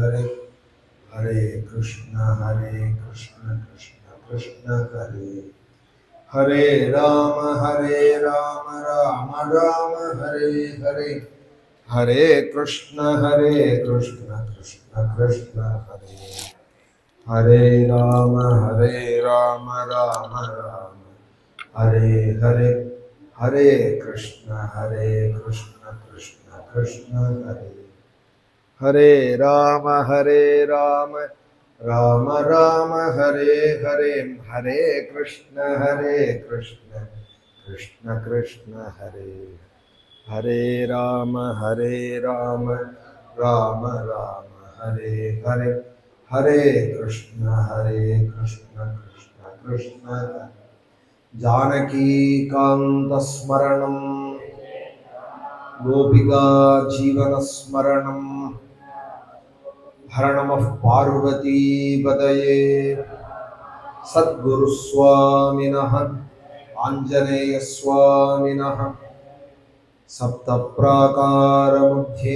हरे हरे कृष्ण कृष्ण कृष्ण हरे हरे राम राम राम हरे हरे हरे कृष्ण कृष्ण कृष्ण हरे हरे राम राम राम हरे हरे हरे कृष्ण कृष्ण कृष्ण हरे हरे राम राम राम हरे हरे हरे कृष्ण कृष्ण कृष्ण हरे हरे राम राम राम हरे हरे हरे कृष्ण कृष्ण कृष्ण हरे जानकी कांत स्मरणं गोपिका जीवन स्मरणं हर नमः पार्वती पतये सद्गुरु स्वामिनः आंजनेय स्वामिनः सप्त प्राकार मध्ये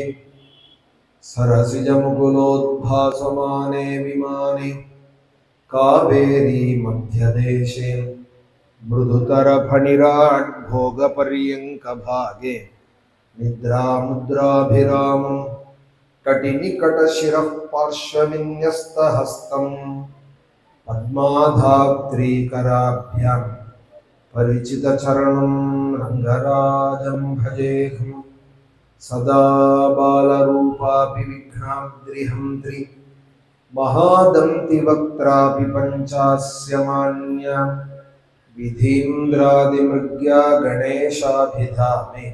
सरसिज मुकुलोद्भासमाने विमाने कावेरी मध्यदेशे मृदुतर फणिराट् भोगपर्यंक भागे निद्रामुद्राभिरामं कटिनिकटशिरः पार्श्वविन्यस्तहस्तम् पद्माधात्रीकराभ्यां परिचितचरणं रङ्गराजं भजेऽहं सदा बालरूपापि विघ्नाद्रिहन्त्रि महादन्तिवक्त्रापि पञ्चास्य मान्या विधीन्द्रादिमृग्या गणेशाभिधामे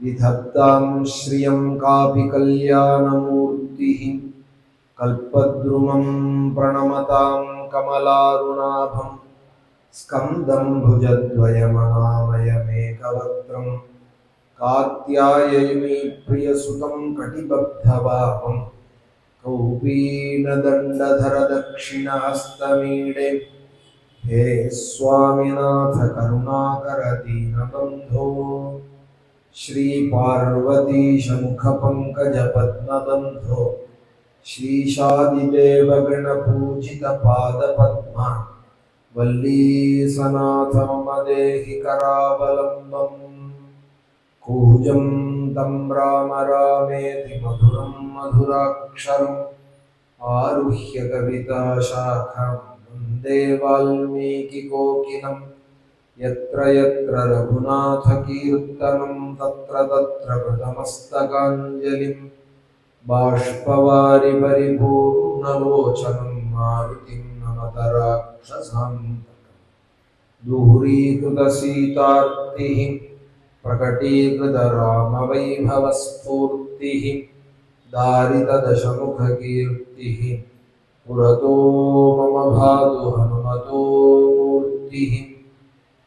विधत्तां श्रियं कापि कल्याणमूर्तिः कल्पद्रुमं प्रणमतां कमलारुणाभं स्कन्दं भुजद्वयमनामयमेकवक्त्रं कात्यायनी प्रियसुतं कटिबद्धवाहं कौपीनदण्डधर दक्षिणहस्तमीडे हे स्वामिनाथ करुणाकर दीनबन्धो श्रीपार्वतीश मुखपङ्कजपद्मबन्धो श्रीशादिदेवगणपूजितपादपद्मा वल्लीसनाथ मम देहि करावलम्बम् कूजं तं राम रामेति मधुरं मधुराक्षरम् आरुह्य कविताशाखां वन्दे वाल्मीकिकोकिलं यत्र यत्र रघुनाथकीर्तनं तत्र तत्र कृतमस्तकाञ्जलिं बाष्पवारि परिपूर्णलोचनं मारुतिं नमत राक्षसान्तकं दूरीकृतसीतार्तिः प्रकटीकृतरामवैभवस्फूर्तिः दारितदशमुखकीर्तिः पुरतो मम भातु हनुमतो मूर्तिः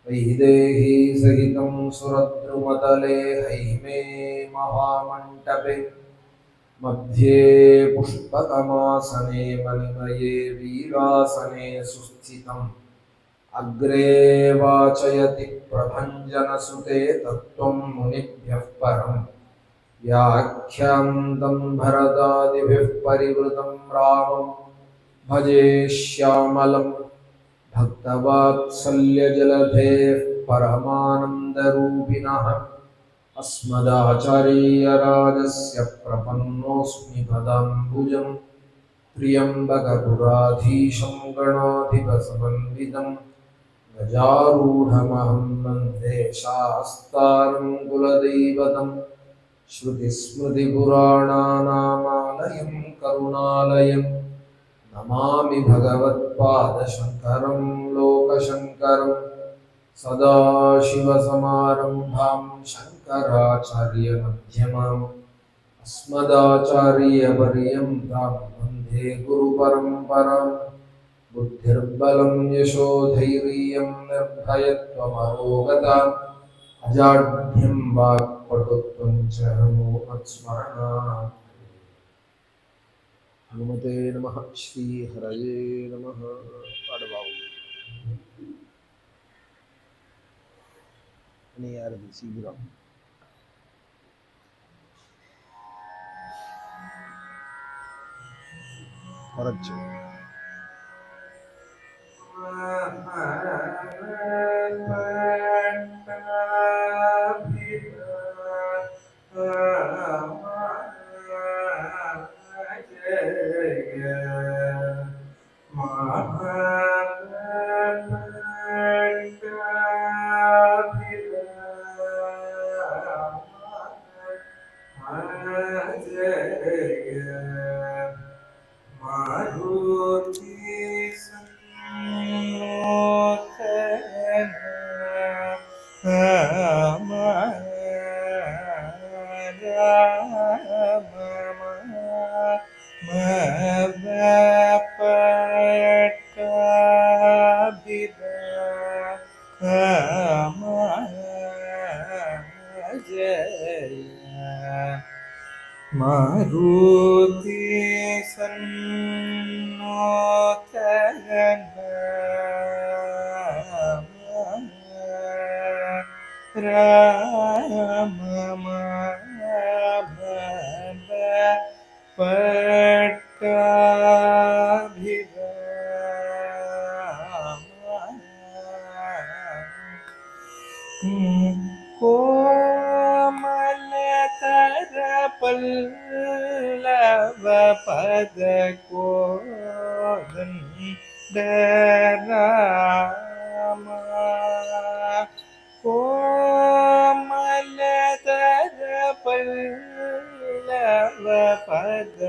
वैदेही सहितं सुरद्रुमतले हैमे महामण्टपे मध्ये पुष्पकमासने मणिमये वीरासने सुस्थितम् अग्रे वाचयति प्रभञ्जनसुते तत्त्वं मुनिभ्यः परम् व्याख्यान्तं भरतादिभिः परिवृतं रामं भजे श्यामलं भक्तवात्सल्यजलधेः परमानन्दरूपिणः अस्मदाचार्यराजस्य प्रपन्नोऽस्मि पदाम्बुजं त्र्यम्बकपुराधीशं गणाधिपसमन्वितं गजारूढमहं वन्दे शास्तारं कुलदैवतं श्रुतिस्मृतिपुराणानामालयं करुणालयं नमामि भगवत्पादशङ्करं लोकशङ्करं सदाशिवसमारम्भां शङ्कराचार्यमध्यमाम् अस्मदाचार्यपर्यन्तां वन्दे गुरुपरम्परां बुद्धिर्बलं यशोधैर्यं निर्भयत्वमरोगता अजाड्यं वाक्पटुत्वं च हनुमत्स्मरणात् हनुमते नमः श्री हरये नमः पाडवाओ नहीं यार सीधा കുറച്ച് मारुति पल्लव पद कोदंडराम कोमलतर पल्लव पद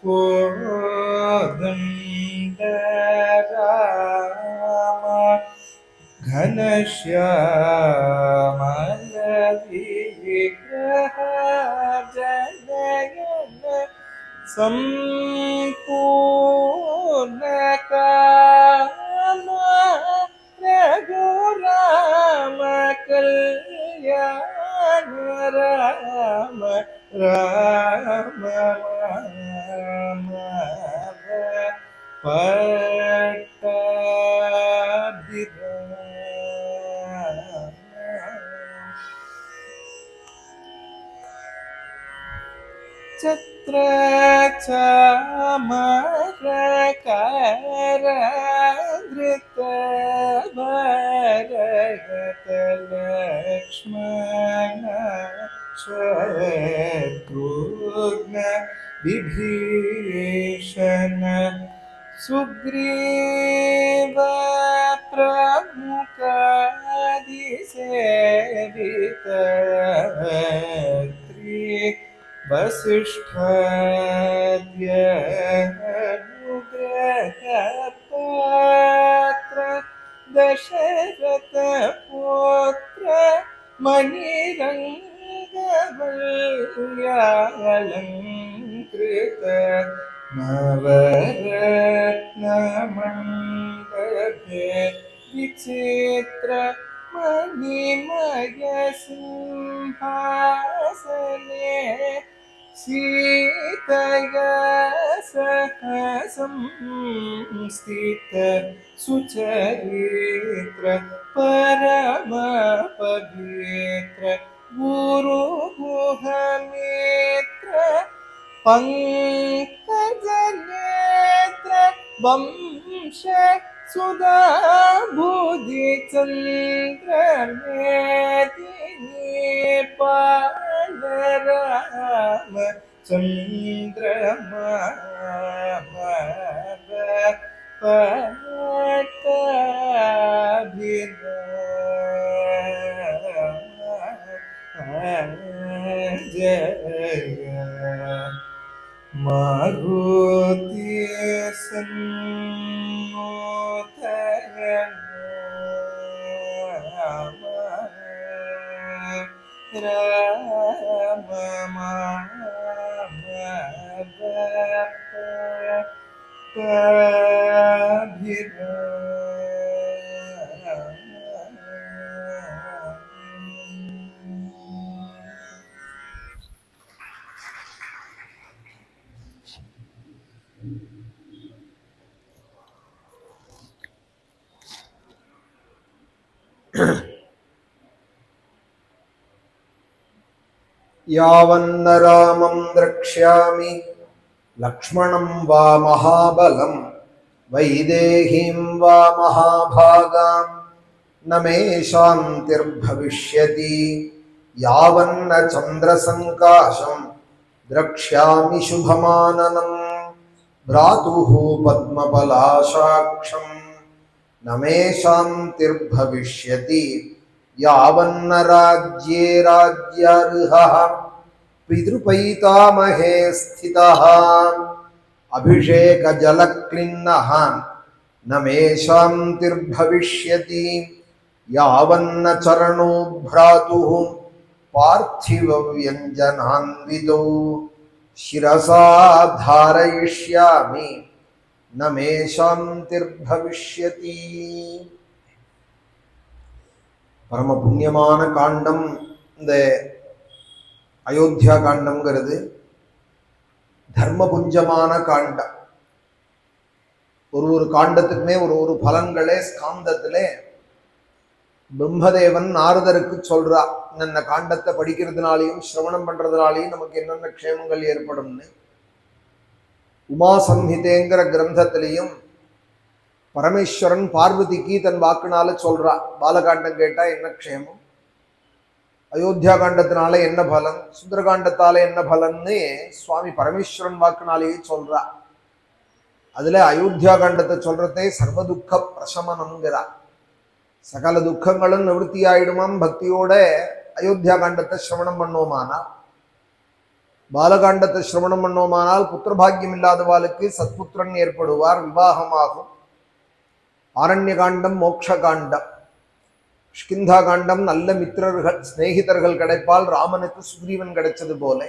कोदंडराम घनश्यामल विग्रह जनयन संपूर्ण काम रघुराम कल्याण राम राम राम छत्र चामर कर धृत भरत लक्ष्मण शत्रुघ्न विभीषण सुग्रीव प्रमुखादिसेवित वसिष्ठाद्यनुग्रह पात्र दशरथ पुत्र मणिरंगवल्यालंकृत नवरत्नमण्डपे विचित्र मणिमय सिंहासने सीतया सह संस्थित सुचरित्र परम पवित्र गुरु गुहमित्र पंकजनेत्र वंश सुधा बुद्धि चंद्र मेदिनी पाल राम चंद्रमा जय मारुति यावन्न रामं द्रक्ष्यामि लक्ष्मणं वा महाबलं वैदेहीं वा महाभागां न मे शान्तिर्भविष्यति यावन्न चन्द्रसङ्काशं द्रक्ष्यामि शुभमाननं भ्रातुः पद्मपलाशाक्षं न मे शान्तिर्भविष्यति यावन्न राज्ये राज्यार्हः पितृपैतामहे स्थितः अभिषेकजलक्लिन्नः न मे शान्तिर्भविष्यति यावन्न चरणो भ्रातुः पार्थिवव्यञ्जनान्वितौ शिरसा धारयिष्यामि न मे शान्तिर्भविष्यति. परम पुण्यमान कांडम இந்த அயோத்தியா காண்டம்ங்கிறது தர்மபுஞ்சமான காண்டம். ஒரு காண்டத்துக்குமே ஒரு பலன்களே ஸ்காந்தத்திலே பிரம்மதேவன் நாரதருக்கு சொல்றா, இந்த காண்டத்தை படிக்கிறதுனாலையும் சிரவணம் பண்றதுனாலையும் நமக்கு என்னென்ன க்ஷேமங்கள் ஏற்படும்னு. உமா சம்ஹிதேங்கிற கிரந்தத்திலையும் பரமேஸ்வரன் பார்வதிக்கு தன் வாக்குனால சொல்றா, பாலகாண்டம் கேட்டா என்ன க்ஷேமம், அயோத்தியா காண்டத்தினால என்ன பலன், சுந்தரகாண்டத்தால என்ன பலன்னு சுவாமி பரமேஸ்வரன் வாக்குனாலேயே சொல்றா. அதுல அயோத்தியா காண்டத்தை சொல்றதே சர்வ துக்க பிரசமனம்ங்கிறா. சகல துக்கங்களும் நிவர்த்தி ஆயிடுமாம் பக்தியோட அயோத்தியா காண்டத்தை சிரவணம் பண்ணோமானால். பாலகாண்டத்தை சிரவணம் பண்ணோமானால் புத்திரபாகியம் இல்லாதவாளுக்கு சத்புத்திரன் ஏற்படுவார், விவாகமாகும். ஆரண்ய காண்டம் மோட்ச காண்டம். கிஷ்கிந்தா காண்டம் நல்ல மித்திரர்கள் சிநேகிதர்கள் கிடைப்பால் ராமனுக்கு சுக்ரீவன் கிடைச்சது போல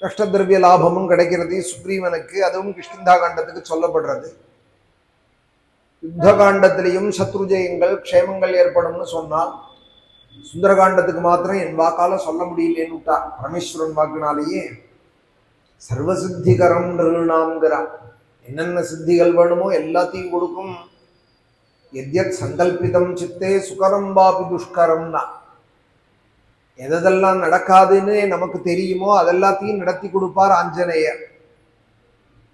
கஷ்டதிரவிய லாபமும் கிடைக்கிறது சுக்ரீவனுக்கு. அதுவும் கிஷ்கிந்தா காண்டத்துக்கு சொல்லப்படுறது. யுத்த காண்டத்திலையும் சத்ருஜயங்கள் க்ஷேமங்கள் ஏற்படும்னு சொன்னால் சுந்தரகாண்டத்துக்கு மாத்திரம் என் வாக்கால சொல்ல முடியலேன்னு விட்டா. பரமேஸ்வரன் வாக்குனாலேயே சர்வசித்திகரம் நிருணாம்ங்கிறான். என்னென்ன சித்திகள் வேணுமோ எல்லாத்தையும் கொடுக்கும். எத்யத் சங்கல்பிதம் சித்தே சுகரம் வாபி துஷ்கரம்னா, எதெல்லாம் நடக்காதுன்னு நமக்கு தெரியுமோ அதெல்லாத்தையும் நடத்தி கொடுப்பார் ஆஞ்சநேயர்.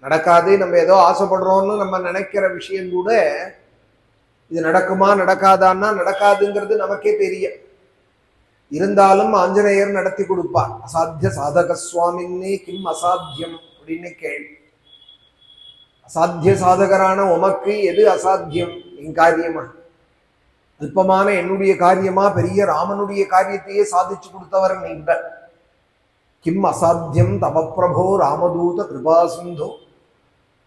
நடக்காது நம்ம ஏதோ ஆசைப்படுறோம்னு நம்ம நினைக்கிற விஷயம் கூட இது நடக்குமா நடக்காதான்னா நடக்காதுங்கிறது நமக்கே தெரியும். இருந்தாலும் ஆஞ்சநேயர் நடத்தி கொடுப்பார். அசாத்திய சாதக சுவாமின்னே கிம் அசாத்தியம் அப்படின்னு கேள்வி. அசாத்திய சாதகரான உமக்கு எது அசாத்தியம்? என் காரியமா, அல்பமான என்னுடைய காரியமா, பெரிய ராமனுடைய காரியத்தையே சாதிச்சு கொடுத்தவர் நீங்கள். கிம் அசாத்தியம் தவ பிரபோ ராமதூத கிருபா சிந்தோ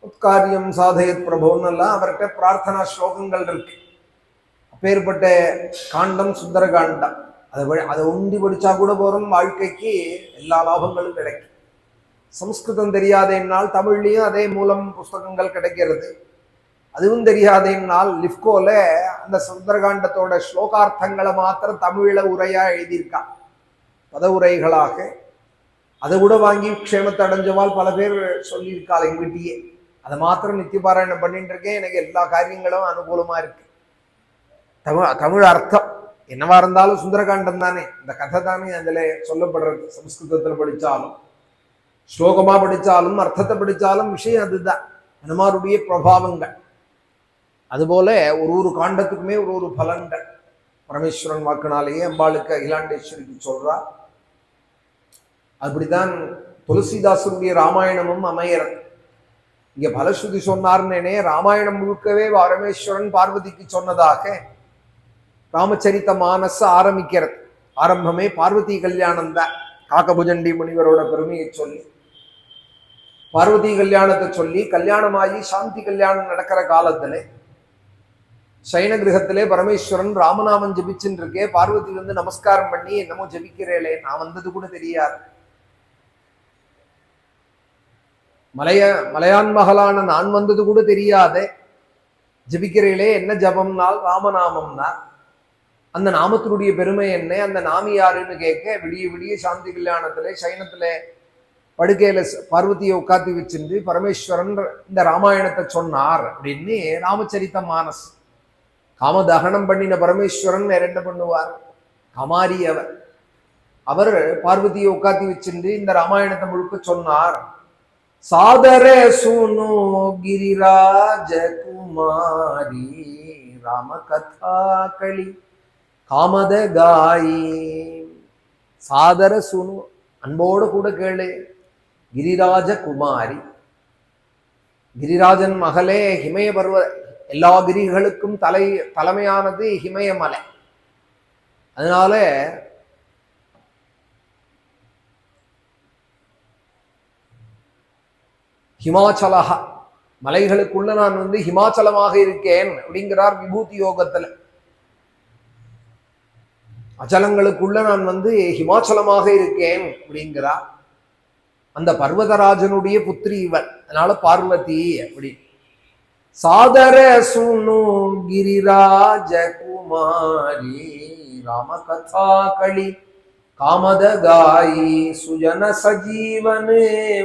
உத்காரியம் சாதயத் பிரபோன்னெல்லாம் அவர்கிட்ட பிரார்த்தனா ஸ்லோகங்கள் இருக்கு. அப்பேற்பட்ட காண்டம் சுந்தர காண்டம். அதை ஒண்டி படிச்சா கூட போறோம், வாழ்க்கைக்கு எல்லா லாபங்களும் கிடைக்கும். சம்ஸ்கிருதம் தெரியாதேனால் தமிழ்லையும் அதே மூலம் புஸ்தகங்கள் கிடைக்கிறது. அதுவும் தெரியாதேனால் லிப்கோல அந்த சுந்தரகாண்டத்தோட ஸ்லோகார்த்தங்களை மாத்திரம் தமிழ்ல உரையா எழுதியிருக்கா, பத உரைகளாக. அதை கூட வாங்கி க்ஷேமத்தை அடைஞ்சவால் பல பேர் சொல்லியிருக்காள் எங்கிட்டயே. அதை மாத்திரம் நித்தியபாராயணம் பண்ணிட்டு இருக்கேன், எனக்கு எல்லா காரியங்களும் அனுகூலமா இருக்கு. தமிழ் அர்த்தம் என்னவா இருந்தாலும் சுந்தரகாண்டம் தானே, இந்த கதை தானே அதுல சொல்லப்படுறது. சம்ஸ்கிருதத்துல படிச்சாலும் ஸ்லோகமா படிச்சாலும் அர்த்தத்தை படிச்சாலும் விஷயம் அதுதான், ஹனுமாருடைய பிரபாவங்கள். அதுபோல ஒரு காண்டத்துக்குமே ஒரு பலன்கள் பரமேஸ்வரன் வாக்குனாலேயே அம்பாளுக்கு அகிலாண்டேஸ்வரிக்கு சொல்றா. அப்படித்தான் துளசிதாசனுடைய ராமாயணமும் அமையறது. இங்க பலஸ்ருதி சொன்னார்னே ராமாயணம் முழுக்கவே பரமேஸ்வரன் பார்வதிக்கு சொன்னதாக ராமச்சரித்த மானச ஆரம்பிக்கிறது. ஆரம்பமே பார்வதி கல்யாணம் தான். காக்கபுஜண்டி முனிவரோட பெருமையை சொல்லி பார்வதி கல்யாணத்தை சொல்லி கல்யாணமாகி சாந்தி கல்யாணம் நடக்கிற காலத்துல சைன கிரகத்திலே பரமேஸ்வரன் ராமநாமன் ஜபிச்சுட்டு இருக்கே. பார்வதி வந்து நமஸ்காரம் பண்ணி என்னமோ ஜபிக்கிறேளே, நான் வந்தது கூட தெரியாது, மலையான் மகளான நான் வந்தது கூட தெரியாத ஜபிக்கிறேளே, என்ன ஜபம்னால் ராமநாமம்னா, அந்த நாமத்தினுடைய பெருமை என்ன, அந்த நாமி யாருன்னு கேட்க விடிய விடிய சாந்தி கல்யாணத்துல சைனத்துல படுக்கையில பார்வதியை உட்காத்தி வச்சிருந்து பரமேஸ்வரன் இந்த ராமாயணத்தை சொன்னார் அப்படின்னு ராமச்சரித்த மானஸ். காமதகனம் பண்ணின பரமேஸ்வரன் வேற என்ன பண்ணுவார்? கமாரி அவர் பார்வதியை உட்காத்தி வச்சிருந்து இந்த ராமாயணத்தை முழுக்க சொன்னார் सादर सुनो गिरिराज कुमारी राम कथा कली कामद गाई सादर सुनो அன்போடு கூட கேளு गिरिराज कुमारी गिरिराजन மகளே हिमय पर्व எல்லா கிரிகளுக்கும் தலைமையானது हिमयமலை அதனால ஹிமாச்சலஹ மலைகளுக்குள்ள நான் ஹிமாச்சலமாக இருக்கேன் அப்படிங்கிறார் விபூதி யோகத்துல அச்சலங்களுக்குள்ள நான் ஹிமாச்சலமாக இருக்கேன் அப்படிங்கிறார் அந்த பர்வதராஜனுடைய புத்திரி இவர் அதனால பார்வதி அப்படி சாதர சுனு கிரிராஜ குமாரி ராம கதா களி कामद गाई सुजन सजीवन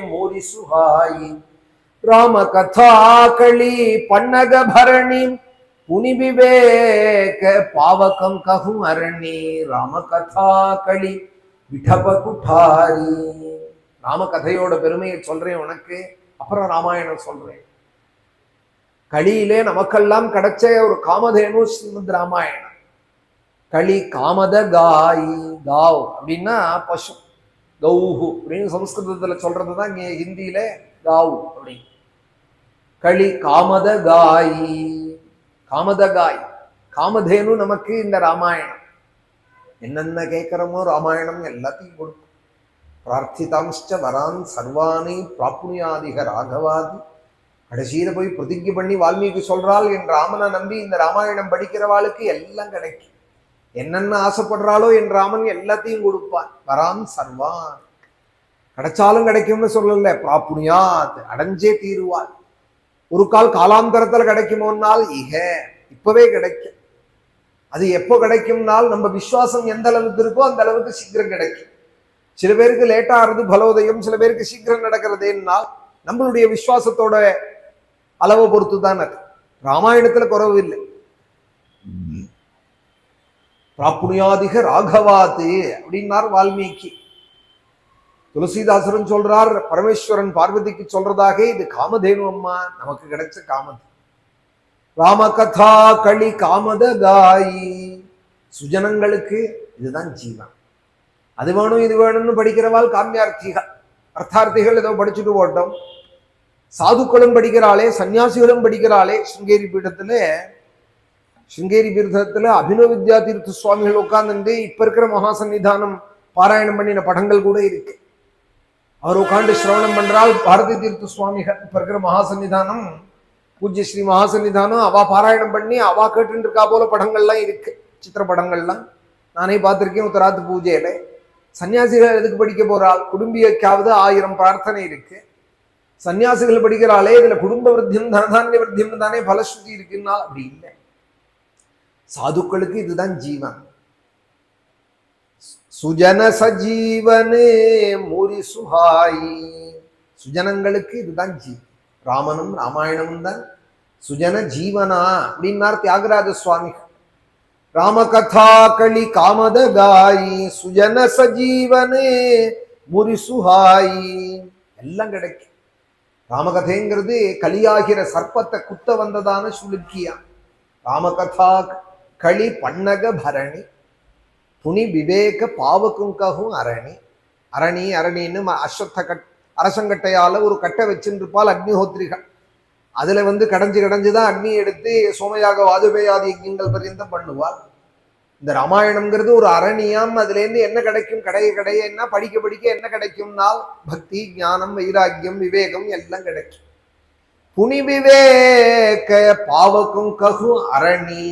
मोरी सुहाई राम कथा कली पन्नग भरणी पुनि विवेक पावकम कहूं अरणी राम कथा कली विठप कुठारी राम कथையோட பெருமையை சொல்றேன் உனக்கு அப்புறம் ராமாயணம் சொல்றேன் களியிலே நமக்கெல்லாம் கிடைச்ச ஒரு காமதேனு ஸ்ரீமத் ராமாயணம் களி காமத காய் காவ் அப்படின்னா பசு கௌஹு அப்படின்னு சம்ஸ்கிருதத்துல சொல்றதுதான் இங்க ஹிந்தியில காவ் அப்படின்னு களி காமத காய் காமத காய் காமதேனு நமக்கு இந்த ராமாயணம் என்னென்ன கேட்கிறோமோ ராமாயணம் எல்லாத்தையும் கொடுக்கும் பிரார்த்திதாம்ச்ச வரான் சர்வானி பிராப்னுயாதிக ராகவாதி கடைசியில போய் பிரதிஜை பண்ணி வால்மீகி சொல்றாள் என் ராமனை நம்பி இந்த ராமாயணம் படிக்கிறவாளுக்கு எல்லாம் கிடைக்கும் என்னென்ன ஆசைப்படுறாளோ என் ராமன் எல்லாத்தையும் கொடுப்பான் வரான் சர்வான் கிடைச்சாலும் கிடைக்கும்னு சொல்லல பிராப்னுயாத் அடைஞ்சே தீருவாள் ஒரு கால் காலாந்தரத்துல கிடைக்குமோனால் இப்பவே கிடைக்கும் அது எப்போ கிடைக்கும்னால் நம்ம விசுவாசம் எந்த அளவுக்கு இருக்கோ அந்த அளவுக்கு சீக்கிரம் கிடைக்கும் சில பேருக்கு லேட்டா ஆறுது பலோதயம் சில பேருக்கு சீக்கிரம் நடக்கிறதேனால் நம்மளுடைய விசுவாசத்தோட அளவை பொறுத்து தான் அது ராமாயணத்துல குறவு இல்லை பிராப்னுயாதிக ராகவாது அப்படின்னார் வால்மீகி துளசிதாசரன் சொல்றார் பரமேஸ்வரன் பார்வதிக்கு சொல்றதாக இது காமதேனு அம்மா நமக்கு கிடைச்ச காமது ராம கதா களி காமத காயி சுஜனங்களுக்கு இதுதான் ஜீவன் அது வேணும் இது வேணும்னு படிக்கிறவாள் காமியார்த்திகள் அர்த்தார்த்திகள் ஏதோ படிச்சுட்டு போட்டோம் சாதுக்களும் படிக்கிறாளே சன்னியாசிகளும் படிக்கிறாளே சிருங்கேரி பீடத்துல அபினவ வித்யா தீர்த்த சுவாமிகள் உட்கார்ந்து இப்ப இருக்கிற மகாசன்னிதானம் பாராயணம் பண்ணின படங்கள் கூட இருக்கு அவர் உட்காந்து சிரவணம் பண்றால் பாரதி தீர்த்த சுவாமிகள் இப்ப இருக்கிற மகாசன்னிதானம் பூஜ்ய ஸ்ரீ மகாசன்னிதானம் அவா பாராயணம் பண்ணி அவா கேட்டு இருக்கா போல படங்கள்லாம் இருக்கு சித்திர படங்கள்லாம் நானே பார்த்திருக்கேன் உத்தராத்து பூஜையில சன்னியாசிகள் எதுக்கு படிக்க போறாள் குடும்பியக்காவது 1000 பிரார்த்தனை இருக்கு சன்னியாசிகள் படிக்கிறாளே இதுல குடும்ப விருத்தியம் தனதானிய விருத்தியம் தானே பலஸ்ருதி இருக்குன்னா அப்படி இல்லை சாதுக்களுக்கு இதுதான் ஜீவன் சுஜன சஜீவனே முரி சுஹாயி சுஜனங்களுக்கு இதுதான் ஜீவன் ராமனும் ராமாயணமும் தான் சுஜன ஜீவனா அப்படின்னார் தியாகராஜ சுவாமி ராம கதா களி காமத காயி சுஜன சஜீவனே முரி சுஹாயி எல்லாம் கிடைக்கும் ராமகதைங்கிறது கலியாகிற சர்ப்பத்தை குத்த வந்ததான சுளுக்கியா ராமகதா களி பன்னக பரணி புனி விவேக பாவகுங்கவும் அரணி அரணின்னு அஸ்வத்த அரசங்கட்டையால ஒரு கட்டை வச்சுருப்பால் அக்னிஹோத்ரிகள் அதுல கடைஞ்சுதான் அக்னி எடுத்து சோமயாக வாஜபேயாதி யஜ்ஞங்கள் பர்யந்தம் பண்ணுவாள் இந்த ராமாயணம்ங்கிறது ஒரு அரணியாம் அதுல இருந்து என்ன கிடைக்கும் கடைய என்ன படிக்க என்ன கிடைக்கும்னால் பக்தி ஞானம் வைராக்கியம் விவேகம் எல்லாம் கிடைக்கும் புனி விவேக பாவக்கும் ககு அரணி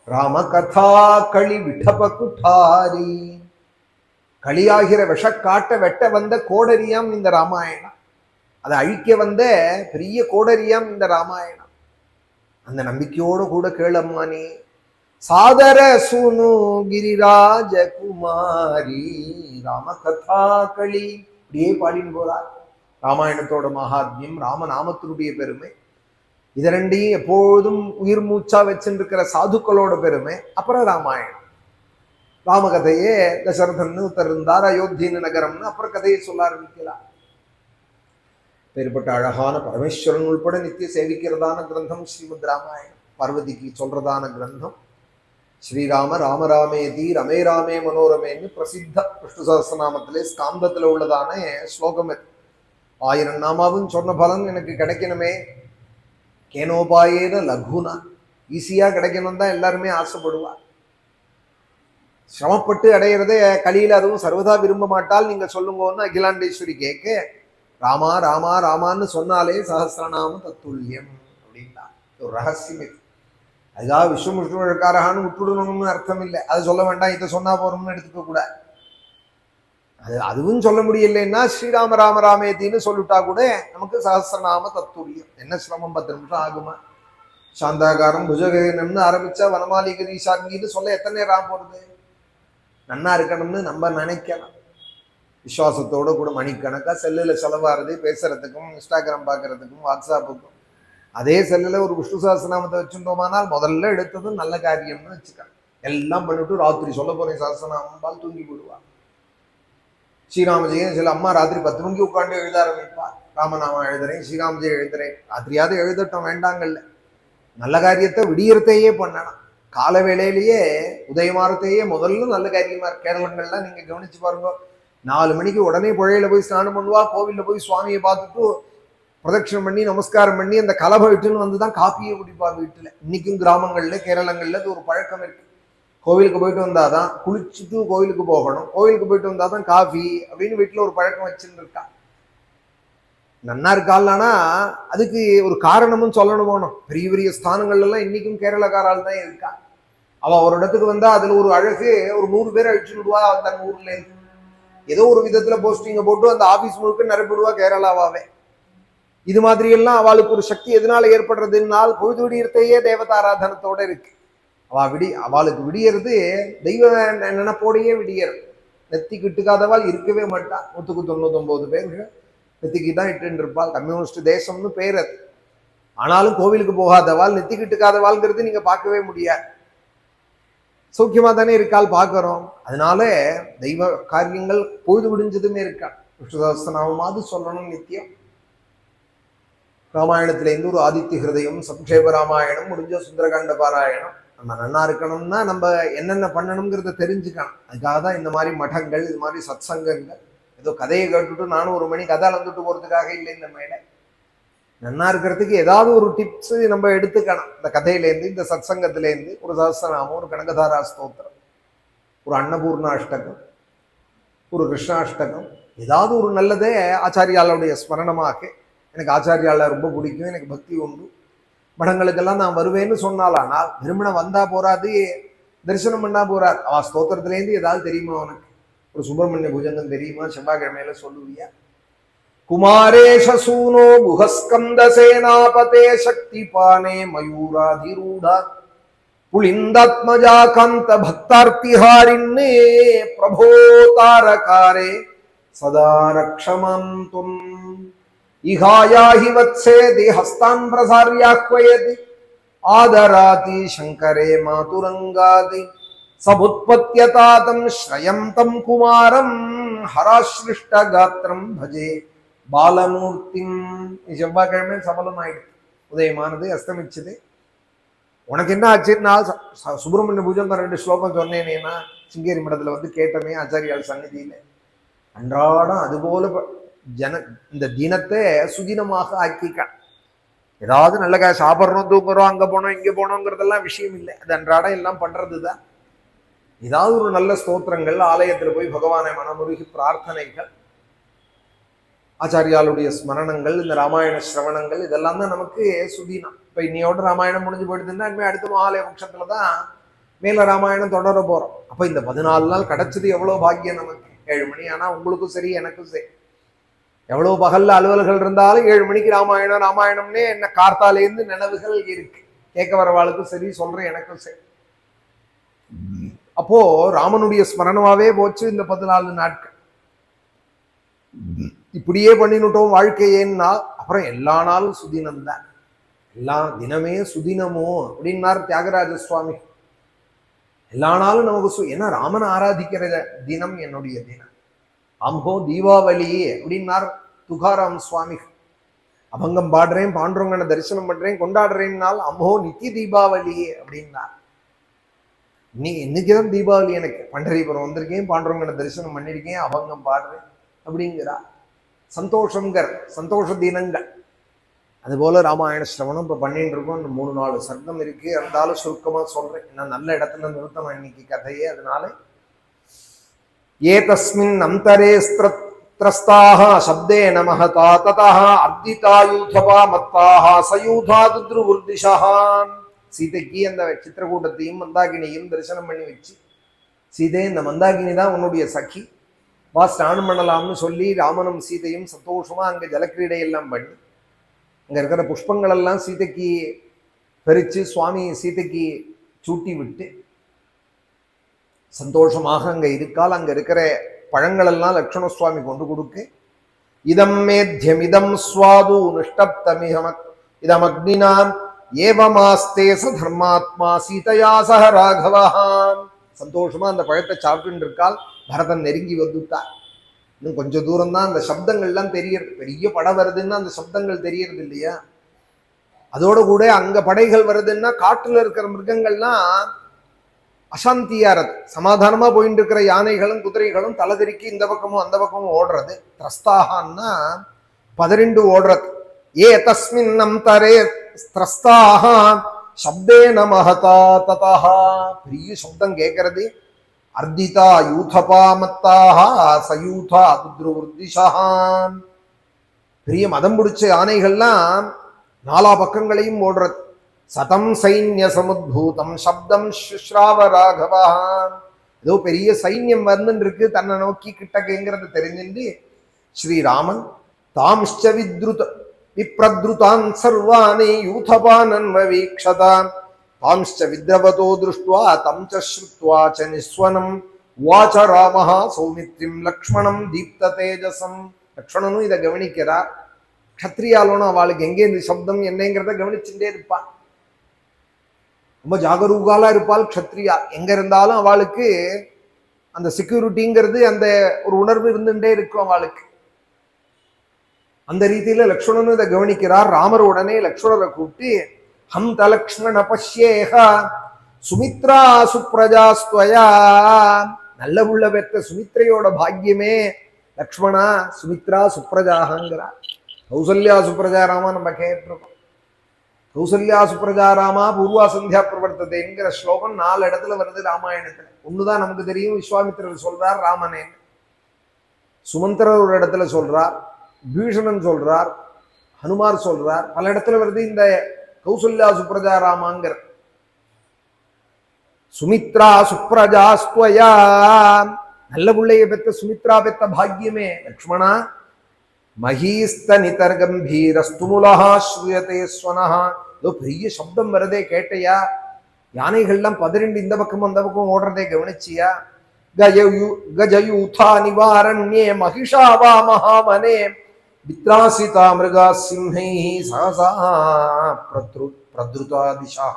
ராம கதா களி விட்டப குட்டாரி களியாகிற விஷக்காட்ட வெட்ட வந்த கோடரியாம் இந்த ராமாயணம் அதை அழிக்க வந்த பெரிய கோடரியாம் இந்த ராமாயணம் அந்த நம்பிக்கையோடு கூட கேளம்மா நீ சாதர சுனு கிரிராஜ குமாரி ராம கதா களி இப்படியே பாடின்னு போறார் ராமாயணத்தோட மகாத்மியம் ராமநாமத்தினுடைய பெருமை இது ரெண்டையும் எப்பொழுதும் உயிர் மூச்சா வச்சுருக்கிற சாதுக்களோட பெருமை அப்புறம் ராமாயணம் ராமகதையே தசரதன்னு ஒருத்தர் இருந்தார் அயோத்தின்னு நகரம்னு அப்புறம் கதையை சொல்ல ஆரம்பிக்கிறார் பேர்பட்ட அழகான பரமேஸ்வரன் உள்பட நித்திய சேவிக்கிறதான கிரந்தம் ஸ்ரீமத் ராமாயணம். பார்வதிக்கு சொல்றதான கிரந்தம். ஸ்ரீராம ராம ராமேதி ரமே ராமே மனோரமேன்னு பிரசித்த விஷ்ணு சஹஸ்ரநாமத்திலே ஸ்காந்தத்தில் உள்ளதான ஸ்லோகம். 1000 நாமாவும் சொன்ன பலன் எனக்கு கிடைக்கணுமே, கேனோபாயேன லகுனா, ஈஸியா கிடைக்கணும் தான் எல்லாருமே ஆசைப்படுவார். சிரமப்பட்டு அடையிறதே கலியில அதுவும் சர்வதா விரும்ப மாட்டால். நீங்க சொல்லுங்கன்னு அகிலாண்டேஸ்வரி கேட்க, ராமா ராமா ராமான்னு சொன்னாலே சஹஸ்ரநாம தத்துல்யம் அப்படின்னா ஒரு ரகசியம் இது. அதுக்காக விஸ்வமுஷ்ணுக்காரகான்னு விட்டுடணும்னு அர்த்தம் இல்லை. அது சொல்ல வேண்டாம், இதை சொன்னா போறோம்னு எடுத்துக்க கூட. அதுவும் சொல்ல முடியலைன்னா ஸ்ரீராம ராம ராமேத்தின்னு சொல்லிட்டா கூட நமக்கு சஹஸ்ரநாம தத்துல்யம். என்ன சிரமம், 10 நிமிஷம் ஆகுமா? சாந்தாகாரம் புஜகனம்னு ஆரம்பிச்சா வனமாலி கணீஷாங்கின்னு சொல்ல எத்தனை நேரம் போறது? நன்னா இருக்கணும்னு நம்ம நினைக்கலாம். விசுவாசத்தோட கூட மணிக்கணக்கா செல்லுல செலவாகிறது, பேசுறதுக்கும் இன்ஸ்டாகிராம் பார்க்கறதுக்கும் வாட்ஸ்அப்புக்கும். அதே செல்லுல ஒரு விஷ்ணு சஹஸ்ரநாமத்தை வச்சுட்டோமானால் முதல்ல எடுத்தது நல்ல காரியம்னு வச்சுக்க. எல்லாம் பண்ணிட்டு ராத்திரி சொல்ல போறேன் சஹஸ்ரநாமம் பால் தூங்கி போடுவா. ஸ்ரீராமஜெயம் சில அம்மா ராத்திரி 10 மணிக்கு உட்காந்து எழுத ஆரம்பிப்பா. ராமநாமம் எழுதுறேன், ஸ்ரீராமஜெயம் எழுதுறேன். ராத்திரியாவது எழுதட்டும், வேண்டாங்கல்ல. நல்ல காரியத்தை விடியறதையே பண்ணலாம். கால வேளையிலேயே உதயமாரத்தையே முதல்ல நல்ல காரியமா இருக்கு. கேரளங்கள்லாம் நீங்க கவனிச்சு பாருங்க, 4 மணிக்கு உடனே புழையில போய் ஸ்நானம் பண்ணுவா, கோவில்ல போய் சுவாமியை பார்த்துட்டு பிரதட்சணம் பண்ணி நமஸ்காரம் பண்ணி அந்த கலபை விட்டுன்னு வந்துதான் காப்பியை குடிப்பா வீட்டுல. இன்னைக்கும் கிராமங்கள்ல கேரளங்கள்ல இது ஒரு பழக்கம் இருக்கு. கோவிலுக்கு போயிட்டு வந்தாதான் குளிச்சுட்டு கோவிலுக்கு போகணும், கோவிலுக்கு போயிட்டு வந்தாதான் காஃபி அப்படின்னு வீட்டுல ஒரு பழக்கம் வச்சுன்னு இருக்கா. நன்னா இருக்காள்னா அதுக்கு ஒரு காரணமும் சொல்லணும். போனோம் பெரிய பெரிய ஸ்தானங்கள்ல எல்லாம் இன்னைக்கும் கேரளக்காரால் தான் இருக்கா. அவ ஒரு இடத்துக்கு வந்தா அதுல ஒரு அழகு ஒரு 100 பேர் அழிச்சு விடுவா. அந்த ஊர்ல இருந்து ஏதோ ஒரு விதத்துல போஸ்டிங்க போட்டு அந்த ஆபீஸ் முழுக்க நிரப்பிடுவா கேரளாவே. இது மாதிரி எல்லாம் அவளுக்கு ஒரு சக்தி எதனால ஏற்படுறதுனால் பொழுது விடியறதையே தேவதாராதனத்தோட இருக்கு. அவளுக்கு விடியறது தெய்வ நினைப்போடையே விடியறது. நெத்திக்கு இட்டுக்காதவாள் இருக்கவே மாட்டா. 199 பேர் நெத்திக்கு தான் இட்டு இருப்பாள். கம்யூனிஸ்ட் தேசம்னு பேர் அது. ஆனாலும் கோவிலுக்கு போகாதவாள், நெத்திக்கு இட்டுக்காதவாள்ங்கிறது நீங்க பார்க்கவே முடியாது. சௌக்கியமா தானே இருக்கால் பார்க்கிறோம். அதனால தெய்வ காரியங்கள் பொழுது விடிஞ்சதுமே இருக்கா. விஷ்ணு சஹஸ்ரநாமமாவது சொல்லணும் நித்தியம். ராமாயணத்திலேருந்து ஒரு ஆதித்ய ஹிருதயம், சம்ஷேப ராமாயணம், முடிஞ்ச சுந்தரகாண்ட பாராயணம். நம்ம நன்னா இருக்கணும்னா நம்ம என்னென்ன பண்ணணுங்கிறத தெரிஞ்சுக்கணும். அதுக்காக தான் இந்த மாதிரி மடங்கள், இது மாதிரி சத்சங்கங்கள். ஏதோ கதையை கேட்டுட்டு நானும் 1 மணி கதை அளந்துட்டு போறதுக்காக இல்லை. இந்த மேடை நன்னா இருக்கிறதுக்கு ஏதாவது ஒரு டிப்ஸ் நம்ம எடுத்துக்கணும். இந்த கதையிலேருந்து, இந்த சத்சங்கத்திலேருந்து ஒரு சஹஸ்ரநாமம், ஒரு கனகதாரா ஸ்தோத்திரம், ஒரு அன்னபூர்ணாஷ்டகம், ஒரு கிருஷ்ணாஷ்டகம், ஏதாவது ஒரு நல்லதே ஆச்சாரியாளுடைய ஸ்மரணமாக. எனக்கு ஆச்சாரியால ரொம்ப பிடிக்கும், எனக்கு பக்தி உண்டு, மடங்களுக்கெல்லாம் நான் வருவேன்னு சொன்னாலானால் விரும்பின வந்தா போறாது, தரிசனம் பண்ணா போறாது. அவ ஸ்தோத்திரத்திலேருந்து ஏதாவது தெரியுமா உனக்கு? ஒரு சுப்பிரமணிய புஜங்கம் தெரியுமா? செவ்வாய்க்கிழமையில சொல்லுவியா? குமாரேஷ சூனோ குஹஸ்கந்த சேனாபதே சக்திபானே மயூராதிரூடா புலிந்தாத்மஜா காந்த பக்தார்த்திஹாரின்னே பிரபோ தாரகாரே சதா ரக்ஷமந்தும் இஹாயாஹி வத்சேதி ஹஸ்தான் பிரசார்யாஹ்வயதி ஆதராதி சங்கரே மாதுரங்காதி சபுத்பத்யதாதம் ஸ்ரயம் தம் குமாரம் ஹராஸ்ருஷ்ட காத்திரம் பஜே பாலமூர்த்திம். செவ்வாய்க்கிழமை சபலம் ஆயிடுச்சு. உதயமானது, அஸ்தமிச்சது. உனக்கு என்ன ஆச்சுன்னா சுப்பிரமணிய பூஜங்க 2 ஸ்லோகம் சொன்னேனேன்னா சிங்கேரி மடத்துல வந்து கேட்டமே ஆச்சாரியால் சந்நிதியில. அன்றாடம் அதுபோல இந்த தினத்தை சுதினமாக ஆக்கிக்க. ஏதாவது நல்ல சாப்பிட்றோம், தூங்குறோம், அங்க போனோம் இங்க போனோங்கிறதெல்லாம் விஷயம் இல்லை. அது அன்றாடம் எல்லாம் பண்றதுதான். ஏதாவது ஒரு நல்ல ஸ்தோத்திரங்கள், ஆலயத்துல போய் பகவானை மனமுருகி பிரார்த்தனைகள், ஆச்சாரியாளுடைய ஸ்மரணங்கள், இந்த ராமாயண சிரவணங்கள், இதெல்லாம் தான் நமக்கு சுதீனம். இப்ப இன்னையோட ராமாயணம் முடிஞ்சு போயிடுதுன்னா இனிமே அடுத்த மகாலய பட்சத்துலதான் மேல ராமாயணம் தொடர போறோம். அப்ப இந்த 14 நாள் கிடைச்சது எவ்வளவு பாக்கியம் நமக்கு. 7 மணி ஆனா உங்களுக்கும் சரி எனக்கும் சரி. எவ்வளவு பகல்ல அலுவல்கள் இருந்தாலும் 7 மணிக்கு ராமாயணம்னே என்ன கார்த்தாலேருந்து நினைவுகள் இருக்கு. கேட்க வரவாளுக்கும் சரி, சொல்றேன் எனக்கும் சரி. அப்போ ராமனுடைய ஸ்மரணமாவே போச்சு இந்த 14 நாட்கள். இப்படியே பண்ணினுட்டோம் வாழ்க்கையேன்னா அப்புறம் எல்லா நாளும் சுதினம் தான். எல்லா தினமே சுதினமோ அப்படின்னார் தியாகராஜ சுவாமி. எல்லா நாளும் நமக்கு ஏன்னா ராமனை ஆராதிக்கிற தினம் என்னுடைய தினம். அம்போ தீபாவளி அப்படின்னார் துகாராம் சுவாமி. அபங்கம் பாடுறேன், பாண்டுரங்கனை தரிசனம் பண்றேன், கொண்டாடுறேன்னால் அம்மோ நித்திய தீபாவளியே அப்படின்னா. இன்னைக்குதான் தீபாவளி, எனக்கு பண்டரிபுரம் வந்திருக்கேன், பாண்டுரங்கனை தரிசனம் பண்ணிருக்கேன், அபங்கம் பாடுறேன் அப்படிங்கிறா. சந்தோஷங்கிற சந்தோஷ தினங்கள். அதுபோல ராமாயண சிரவணம் இப்போ பண்ணிட்டு இருக்கோம். இந்த 3-4 சர்க்கம் இருக்கு. இருந்தாலும் சுருக்கமாக சொல்றேன், நான் நல்ல இடத்துல நிறுத்தணும் இன்னைக்கு கதையே. அதனால ஏதஸ்மின் அந்தரே த்ரஸ்தாக சப்தேன மஹதா ததஹ அர்த்திதாயூதபா மத்தாக சயூதாதுத்ருவர்திஷா. சீதைக்கு அந்த சித்திரக்கூட்டத்தையும் மந்தாகினியும் தரிசனம் பண்ணி வச்சு, சீதை இந்த மந்தாகினி தான் உன்னுடைய சഖி, வா ஸ்நானம் பண்ணலாம்னு சொல்லி ராமனும் சீதையும் சந்தோஷமா அங்கே ஜலக்கிரீடையெல்லாம் பண்ணி அங்கே இருக்கிற புஷ்பங்கள் எல்லாம் சீதைக்கு பறித்து சுவாமி சீதைக்கு சூட்டி விட்டு சந்தோஷமாக அங்கே இருக்கால். அங்கே இருக்கிற பழங்கள் எல்லாம் லக்ஷ்மண சுவாமி கொண்டு கொடுக்க, இதம் மேத்யம் இதம் ஸ்வாது நிஷ்டப்தமிஹம் இதம் அக்னினாம் ஏவமாஸ்தே ச தர்மாத்மா சீதையா சக ராகவஹாம். சந்தோஷமா அந்த பழத்தை சாப்பிட்டு இருக்கால். பரதன் நெருங்கி வந்துட்டார். இன்னும் கொஞ்சம் தூரம் தான் அந்த சப்தங்கள்லாம் தெரியறது. பெரிய படம் வருதுன்னா அந்த சப்தங்கள் தெரியறது இல்லையா? அதோட கூட அங்க படைகள் வருதுன்னா காட்டுல இருக்கிற மிருகங்கள்லாம் அசாந்தியா இருக்கு. சமாதானமா போயிட்டு இருக்கிற யானைகளும் குதிரைகளும் தலைதெறிக்கி இந்த பக்கமும் அந்த பக்கமும் ஓடுறது. திரஸ்தாகன்னா பதறிண்டு ஓடுறது. ஏ தஸ்மின் அந்தரே திரஸ்தாக சப்தேன மஹதா ததஹா. பெரிய சப்தம் கேட்கறது. அர்த்திதா யூதபா மத்தாக சயூதா துத்ருவர்திஷான். பெரிய மதம் பிடிச்ச யானைகள்லாம் 4 பக்கங்களையும் ஓடுறது. சதம் சைன்ய சமுத்பூதம் சப்தம் சுஸ்ராவ ராகவான். ஏதோ பெரிய சைன்யம் வந்துன்னு இருக்கு தன்னை நோக்கி கிட்டக்குங்கிறத தெரிஞ்சுட்டு ஸ்ரீராமன் தாம்ச்ச விப்ரத்ருதான் சர்வானி யூதபானன் வீக்ஷதான் தாம்ச்ச வித்ரவதோ திருஷ்டுவா தம் ச ஸ்ருத்வா ச நிஸ்வனம் வாச ராமஹ சௌமித்ரிம் லக்ஷ்மணம் தீப்த தேஜசம். லக்ஷ்மணனும் இதை கவனிக்கிறார். க்ஷத்ரியாலோனும் அவளுக்கு எங்கே இந்த சப்தம் என்னங்கிறத கவனிச்சுட்டே இருப்பாள். ரொம்ப ஜாகரூகாலா இருப்பாள் க்ஷத்ரியா. எங்க இருந்தாலும் அவளுக்கு அந்த செக்யூரிட்டிங்கிறது அந்த ஒரு உணர்வு இருந்துட்டே இருக்கும் அவளுக்கு. அந்த ரீதியில லக்ஷ்மணனும் இதை கவனிக்கிறார். ராமர் உடனே லக்ஷ்மணரை கூப்பிட்டு ஹம் த லக்ஷ்மண பஷ்யேஹ சுமித்ரா சுப்ரஜாஸ்துவயா. நல்ல உள்ள பெற்ற சுமித்ரையோட பாக்கியமே லக்ஷ்மணா சுமித்ரா சுப்ரஜாங்கிறார். கௌசல்யா சுப்ரஜாராமா நம்ம கேட்டிருக்கோம். கௌசல்யா சுப்ரஜாராமா பூர்வா சந்தியா பிரவர்த்ததைங்கிற ஸ்லோகம் 4 இடத்துல வருது ராமாயணத்துல. ஒண்ணுதான் நமக்கு தெரியும், விஸ்வாமித்திரர் சொல்றார் ராமனே. சுமந்திரர் ஒரு இடத்துல சொல்றார், பீஷணன் சொல்றார், ஹனுமார் சொல்றார். பல இடத்துல வருது இந்த கௌசல்யா சுப்ரஜாராமாங்கிற. சுமித்ரா சுப்ரஜாஸ்துவயா. நல்ல பிள்ளைய பெற்ற சுமித்ரா பெற்ற பாக்கியமே லக்ஷ்மணா. மகீஸ்த நிதர்கம்பீரஸ்துமுலஹா ஸ்ரூயதே ஸ்வனஹா. ஏதோ பெரிய சப்தம் வரதே கேட்டையா? யானைகள்லாம் பதறிண்டு இந்த பக்கமும் அந்த பக்கம் ஓடுறதே கவனிச்சியா? கஜயூதா நிவாரண்யே மகிஷாவா மகாவனே வித்ராசிதா மிருகா சிம்ஹை சகசா பிரத்ருதா திஷா.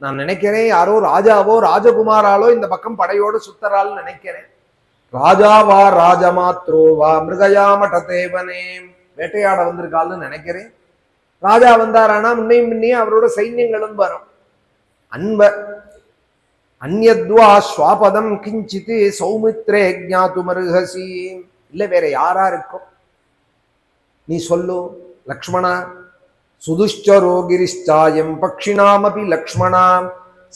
நான் நினைக்கிறேன் யாரோ ராஜாவோ ராஜகுமாராலோ இந்த பக்கம் படையோடு சுத்தரால் நினைக்கிறேன். ராஜாவா ராஜமாத்ரோவா மிருகயாமட்டதேவனே. வேட்டையாட வந்திருக்காள்னு நினைக்கிறேன். ராஜா வந்தாரானா முன்னே அவரோட சைன்யங்களும் வரும். அந்யத்வா ஸ்வாபதம் கிஞ்சித் சௌமித்ரே ஜாதுமர்ஹசி. இல்ல வேற யாரா இருக்கும் நீ சொல்லு லக்ஷ்மணா. சுதுஷ்சரோ கிரிஷ்சாயம் பக்ஷிணாமபி லக்ஷ்மணா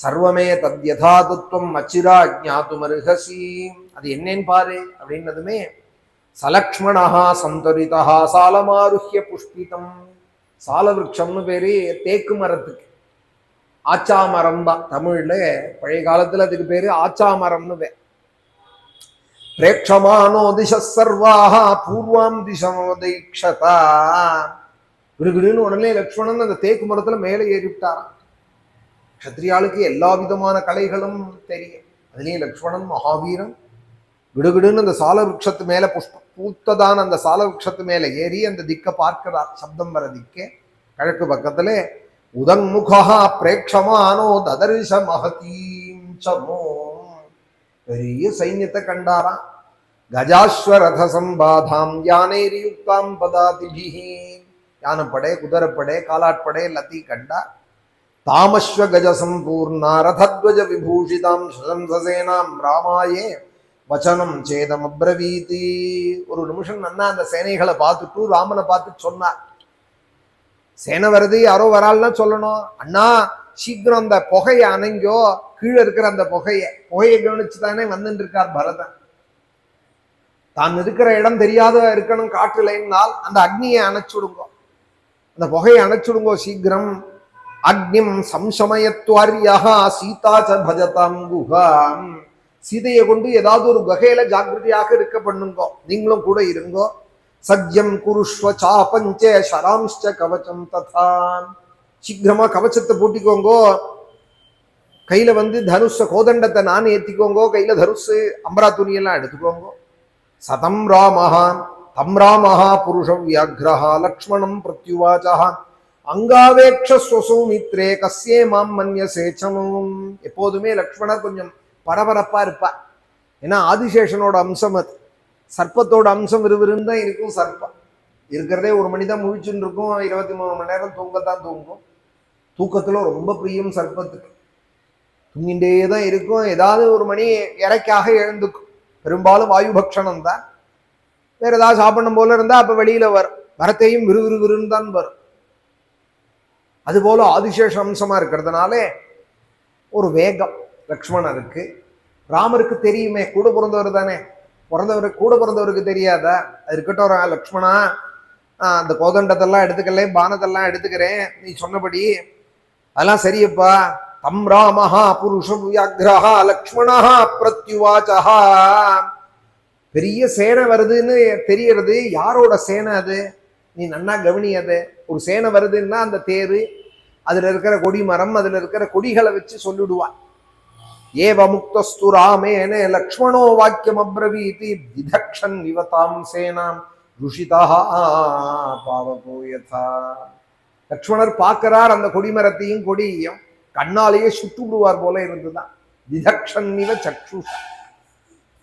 சர்வமே தத்யதா தத்துவம் அச்சிரா ஜாதுமர்ஹசி. அது என்னன்னு பாரு அப்படின்னதுமே சலக்ஷ்மணா சந்தரிதா சாலமாருஹ்ய புஷ்பிதம். சாலவிருட்சம்னு பேரு தேக்கு மரத்துக்கு. ஆச்சாமரம் தான் தமிழ்ல. பழைய காலத்துல அதுக்கு பேரு ஆச்சாமரம்னு பேர். பிரேட்சமானோ திச சர்வாஹ பூர்வாம் திசமோதைக்ஷதா. விடுகிடுன்னு உடனே லக்ஷ்மணன் அந்த தேக்கு மரத்துல மேலே ஏறிவிட்டாராம். க்ஷத்ரியாளுக்கு எல்லா விதமான கலைகளும் தெரியும். அதுலேயும் லக்ஷ்மணன் மகாவீரன். விடுகிடுன்னு அந்த சால விருட்சத்து மேல புஷ்பம் பூத்ததான அந்த சால விருட்சத்து மேல ஏறி அந்த திக்க பார்க்கிறார். சப்தம் வர திக்கே கிழக்கு பக்கத்துல உதன்முகா பிரேட்சமானோ ததர்ஷ மகதீம் சமோ. பெரிய சைன்யத்தை கண்டாராம். கஜாஸ்வரத சம்பாதாம் யானேரியுக்தாம் பதாதிபிஹி. யானைப்படை, குதிரைப்படை, காலாட்படை எல்லாத்தையும் கண்டார். தாமஸ்வ கஜ சம்பூர்ணா ரதத்வஜ விபூஷிதாம் சுசம்சசேனாம் ராமாயே வச்சனம் சேதம் அப்ரவீதி. ஒரு நிமிஷம் நன்னா அந்த சேனைகளை பார்த்துட்டு ராமனை பார்த்து சொன்னார், சேனை வருது, யாரோ வராள்னா சொல்லணும், அண்ணா சீக்கிரம் அந்த புகையை அணைங்கோ, கீழே இருக்கிற அந்த புகையை கவனிச்சு தானே வந்துட்டு இருக்கார் பரதன். தான் இருக்கிற இடம் தெரியாத இருக்கணும் காற்றுலைன்னால் அந்த அக்னியை அணைச்சுடுங்கோ, அந்த புகையை அணைச்சுடுங்கோ சீக்கிரம். அக்னிம் சம்சமயத்வாரியா சீதா ச பஜதாம் குஹாம். சீதையை கொண்டு ஏதாவது ஒரு வகையில ஜாக்கிரதையாக இருக்க பண்ணுங்கோ, நீங்களும் கூட இருங்கோ. சஜ்யம் குருஷ்வ சாபஞ்ச ஷராம்ச்ச கவச்சம் ததா. சீக்கிரமா கவச்சத்தை பூட்டிக்கோங்கோ, கையில தனுஷ கோதண்டத்தை நான் ஏத்திக்கோங்கோ, கையில தனுஷு அம்பரா துணியெல்லாம் எடுத்துக்கோங்கோ. சதம் ராமஹா தம் ராமஹா புருஷம் வியாக்ரஹா லக்ஷ்மணம் பிரத்யுவாச்சா அங்காவேக்ஷஸ்வசௌமித்ரே கஸ்யே மாம் மன்யசேச்சமும். எப்போதுமே லக்ஷ்மணர் கொஞ்சம் பரபரப்பா இருப்பார், ஏன்னா ஆதிசேஷனோட அம்சம் அது. சர்ப்பத்தோட அம்சம் விறுவிறுன்னு தான் இருக்கும். சர்ப்பம் இருக்கிறதே ஒரு மணி தான் முழிச்சுன்னு இருக்கும், 23 மணி நேரம் தூங்கத்தான் தூங்கும். தூக்கத்துல ரொம்ப பிரியம் சர்ப்பத்துக்கு, தூங்கிண்டே தான் இருக்கும். ஏதாவது ஒரு மணி இறைக்காக எழுந்துக்கும், பெரும்பாலும் வாயு பக்ஷணம் தான். வேற ஏதாவது சாப்பிடணும் போல இருந்தா அப்ப வெளியில வரும், வரத்தையும் விறுவிறுவிறுன்னு தான் வரும். அதுபோல ஆதிசேஷ அம்சமா இருக்கிறதுனாலே ஒரு வேகம் லக்ஷ்மணருக்கு. ராமருக்கு தெரியுமே, கூட பிறந்தவர் தானே, கூட பிறந்தவருக்கு தெரியாதா? அது இருக்கட்டும் லக்ஷ்மணா, அந்த கோதண்டத்தெல்லாம் எடுத்துக்கல, பானத்தெல்லாம் எடுத்துக்கிறேன், நீ சொன்னபடி அதெல்லாம் சரியப்பா. தம் ராமஹா புருஷம் வியாக்ரஹா லக்ஷ்மணஹா பிரத்யுவாச்சஹா. பெரிய சேனை வருதுன்னு தெரியறது, யாரோட சேனை அது? நீ நன்னா கவனி. அது ஒரு சேனை வருதுன்னா அந்த தேரு, அதுல இருக்கிற கொடி மரம், அதுல இருக்கிற கொடிகளை வச்சு சொல்லிடுவான். ஏவ முக்தஸ்து ராமேன லக்ஷ்மணோ வாக்கியம் அப்ரவீதி திதக்ஷன் விவதாம் சேனாம் ருஷிதா பாவகோ யதா. லக்ஷ்மணர் பார்க்கிறார் அந்த கொடிமரத்தையும் கொடியையும், கண்ணாலேயே சுட்டு விடுவார் போல இருந்துதான். திதக்ஷன் இவ சக்ஷுஷா,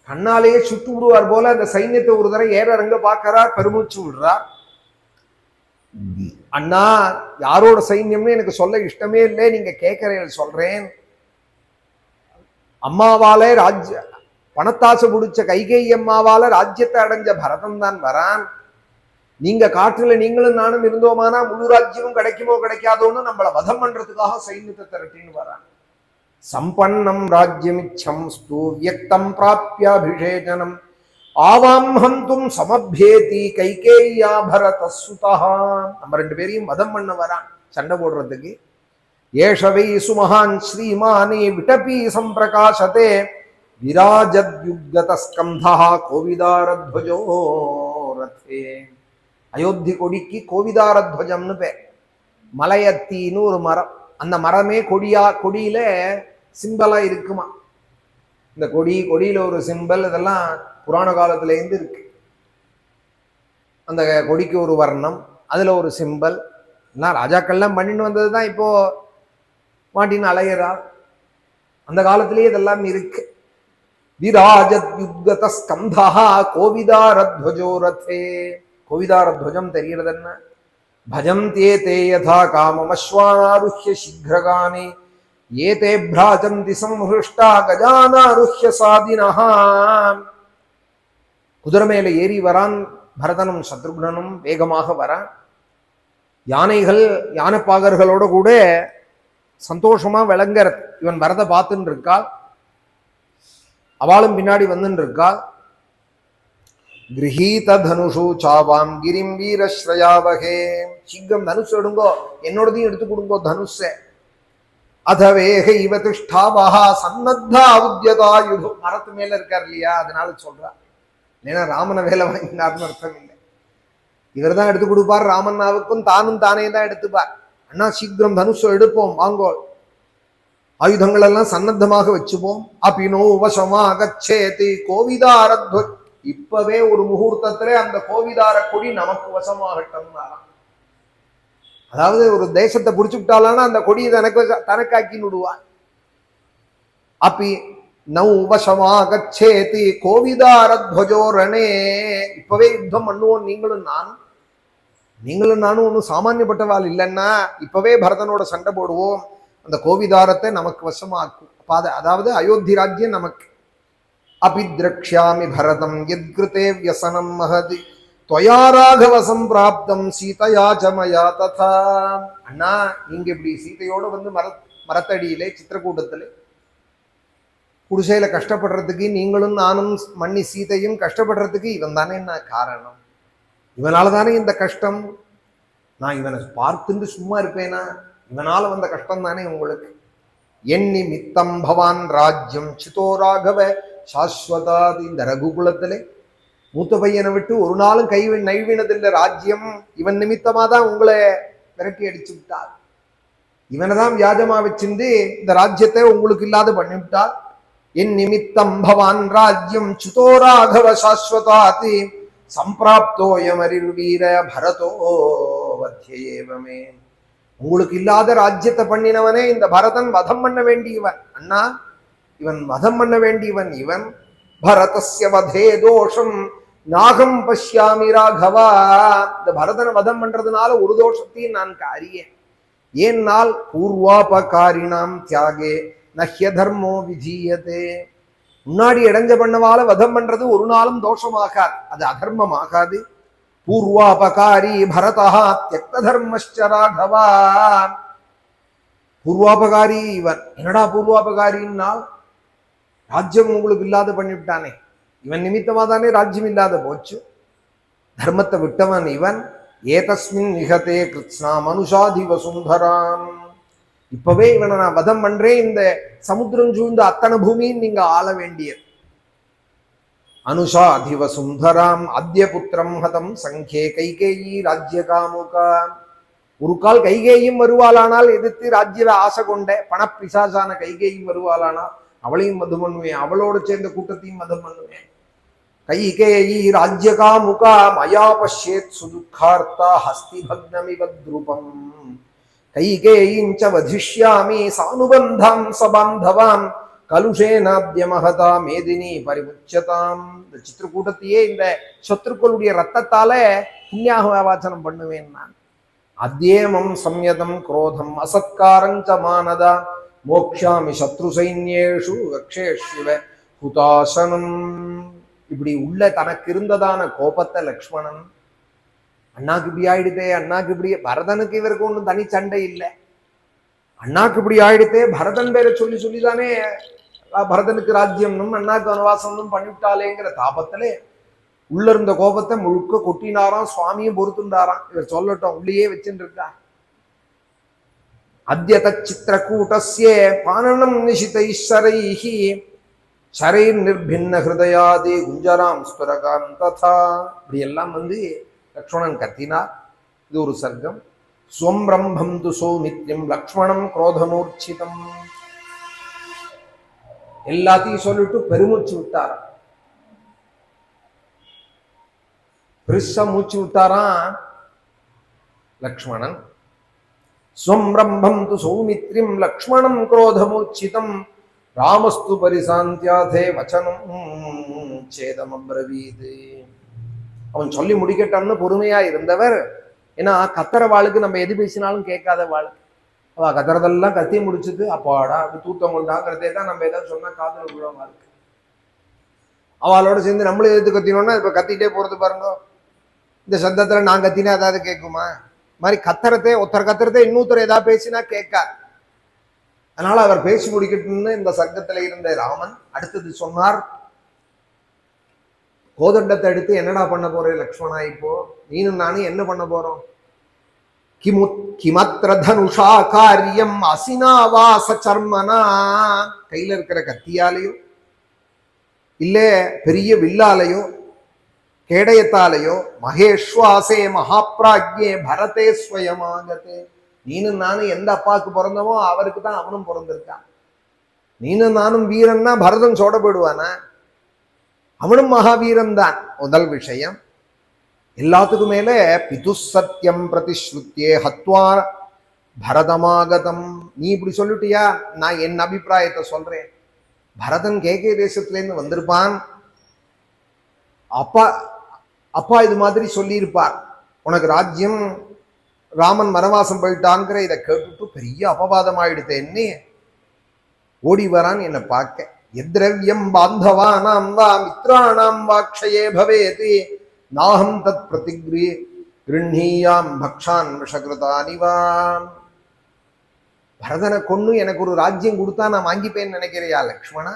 கண்ணாலேயே சுட்டு விடுவார் போல அந்த சைன்யத்தை ஒரு தடவை ஏற இறங்க பார்க்கிறார், பெருமூச்சு விடுறார். அண்ணா யாரோட சைன்யம்னு எனக்கு சொல்ல இஷ்டமே இல்லை, நீங்க கேட்கிறேன் சொல்றேன். அம்மாவால ராஜ்ய பணத்தாசை பிடிச்ச கைகை அம்மாவால ராஜ்யத்தை அடைஞ்ச பரதன் தான் வரான். நீங்க காற்றுல நீங்களும் நானும் இருந்தோமானா முழு ராஜ்யமும் கிடைக்குமோ கிடைக்காதோன்னு நம்மளை வதம் பண்றதுக்காக சைன்யத்தை திரட்டின்னு வரான். சம்பன்னம் ராஜ்யமிச்சம் ஸ்து வியக்தம் பிராப்யாபிஷேகனம் ஆவாம் ஹந்தும் சமபேதி கைகேயா பரத சுதா. நம்ம ரெண்டு பேரையும் வதம் பண்ண வரான், சண்டை போடுறதுக்கு. ஏஷவை சுமஹான் ஸ்ரீமானி விடபி சம்பிரகாசதே விராஜத்யுக்த ஸ்கந்தா கோவிதாரத்வஜோ ரதே. அயோத்தி கொடிக்கு கோவிதாரத்வஜம்னு பேர். மலையத்தின்னு ஒரு மரம், அந்த மரமே கொடியில சிம்பலா இருக்குமா. இந்த கொடியில ஒரு சிம்பல், இதெல்லாம் புராண காலத்துல இருந்து இருக்கு. அந்த கொடிக்கு ஒரு வர்ணம், அதுல ஒரு சிம்பல், எல்லாம் ராஜாக்கள்லாம் பண்ணிட்டு வந்ததுதான் இப்போ மாட்டின்னு அலையிறார். அந்த காலத்திலேயே இதெல்லாம் இருக்கு. விராஜத் யுக்த ஸ்கந்தா கோவிதாரத்வஜோ ரதே. கோவிதாரத்வஜம் தெரிகிறது என்ன? பஜந்தே தே யதா காமம் அஸ்வானாருஹ்ய சீக்ரகானி ஏதே பிராஜந்தி சம்ஹ்ருஷ்டா கஜானாருஹ்ய சாதினஹ. குதிரை மேல ஏறி வரான் பரதனும் சத்ருக்னனும், வேகமாக வரான். யானைகள் யானைப்பாகர்களோட கூட சந்தோஷமா விளங்குறது. இவன் வரத பார்த்துன்னு இருக்காள், அவளும் பின்னாடி வந்துன்னு இருக்காள். கிரஹீத தனுஷு சாவாம் கிரிம் வீரஸ்ரயாவகே. சீக்கிரம் தனுஷ் எடுங்கோ, என்னோடதையும் எடுத்து கொடுங்கோ தனுஷ. அதவேக இவ திஷ்டாவஹா சன்னத்தா உத்யதா யுது. மரத்து மேல இருக்கார் இல்லையா, அதனால சொல்றா. ஏன்னா ராமனை வேலை வாங்கினார்னு அர்த்தம் இல்லை. இவர் தான் எடுத்து கொடுப்பார் ராமண்ணாவுக்கும், தானும் தானே தான் எடுத்துப்பார். அண்ணா சீக்கிரம் தனுஷ எடுப்போம் வாங்கோ, ஆயுதங்கள் எல்லாம் சன்னத்தமாக வச்சுப்போம். அபினோ வசமா கச்சேதி கோவிதாரத்வ. இப்பவே ஒரு முகூர்த்தத்திலே அந்த கோவிதார கொடி நமக்கு வசமாகட்டும். அதாவது ஒரு தேசத்தை பிடிச்சுட்டாலான்னா அந்த கொடியை தனக்காக்கி விடுவார். அப்பி நௌ வசமா கச்சேதி கோவிதாரத்வஜோ ரணே. இப்பவே யுத்தம் பண்ணுவோம் நீங்களும் நானும். நீங்களும் நானும் ஒன்றும் சாமானியப்பட்டவாள் இல்லைன்னா இப்பவே பரதனோட சண்டை போடுவோம், அந்த கோவிதாரத்தை நமக்கு வசமாக்கும். அதாவது அயோத்தி ராஜ்யம் நமக்கு. அபி திரக்ஷாமி பரதம் யத்கிருதே வியசனம் மகதி त्वया राघव संप्राप्तम सीतया च मया तथा. அண்ணா நீங்க இப்படி சீதையோட வந்து மரத்தடியிலே சித்திரக்கூட்டத்திலே குடிசையில கஷ்டப்படுறதுக்கு நீங்களும் நானும் மண்ணி சீதையும் கஷ்டப்படுறதுக்கு இவன் தானே என்ன காரணம்? இவனால தானே இந்த கஷ்டம். நான் இவனை பார்த்துட்டு சும்மா இருப்பேனா? இவனால வந்த கஷ்டம் தானே உங்களுக்கு. எண்ணி மித்தம் பவான் ராஜ்யம் சிதோ ராகவ சாஸ்வதாதி. இந்த ரகுகுலத்திலே மூத்த பையனை விட்டு ஒரு நாளும் நைவினதில்லை ராஜ்யம். இவன் நிமித்தமா தான் உங்களை விரட்டி அடிச்சு விட்டார். இவனை தான் வியாஜமா வச்சிருந்து இந்த ராஜ்யத்தை உங்களுக்கு இல்லாத பண்ணிவிட்டார். என் நிமித்தம் பவான் ராஜ்யம் சுதோ ராகவ சாஸ்வதாதி சம்பிராப்தோயமரிர் வீர பரதோ வத்யேவமே. உங்களுக்கு இல்லாத ராஜ்யத்தை பண்ணினவனே இந்த பரதன் வதம் பண்ண வேண்டியவன். அண்ணா இவன் வதம் பண்ண வேண்டியவன். இவன் பரதஸ்ய வதே தோஷம் நாகம் பஷ்யாமி ராகவா. இந்த பரதனை வதம் பண்றதுனால ஒரு தோஷத்தையும் நான் அறியேன். ஏன்னால் பூர்வாபகாரிணாம் தியாகே நஹ்ய தர்மோ விஜீயதே. முன்னாடி இடைஞ்ச பண்ணவால வதம் பண்றது ஒரு நாளும் தோஷமாகாது, அது அதர்மமாகாது. பூர்வாபகாரி பரதா தியக்த தர்மஸ்ச ராகவா. பூர்வாபகாரி இவன். என்னடா பூர்வாபகாரின்னால் ராஜ்யம் உங்களுக்கு இல்லாத பண்ணிவிட்டானே, இவன் நிமித்தமா தானே ராஜ்யம் இல்லாத போச்சு. தர்மத்தை விட்டவன் இவன். ஏதஸ்மின் நிகதே கிருத்ஸ்னா மனுஷாதி வசுந்தராம். இப்பவே இவனை நான் வதம் பண்றேன், இந்த சமுத்திரம் சூழ்ந்த அத்தனை பூமியும் நீங்க ஆள வேண்டியது. அனுஷாதி வசுந்தராம் அத்ய புத்திரம் ஹதம் சங்கே கைகேயி ராஜ்ய காமுகா. ஒரு கால் கைகேயும் வருவாளானால் எதிர்த்து ராஜ்யவை ஆசை கொண்ட பணப்பிசாசான கைகேயும் வருவாளானால் அவளையும் மதம் பண்ணுவேன், அவளோடு சேர்ந்த கூட்டத்தையும் மதம் பண்ணுவேன். கைகேயி ராஜ்யகாமுகா மயா பஷ்யேத் சுதுக்கார்த்தா ஹஸ்தி பக்னமிவத்ரூபம். கைகேயிஞ்ச வதிஷ்யாமி சானுபந்தாம் சபாந்தவாம் கலுஷேனாத்ய மகதா மேதினி பரிமுச்சதாம். இந்த சித்திரக்கூட்டத்தையே இந்த சத்ருக்களுடைய ரத்தத்தால புண்ணியாக வாசனம் பண்ணுவேன் நான். அத்யேமம் சம்யதம் குரோதம் அசத்காரஞ்ச மானதா மோக்ஷாமி சத்ரு சைன்யேஷு ரக்ஷேஷ்வ ஹுதாசனம். இப்படி உள்ள தனக்கு இருந்ததான கோபத்தை லக்ஷ்மணன், அண்ணாக்கு இப்படி ஆயிடுதே, அண்ணாக்கு இப்படி. பரதனுக்கு இவருக்கு ஒன்றும் தனி சண்டை இல்லை. அண்ணாக்கு இப்படி ஆயிடுதே, பரதன் பேரை சொல்லி சொல்லிதானே பரதனுக்கு ராஜ்யம்னும் அண்ணாக்கு வனவாசம்னும் பண்ணிவிட்டாலேங்கிற தாபத்திலே உள்ள இருந்த கோபத்தை முழுக்க கொட்டினாராம். சுவாமியும் பொறுத்துண்டாராம், இவர் சொல்லட்டும் உள்ளேயே வச்சுட்டு இருக்கா. அத்யத சித்திரக்கூட்டஸ்ய பானனம் நிஷிதைஸ்வரைஹி சரைர் நிர்பின்ன ஹிருதயாதி குஞ்சராம் ஸ்துரகாம் ததா. இப்படி எல்லாம் வந்து லக்ஷ்மணன் கத்தினார். இது ஒரு சர்க்கம். ஸ்வம் பிரம்மம் து சௌமித்யம் லக்ஷ்மணம் குரோதமூர்ச்சிதம். எல்லாத்தையும் சொல்லிட்டு பெருமூச்சு விட்டார். பெருசா மூச்சு விட்டாராம் லக்ஷ்மணன். ஸ்வம் பிரம்மம் து சௌமித்ரிம் லக்ஷ்மணம் குரோதமூர்ச்சிதம் ராமஸ்து பரிசாந்தியாதே வச்சனம் சேதம் அப்ரவீது. அவன் சொல்லி முடிக்கட்டான்னு பொறுமையா இருந்தவர். ஏன்னா கத்துற வாளுக்கு நம்ம எது பேசினாலும் கேட்காத வாழ்க்கை. அவ கத்துறதெல்லாம் கத்தி முடிச்சுட்டு அப்பாடா அப்படி தூத்தம் கொண்டாங்கிறதே தான் நம்ம ஏதாவது சொன்னா காதல் விழுவ வாழ்க்கை. அவளோட சேர்ந்து நம்மளும் எதிர்த்து கத்தினோம்னா இப்ப கத்திட்டே போறது பாருங்க. இந்த சத்தத்துல நான் கத்தினா ஏதாவது கேட்குமா? மாதிரி கத்துறதே ஒருத்தர் கத்துறதே இன்னொருத்தர் ஏதாவது பேசினா கேட்காது. அதனால அவர் பேசி முடிக்கட்டும்னு இந்த சர்க்கத்துல இருந்த ராமன் அடுத்தது சொன்னார். கோதண்டத்தை எடுத்து என்னடா பண்ண போறே லக்ஷ்மணா? இப்போ நீனும் நானும் என்ன பண்ண போறோம்? கிமத்ர தனுஷா காரியம் அசினாவாச சர்மனா. கையில இருக்கிற கத்தியாலேயோ இல்ல பெரிய வில்லாலையோ கேடயத்தாலேயோ மகேஸ்வாசே மகாப்ராஜ்யே பரதே ஸ்வயமாகதே. நீனும் நானும் எந்த அப்பாவுக்கு பிறந்தவோ அவருக்கு தான் அவனும் பிறந்திருக்கான். நீனும் நானும் வீரன்னா பரதன் சோட போயிடுவானா? அவனும் மகாவீரன் தான். முதல் விஷயம். எல்லாத்துக்கும் மேல பிது சத்தியம் பிரதிஸ்ருத்தியே ஹத்வா பரதமாகதம். நீ இப்படி சொல்லிட்டியா? நான் என் அபிப்பிராயத்தை சொல்றேன். பரதன் கேகே தேசத்திலேருந்து வந்திருப்பான். அப்பா அப்பா இது மாதிரி சொல்லியிருப்பார். உனக்கு ராஜ்யம், ராமன் வனவாசம் போயிட்டாங்கிற இதை கேட்டுட்டு பெரிய அபவாதம் ஆயிடுத்தேன்னு ஓடி வரான் என்னை பார்க்க. எத்ரவ்யம் பாந்தவானாம் வா மித்ராணாம் வாக்ஷயே பவேதி நாஹம் தத் கிருண்ணீயாம் பக்ஷான் விஷகிருதானிவாம். பரதனை கொன்னு எனக்கு ஒரு ராஜ்யம் கொடுத்தா நான் வாங்கிப்பேன்னு நினைக்கிறியா லக்ஷ்மணா?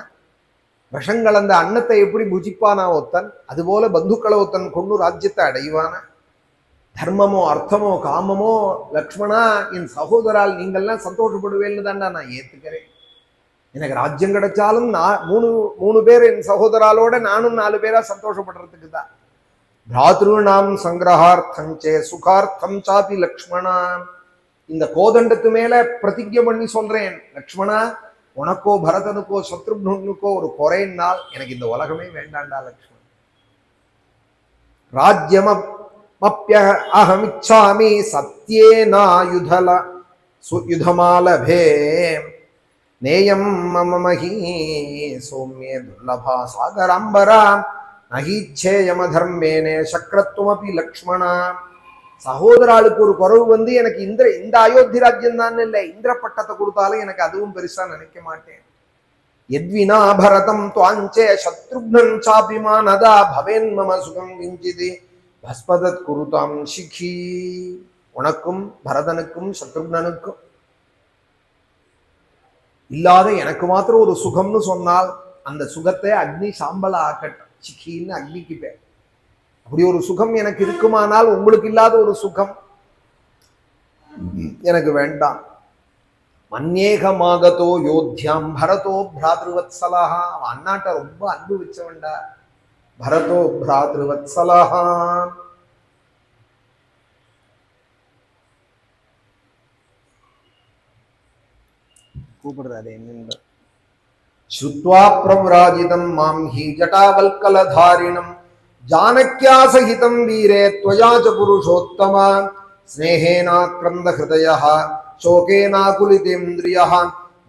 விஷங்கலந்த அன்னத்தை எப்படி புஜிப்பானா ஒருத்தன், அதுபோல பந்துக்களை ஒருத்தன் கொண்டு ராஜ்யத்தை அடைவானா? தர்மமோ அர்த்தமோ காமமோ லக்ஷ்மணா என் சகோதரால் நீங்கள்லாம் சந்தோஷப்படுவேன்னு தான்டா நான் ஏத்துக்கிறேன். எனக்கு ராஜ்யம் கிடைச்சாலும் நான் மூணு பேர் என் சகோதராலோட நானும் 4 பேரா சந்தோஷப்படுறதுக்கு தான். பிராத்ருணாம் சங்கிரஹார்த்தஞ்சே சுகார்த்தம் சாபி லக்ஷ்மணா. இந்த கோதண்டத்து மேல பிரதிஜை பண்ணி சொல்றேன் லக்ஷ்மணா, உனக்கோ பரதனுக்கோ சத்ருக்னுக்கோ ஒரு குறையினால் எனக்கு இந்த உலகமே வேண்டாண்டா லக்ஷ்மணன். ராஜ்யம் அஹமிச்சாமி சத்யேனா யுதமாலபே நேயம் மம மஹி சௌமியே துர்லபா சாகராம்பரா நஹீச்சேயம தர்மேனே சக்ரத்துவமபி லக்ஷ்மணா. சகோதராளுக்கு ஒரு குறவு வந்து எனக்கு இந்த அயோத்தி ராஜ்யம் தான் இல்லை, இந்திர பட்டத்தை கொடுத்தாலும் எனக்கு அதுவும் பெருசா நினைக்க மாட்டேன். எத்வினா பரதம் துவாஞ்சே சத்ருக்னன் சாபிமானதா பவேன் மம சுகம் விஞ்சிதி பஸ்பதத் குருதாம் சிகி. உனக்கும் பரதனுக்கும் சத்ருக்னனுக்கும் இல்லாத எனக்கு மாத்திரம் ஒரு சுகம்னு சொன்னால் அந்த சுகத்தை அக்னி சாம்பலா ஆக்கட்டும். சிக்கின்னு அக்னிக்கு பேர். அப்படி ஒரு சுகம் எனக்கு இருக்குமானால் உங்களுக்கு இல்லாத ஒரு சுகம் எனக்கு வேண்டாம். மன்யேகமாகதோ யோத்தியாம் பரதோ பிராத்ருவத்சலஹா. அவன் அண்ணாட்ட ரொம்ப அன்பு வச்சவன்டா. பரதோ பிராத்ருவத்சலஹா. கூப்பிடுறாரு என்ன? ஸ்ருத்வா பிரவ்ராஜிதம் மாம் ஹி ஜட்டாவல்கலதாரிணம் ஜானக்யா சகிதம் வீரே த்வயா ச புருஷோத்தம ஸ்நேஹேனாக்ரந்த ஹிருதயः சோகேனாகுலிதேந்திரியः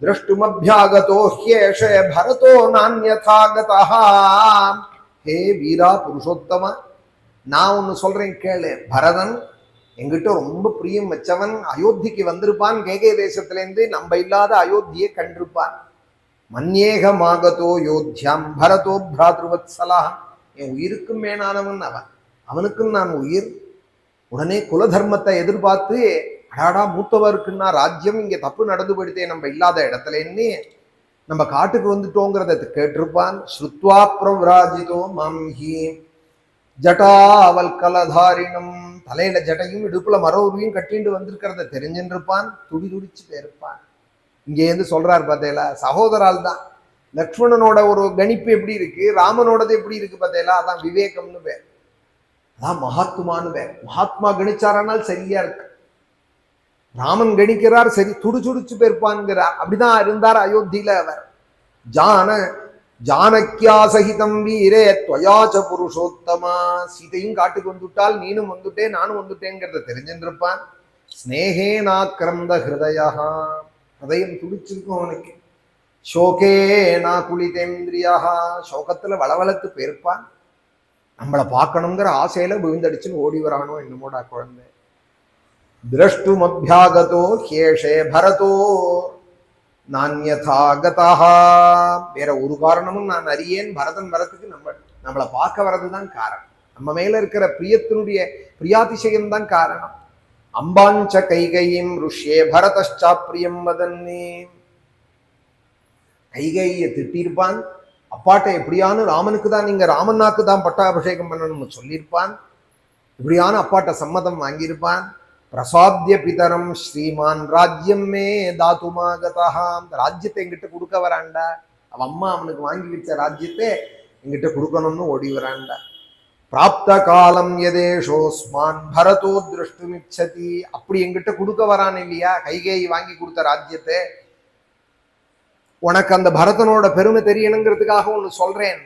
द्रष्टुमभ्यागतो ह्येषे भरतो नान्यथा गतः. हे வீரா புருஷோத்தமா, நான் ஒன்னு சொல்றேன் கேளு. பரதன் எங்கிட்ட ரொம்ப பிரியம் வச்சவன். அயோத்திக்கு வந்திருப்பான் கேகே தேசத்திலேருந்து. நம்ம இல்லாத அயோத்தியை கண்டிருப்பான். மன்யேகமாகதோ யோத்தியாம் பரதோ பிராத்ருவத்சலா. என் உயிருக்கும் மேலானவன் அவன், அவனுக்கும் நான் உயிர். உடனே குலதர்மத்தை எதிர்பார்த்து அடாடா மூத்தவருக்குன்னா ராஜ்யம் இங்க தப்பு நடந்து போயிடுதே நம்ம இல்லாத இடத்துலன்னு நம்ம காட்டுக்கு வந்துட்டோங்கிறத கேட்டிருப்பான். ஸ்ருத்வா பிரவ்ராஜிதோ மாம்ஹி ஜட்டாவல்கலதாரிணம். தலையில ஜட்டையும் இடுப்புல மரவுருவையும் கட்டிட்டு வந்திருக்கிறத தெரிஞ்சுருப்பான். துடிச்சு போயிருப்பான். இங்கேருந்து சொல்றாரு பார்த்தேலா, சகோதரால் தான். லக்ஷ்மணனோட ஒரு கணிப்பு எப்படி இருக்கு, ராமனோடது எப்படி இருக்கு பார்த்தேலா. அதான் விவேகம்னு பேர், அதான் மகாத்மான்னு பேர். மகாத்மா கணிச்சாரானால் சரியா இருக்கு. ராமன் கணிக்கிறார், சரி துடிச்சு போயிருப்பான்கிறார். அப்படிதான் இருந்தார் அயோத்தியில அவர். ஜானக்யா சகிதம் வீரே த்வயாச்ச புருஷோத்தமா. சீதையும் காட்டுக்கு வந்துட்டால், நீனும் வந்துட்டே நானும் வந்துட்டேங்கிறத தெரிஞ்சிருப்பான். ஸ்நேகேனாக்ரந்த ஹிருதயா. ஹதயம் துடிச்சிருக்கும் அவனுக்கு. சோகே நாகுலிதேந்திரியா. சோகத்துல வளவளத்து போயிருப்பான். நம்மளை பார்க்கணுங்கிற ஆசையில விழுந்தடிச்சுன்னு ஓடி வரானோ என்னமோடா குழந்தை. திரஷ்டுமப்யாகதோ ஹேஷே பரதோ நான்யதா கதஹ. வேற ஒரு காரணமும் நான் அறியேன். பரதன் வரத்துக்கு நம்மளை பார்க்க வர்றதுதான் காரணம். நம்ம மேல இருக்கிற பிரியத்தினுடைய பிரியாதிசயம் தான் காரணம். அம்பாஞ்ச கைகையும் ருஷ்யே பரதச்சாப்பிரியம் வதன்னே. கைகையை திட்டிருப்பான். அப்பாட்ட எப்படியானு ராமனுக்கு தான், நீங்க ராமனாக்கு தான் பட்டாபிஷேகம் பண்ணணும்னு சொல்லியிருப்பான். இப்படியான அப்பாட்ட சம்மதம் வாங்கியிருப்பான். பிரசாத்திய பிதரம் ஸ்ரீமான் ராஜ்யம் மே தாத்துமாகதா. அந்த ராஜ்யத்தை எங்கிட்ட கொடுக்க வராண்டா. அவன் அம்மா அவனுக்கு வாங்கி வச்ச ராஜ்யத்தை எங்கிட்ட கொடுக்கணும்னு ஓடி வராண்டா. பிராப்த காலம் யதேஷோஸ்மான் பரதோ திருஷ்டுமிச்சதி. அப்படி எங்கிட்ட கொடுக்க வரான் இல்லையா, கைகேயி வாங்கி கொடுத்த ராஜ்யத்தை. உனக்கு அந்த பரதனோட பெருமை தெரியணுங்கிறதுக்காக ஒன்னு சொல்றேன்.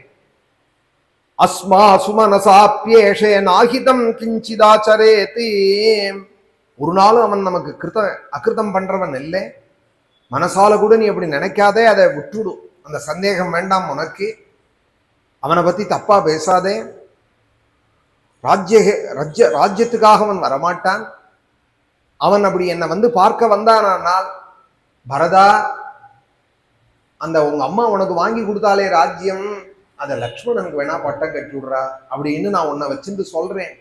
அஸ்மா சுமனசாப்யேஷே நாகிதம் கிஞ்சிதாச்சரேதி. ஒரு நாளும் அவன் நமக்கு அகிருத்தம் பண்றவன் இல்லை. மனசால கூட நீ அப்படி நினைக்காதே, அதை விட்டுடு. அந்த சந்தேகம் வேண்டாம் உனக்கு. அவனை பத்தி தப்பா பேசாதே. ராஜ்யத்துக்காக அவன் வரமாட்டான். அவன் அப்படி என்னை வந்து பார்க்க வந்தானால், பரதா அந்த உங்க அம்மா உனக்கு வாங்கி கொடுத்தாலே ராஜ்யம், அதை லக்ஷ்மணனுக்கு வேணா பட்டம் கட்டி விடுறா அப்படின்னு நான் உன்னை வச்சுட்டு சொல்றேன்.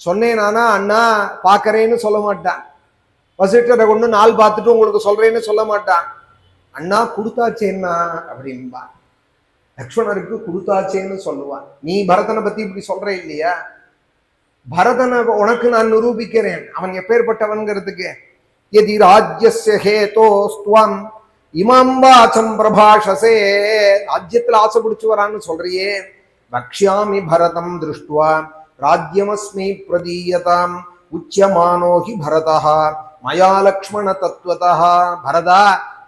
சொன்னேனானா அண்ணா பார்க்கறேன்னு சொல்ல மாட்டான். வசிஷ்டரை கொண்டு நாள் பார்த்துட்டு உங்களுக்கு சொல்றேன்னு சொல்ல மாட்டான். அண்ணா கொடுத்தாச்சேன்னா அப்படின்பா. லக்ஷ்மணருக்கு கொடுத்தாச்சேன்னு சொல்லுவான். நீ பரதனை பத்தி இப்படி சொல்ற இல்லையா, பரதனை உனக்கு நான் நிரூபிக்கிறேன் அவன் எப்பேற்பட்டவன்கிறதுக்கு. யதி ராஜ்யஸ்ய ஹேதோஸ்த்வம் இமாம் வாசம் பிரபாஷசே, ராஜ்யத்துல ஆசை பிடிச்சு வரான்னு சொல்றியே, வக்ஷ்யாமி பரதம் திருஷ்டுவா ராஜ்யமஸ்மி பிரதீயதாம் உச்சியமானோஹி பரதः மயா லக்ஷ்மண தத்துவதா. பரதா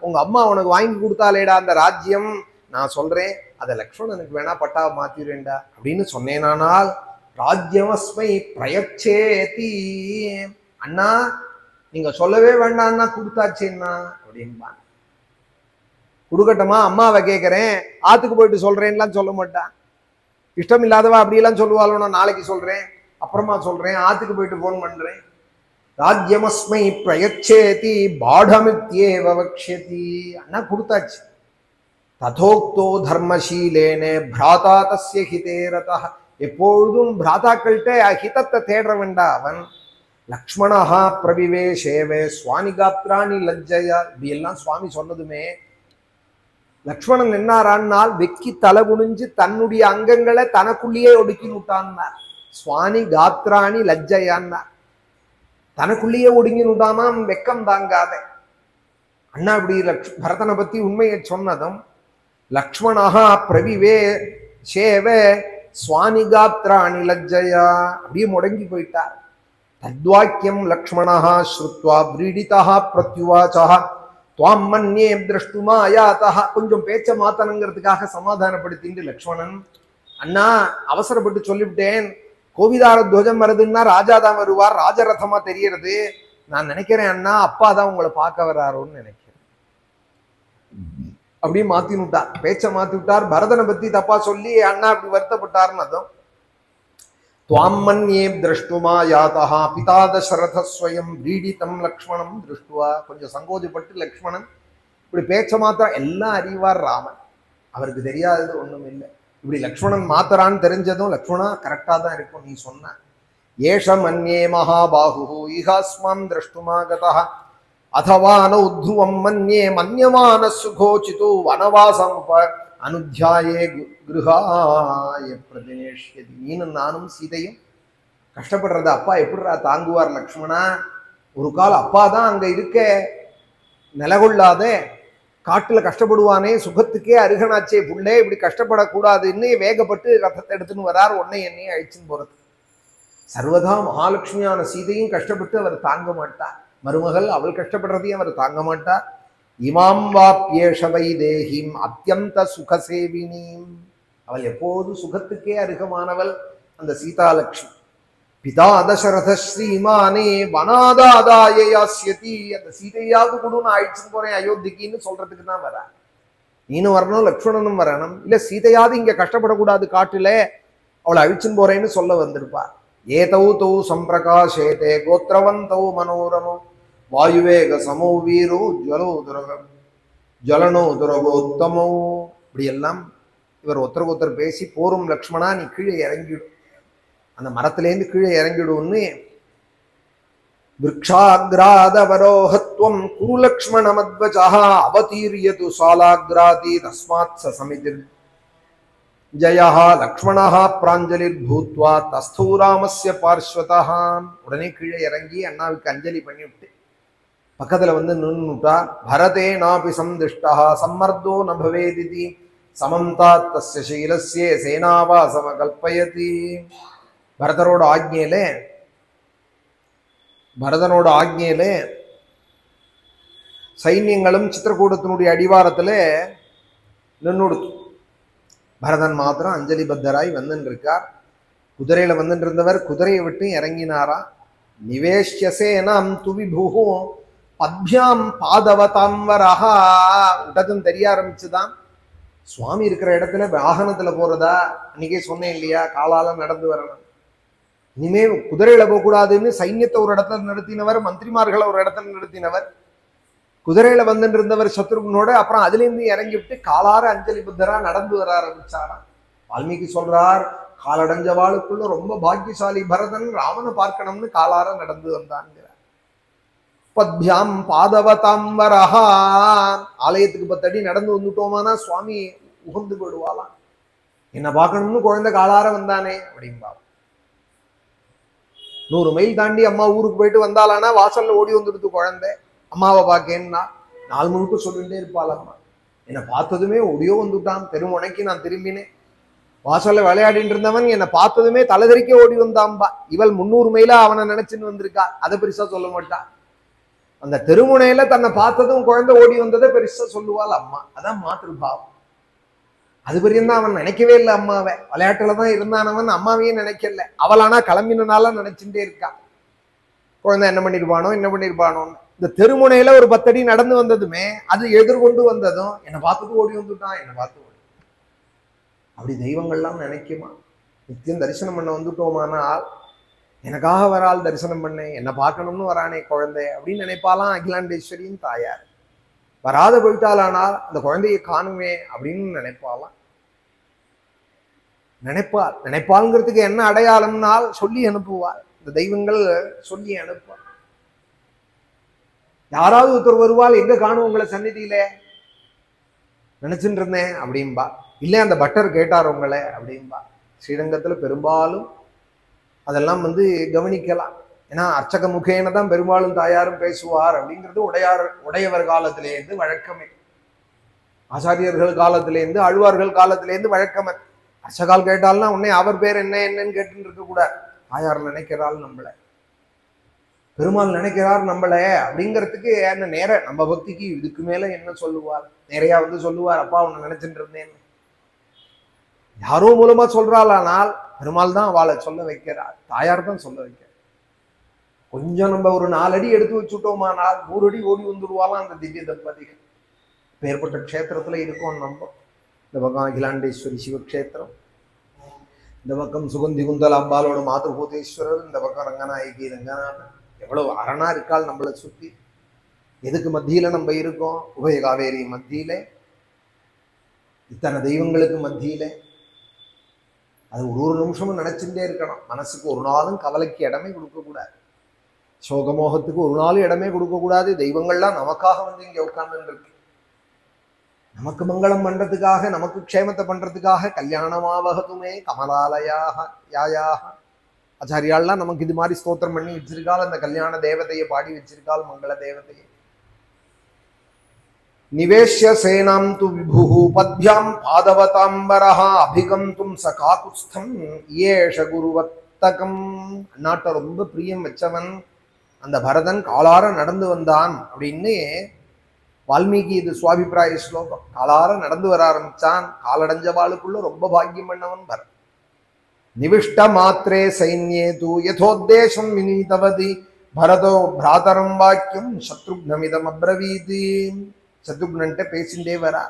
உங்க அம்மா உனக்கு வாங்கி கொடுத்தாலேடா அந்த ராஜ்யம், நான் சொல்றேன் அதை லக்ஷ்மணனுக்கு வேணா பட்டா மாத்திரேண்டா அப்படின்னு சொன்னேனானால், ராஜ்யமஸ்மை பிரயச்சேதி, அண்ணா நீங்க சொல்லவே வேண்டாம்னா கொடுத்தாச்சேன்னா அப்படின்பான். கொடுக்கட்டமா அம்மாவை கேட்கிறேன், ஆத்துக்கு போயிட்டு சொல்றேன்லாம் சொல்ல மாட்டான். இஷ்டம் இல்லாதவா அப்படியெல்லாம் சொல்லுவாளோ, நான் நாளைக்கு சொல்றேன் அப்புறமா சொல்றேன் ஆத்துக்கு போயிட்டு போன் பண்றேன். ராஜ்யமஸ்மை பிரயச்சேதி பாடமித்யேவ வக்ஷ்யதி, அண்ணா கொடுத்தாச்சு. ததோக்தோ தர்மசீலேனே பிராதா தஸ்ய ஹிதே ரதः, எப்பொழுதும் பிராதாக்கள்கிட்ட ஹிதத்தை தேட வேண்டா அவன். லக்ஷ்மணஹா பிரவிவேஷேவே சுவானிகாத்ராணி லஜ்ஜயா, இப்படி எல்லாம் சுவாமி சொன்னதுமே லக்ஷ்மணன் என்னாரான்னால் வெக்கி தலை குனிஞ்சு தன்னுடைய அங்கங்களை தனக்குள்ளேயே ஒடுக்கி விட்டான்னா. சுவானி காத்ராணி லஜ்ஜையான்னா, தனக்குள்ளேயே ஒடுங்கி விட்டானாம் வெக்கம் தாங்காத. அண்ணா இப்படி பரதனை பத்தி உண்மையை சொன்னதும், லக்ஷ்மணஹா பிரவிவே சேவ சுவானி காத்ராணி லஜ்ஜயா, அப்படியே முடங்கி போயிட்டார். தத்வாக்கியம் லக்ஷ்மணஹா ஸ்ருத்வா விரீடிதா பிரத்யுவாச்சா துவாம் மன்யே திரஷ்டுமா யாதா, கொஞ்சம் பேச்ச மாத்தணுங்கிறதுக்காக சமாதானப்படுத்திட்டு லக்ஷ்மணன், அண்ணா அவசரப்பட்டு சொல்லிவிட்டேன், கோவிதார துவஜம் வருதுன்னா ராஜா தான் வருவார், ராஜரதமா தெரியறது, நான் நினைக்கிறேன் அண்ணா அப்பா தான் உங்களை பார்க்க வர்றாரோன்னு நினைக்கிறேன். அப்படியே மாத்தி விட்டார், பேச்ச மாத்தி விட்டார். பரதனை பத்தி தப்பா சொல்லி அண்ணா அப்படி வருத்தப்பட்டார்னு அதுவும். துவாம் மன்யே திரஷ்டுமா யாதா பிதா தசரத ஸ்வயம் வீடிதம் லக்ஷ்மணம் திருஷ்டுவா, கொஞ்சம் சங்கோஜப்பட்டு லக்ஷ்மணன் இப்படி பேச்ச மாத்திர எல்லாம் அறிவார் ராமன், அவருக்கு தெரியாதது ஒண்ணும் இல்லை. இப்படி லக்ஷ்மணன் மாத்தரான்னு தெரிஞ்சதும், லக்ஷ்மணா கரெக்டா தான் இருக்கும் நீ சொன்ன. ஏஷ மன்யே மகாபாஹு ஈஹாஸ்மாம் திரஷ்டுமா கதः அதவா ந உத்ருவம் மன்யே மன்யமான சுகோசிதோ வனவாசம் அனுத்தியாயே கிருஹாய பிரதிநேஷ்யதி. நீனும் நானும் சீதையும் கஷ்டப்படுறத அப்பா எப்படிரா தாங்குவார் லக்ஷ்மணா? ஒரு கால் அப்பா தான் அங்க இருக்க நிலகொள்ளாத காட்டுல கஷ்டப்படுவானே, சுகத்துக்கே அருகனாச்சே புள்ளே, இப்படி கஷ்டப்படக்கூடாதுன்னு வேகப்பட்டு ரதத்தை எடுத்துன்னு வரார் உன்னை என்னையும் அழிச்சுன்னு போறது. சர்வதா மகாலட்சுமியான சீதையும் கஷ்டப்பட்டு அவர் தாங்க மாட்டார், மருமகள் அவள் கஷ்டப்படுறதையும் அவர் தாங்க மாட்டார். இமாம் வாப்யேஷ வைதேஹிம் அத்யந்த சுகசேவினீம், அவள் எப்போது சுகத்துக்கே அருகமானவள் அந்த சீதாலட்சுமி. பிதா தசரத ஸ்ரீமானே வனாதாதாய யாஸ்யதி, அந்த சீதையாவது கூட நான் அழிச்சுன்னு போறேன் அயோத்திக்குன்னு சொல்றதுக்கு தான் வரா. நீனும் வரணும் லக்ஷ்மணனும் வரணும், இல்ல சீதையாவது இங்க கஷ்டப்படக்கூடாது காட்டுல அவளை அழிச்சுன்னு போறேன்னு சொல்ல வந்திருப்பா. ஏதௌ தௌ சம்பிரகாஷேதே கோத்திரவந்தௌ மனோரமோ வாயுவேக சமோ வீரோ ஜுவலோ துரகம் ஜலனோ துரகோத்தமோ, இப்படி எல்லாம் இவர் ஒருத்தருக்கு ஒருத்தர் பேசி, போரும் லக்ஷ்மணா நீ கீழே இறங்கிடும், அந்த மரத்திலேருந்து கீழே இறங்கிடும்னு விரக்ஷாக்ராதவரோஹத்வம் குரு லக்ஷ்மண மத்வஜா அவதீரியது சாலாக்ராதி தஸ்மாத் சமிதிர் ஜயஹ லக்ஷ்மணஹ பிராஞ்சலிர் பூத்வா தஸ்தூ ராமஸ்ய பார்ஸ்வதா. உடனே கீழே இறங்கி அண்ணாவுக்கு அஞ்சலி பண்ணிவிட்டு பக்கத்துல வந்து நின்னுட்டா. பரதே நாபி சந்திஷ்டா சம்மர்தோ ந பவேதிதி சமந்தாத் தஸ்ய சீலஸ்ய சேனாவாசம கல்பயதி. பரதனோட ஆக்ஞையிலே சைன்யங்களும் சித்திரக்கூடத்தினுடைய அடிவாரத்துல நின்னுடுத்து. பரதன் மாத்திரம் அஞ்சலி பத்தராய் வந்துட்டு இருக்கார். குதிரையில வந்துட்டு இருந்தவர் குதிரையை விட்டு இறங்கினாரா. நிவேஷ்யசேனம் துவிபுகு பத்யாம் பாதவதாம் வரஹா. விட்டதும் தெரிய ஆரம்பிச்சுதான் சுவாமி இருக்கிற இடத்துல வாகனத்துல போறதா. அன்னைக்கே சொன்னேன் இல்லையா, காலால நடந்து வரணும். இனிமே குதிரையில போகக்கூடாதுன்னு சைன்யத்தை ஒரு இடத்துல நிறுத்தினவர், மந்திரிமார்களை ஒரு இடத்துல நிறுத்தினவர். குதிரையில வந்துட்டு இருந்தவர் சத்ருக்னோட, அப்புறம் அதுல இருந்து இறங்கி விட்டு காலார அஞ்சலி புத்தரா நடந்து வர ஆரம்பிச்சாராம். வால்மீகி சொல்றார், காலடைஞ்ச வாளுக்குள்ள ரொம்ப பாக்கியசாலி பரதன் ராமனை பார்க்கணும்னு காலார நடந்து வந்தாங்க. பத்யாம் பாதவதாம்பரஹா, ஆலயத்துக்கு 10 அடி நடந்து வந்துட்டோமானா சுவாமி உகந்து போயிடுவாளாம். என்ன பார்க்கணும்னு குழந்தை காலார வந்தானே அப்படின்பா. 100 மைல் தாண்டி அம்மா ஊருக்கு போயிட்டு வந்தாலானா வாசல்ல ஓடி வந்துடுது குழந்தை. அம்மாவை பார்க்கேன்னா நாள் முழுக்க சொல்லிட்டே இருப்பாள் அம்மா. என்னை பார்த்ததுமே ஓடியோ வந்துட்டான், தெருமுனைக்கு நான் திரும்பினேன். வாசல்ல விளையாடிட்டு இருந்தவன் என்னை பார்த்ததுமே தலைதறிக்க ஓடி வந்தான்பா. இவள் 300 மைலா அவனை நினைச்சுன்னு வந்திருக்கா, அதை பெருசா சொல்ல மாட்டா. அந்த தெருமுனையில தன்னை பார்த்ததும் குழந்தை ஓடி வந்ததை பெருசா சொல்லுவாள் அம்மா. அதான் மாத்திருபாவம். அது பெரியும் தான் அவன் நினைக்கவே இல்லை அம்மாவை. விளையாட்டுலதான் இருந்தானவன் அம்மாவையே நினைக்கல. அவளானா கிளம்பினால நினைச்சுட்டே இருக்கா. குழந்தை என்ன பண்ணிருப்பானோன்னு. இந்த தெருமுனையில ஒரு 10 அடி நடந்து வந்ததுமே அது எதிர்கொண்டு வந்ததும் என்னை பார்த்துட்டு ஓடி வந்துட்டான், என்னை பார்த்து ஓடி. அப்படி தெய்வங்கள்லாம் நினைக்குமா? நித்தியம் தரிசனம் பண்ண வந்துட்டோமானால் எனக்காக வரால் தரிசனம் பண்ணேன், என்னை பார்க்கணும்னு வரானே குழந்தை அப்படின்னு நினைப்பாலாம் அகிலாண்டேஸ்வரியின் தாயார். வராத போயிட்டாலானால் அந்த குழந்தையை காணுமே அப்படின்னு நினைப்பாலாம். நினைப்பாள்ங்கிறதுக்கு என்ன அடையாளம்னால் சொல்லி அனுப்புவாள். இந்த தெய்வங்கள் சொல்லி அனுப்புவாள். யாராவது ஒருத்தர் வருவாள், எங்க காணும் உங்களை சந்நிதியில, நினைச்சுட்டு இருந்தேன் அப்படின்பா. இல்லை அந்த பட்டர் கேட்டார் உங்களை அப்படின்பா. ஸ்ரீரங்கத்துல பெரும்பாலும் அதெல்லாம் கவனிக்கலாம். ஏன்னா அர்ச்சக முகேன தான் பெரும்பாலும் தாயாரும் பேசுவார் அப்படிங்கிறது உடையவர் காலத்திலேருந்து வழக்கமே. ஆச்சாரியர்கள் காலத்திலேருந்து ஆழ்வார்கள் காலத்திலேருந்து வழக்கமே. அர்ச்சகால் கேட்டால்னா உடனே அவர் பேர் என்னன்னு கேட்டுன்னு இருக்கக்கூடாது. தாயார் நினைக்கிறாள் நம்மளை, பெருமாள் நினைக்கிறார் நம்மளை அப்படிங்கிறதுக்கு என்ன நேர நம்ம பக்திக்கு இதுக்கு மேல என்ன சொல்லுவார்? நிறையா சொல்லுவார், அப்பா உன்னை நினைச்சுட்டு இருந்தேன். யாரோ மூலமா சொல்றாளானால் பெருமாள் தான் அவளை சொல்ல வைக்கிறார், தாயார் தான் சொல்ல வைக்கிறார். கொஞ்சம் நம்ம ஒரு 4 அடி எடுத்து வச்சுட்டோமானால் 100 அடி ஓடி வந்துடுவாலாம் அந்த திவ்ய தம்பதிகள். ஏற்பட்ட க்ஷேத்திரத்துல இருக்கோம் நம்ம. இந்த பக்கம் அகிலாண்டேஸ்வரி சிவக்ஷேத்திரம், இந்த பக்கம் சுகந்தி குந்தல் அம்பாலோட மாதுபூதேஸ்வரர், இந்த பக்கம் ரங்கநாயகி ரங்கநாதன். எவ்வளவு அரணா இருக்காள் நம்மளை சுற்றி. எதுக்கு மத்தியில நம்ம இருக்கோம்? உபய காவேரி மத்தியில, இத்தனை தெய்வங்களுக்கு மத்தியில. அது ஒரு நிமிஷமும் நினைச்சுட்டே இருக்கணும். மனசுக்கு ஒரு நாளும் கவலைக்கு இடமே கொடுக்கக்கூடாது, சோகமோகத்துக்கு ஒரு நாளும் இடமே கொடுக்கக்கூடாது. தெய்வங்கள்லாம் நமக்காக இங்க உட்கார்ந்து இருக்கு, நமக்கு மங்களம் பண்றதுக்காக, நமக்கு க்ஷேமத்தை பண்றதுக்காக. கல்யாணமாவகத்துமே கமலாலயாக யாயாக. ஆச்சாரியாள்லாம் நமக்கு இது மாதிரி ஸ்தோத்திரம் பண்ணி வச்சிருக்காள். அந்த கல்யாண தேவதையை பாடி வச்சிருக்காள், மங்கள தேவதையை. நிவேஷ்ய சேனாம் து விபு பத்யாம் பாதவதாம்பரஹ அபிகந்தும் சகாகுஸ்தம் ஏஷ குருவத்தகம். அண்ணாட்ட ரொம்ப பிரியம் வச்சவன் அந்த பரதன் காலார நடந்து வந்தான் அப்படின்னு வால்மீகி இது சுவாபிப்பிராய ஸ்லோகம். காலார நடந்து வர ஆரம்பிச்சான். காலடைஞ்ச வாளுக்குள்ள ரொம்ப பாக்கியம் பண்ணவன் பரதன். நிவிஷ்ட மாத்திரே சைன்யே தூ யதோத்தேசம் வினீதவதி பரதோ பிராதரம் வாக்கியம் சத்ருக்னமிதம் அப்ரவீதி. சத்ருக்னன்ட்ட பேசிண்டே வரா.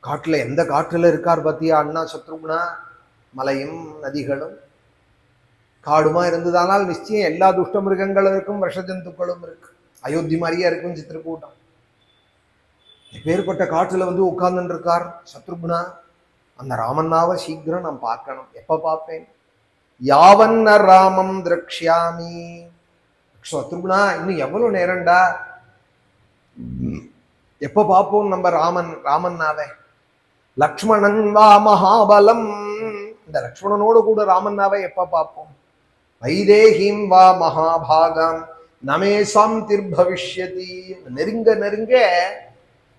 காட்டுல எந்த காட்டுல இருக்கார் பத்தியா அண்ணா சத்ருக்னா? மலையும் நதிகளும் காடுமா இருந்ததானால் நிச்சயம் எல்லா துஷ்ட மிருகங்களும் இருக்கும், விஷ ஜந்துக்களும் இருக்கு. அயோத்தி மாதிரியா இருக்கும் சித்திரக்கூட்டம். எப்பேற்பட்ட காட்டுல உட்கார்ந்துட்டு இருக்கார் சத்ருக்னா. அந்த ராமன்னாவை சீக்கிரம் நான் பார்க்கணும். எப்ப பார்ப்பேன்? யாவன்ன ராமம் திரக்ஷ்யாமி. சத்ருக்னா இன்னும் எவ்வளவு நேரம்டா, எப்ப பார்ப்போம் நம்ம ராமன்னாவை? லக்ஷ்மணன் வா மகாபலம். இந்த லக்ஷ்மணனோடு கூட ராமன்னாவை எப்ப பார்ப்போம்? வைதேகிம் வா மகாபாகம் நமேசாம் திர்பவிஷ்யதி. நெருங்க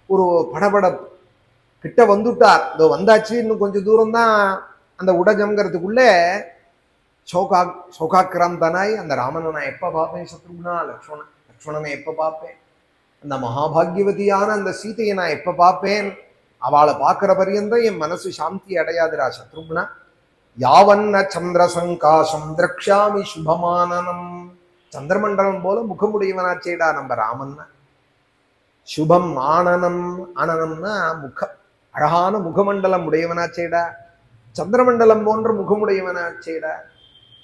ஒரு படபட கிட்ட வந்துட்டார். இதோ வந்தாச்சு, இன்னும் கொஞ்சம் தூரம் தான் அந்த உடஜம்ங்கிறதுக்குள்ள சோகாக்கிராந்தனாய் அந்த ராமனை நான் எப்ப பார்ப்பேன்? சத்ருக்னா லக்ஷ்மணனை எப்ப பார்ப்பேன்? அந்த மகாபாகியவதியான அந்த சீதையை நான் எப்ப பார்ப்பேன்? அவளை பார்க்கிற பரியந்தம் என் மனசு சாந்தி அடையாதுரா சத்ருக்னா. யாவன்ன சந்திர சங்காசம் திரக்ஷாமி சுபமானனம். சந்திரமண்டலம் போல முகமுடையவனாச்சேடா நம்ம ராமன்னா. சுபம் ஆனனம். ஆனனம்னா முகம், அழகான முகமண்டலம் உடையவனாச்சேடா. சந்திரமண்டலம் போன்ற முகமுடையவனாச்சேடா.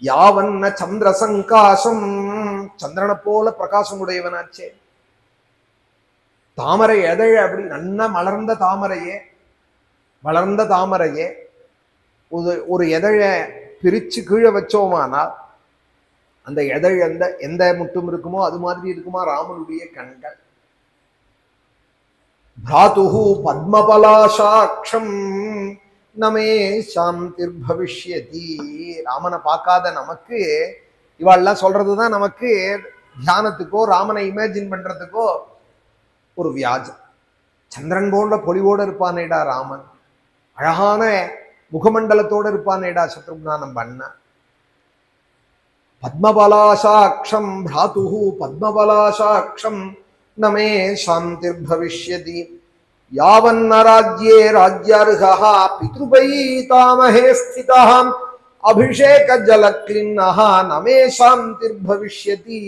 யாவன்ன சந்திர சங்காசம், சந்திரனை போல பிரகாசம் உடையவனாச்சே. தாமரை எதழ அப்படி நன்னா வளர்ந்த தாமரையே ஒரு எதழ பிரிச்சு கீழே வச்சோமானால் அந்த எதழ் எந்த முட்டும் இருக்குமோ அது மாதிரி இருக்குமா ராமனுடைய கண்கள். பிராதுஹு பத்மபலாசாட்சம் நமே சாந்திர் பவிஷ்யதி. ராமனை பார்க்காத நமக்கு இவாள்லாம் சொல்றதுதான் நமக்கு தியானத்துக்கோ ராமனை இமேஜின் பண்றதுக்கோ ஒரு வியாஜம். சந்திரன் போன்ற பொலிவோடு இருப்பானேடா ராமன், அழகான முகமண்டலத்தோடு இருப்பானேடா சத்ருக்னா நம்ம அண்ணா. பத்மபலாசாட்சம் பிராதுஹு பத்மபலாசாட்சம் நமே சாந்திர் பவிஷ்யதி. யாவன்ன ராஜ்யே ராஜ்யார்ஹா பித்ருபைதாமஹே ஸ்திதஹ அபிஷேக ஜலக்லின்னஹ நமே சாந்திர் பவிஷ்யதி.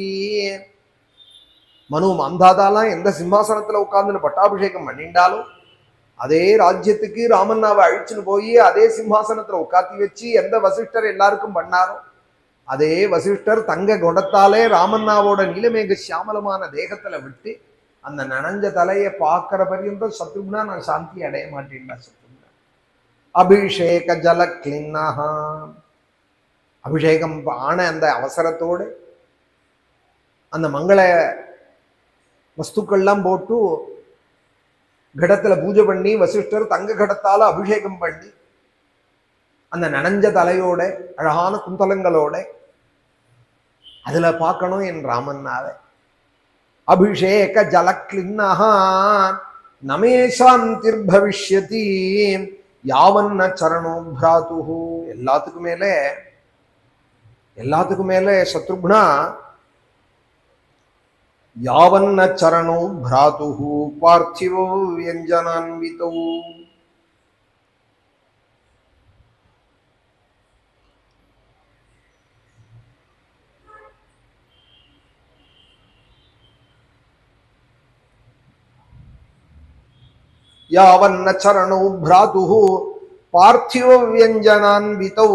மனு மாந்தாதாலாம் எந்த சிம்மாசனத்துல உட்கார்ந்து பட்டாபிஷேகம் பண்ணிண்டாலும் அதே ராஜ்யத்துக்கு ராமன்னாவை அழிச்சுன்னு போய் அதே சிம்மாசனத்துல உட்காத்தி வச்சு எந்த வசிஷ்டர் எல்லாருக்கும் பண்ணாரோ அதே வசிஷ்டர் தங்க குணத்தாலே ராமன்னாவோட நீலமேக சியாமலமான தேகத்துல விட்டு அந்த நனைஞ்ச தலையை பார்க்கிற பரியந்தம் சத்ருக்னா நான் சாந்தி அடைய மாட்டேன்டா சத்ருக்னா. அபிஷேக ஜல கிளின்னஹா, அபிஷேகம் ஆன அந்த அவசரத்தோடு அந்த மங்கள வஸ்துக்கள்லாம் போட்டு கடத்துல பூஜை பண்ணி வசிஷ்டர் தங்க கடத்தால அபிஷேகம் பண்ணி அந்த நனைஞ்ச தலையோட அழகான குந்தலங்களோட அதுல பார்க்கணும் என் ராமன்னாவை. அபிஷேக ஜலக்லின்னஹா நமே சாந்திர் பவிஷ்யதி யாவன்ன சரணோ பிராதுஹு. எல்லாத்துக்கும் மேலே சத்ருக்னா யாவன்ன சரணோ பிராதுஹு பார்த்திவோ வியஞ்சனான்விதோ. யாவன்ன சரணோ பிராதுஹு பார்த்திவ வியஞ்சனான்விதோ.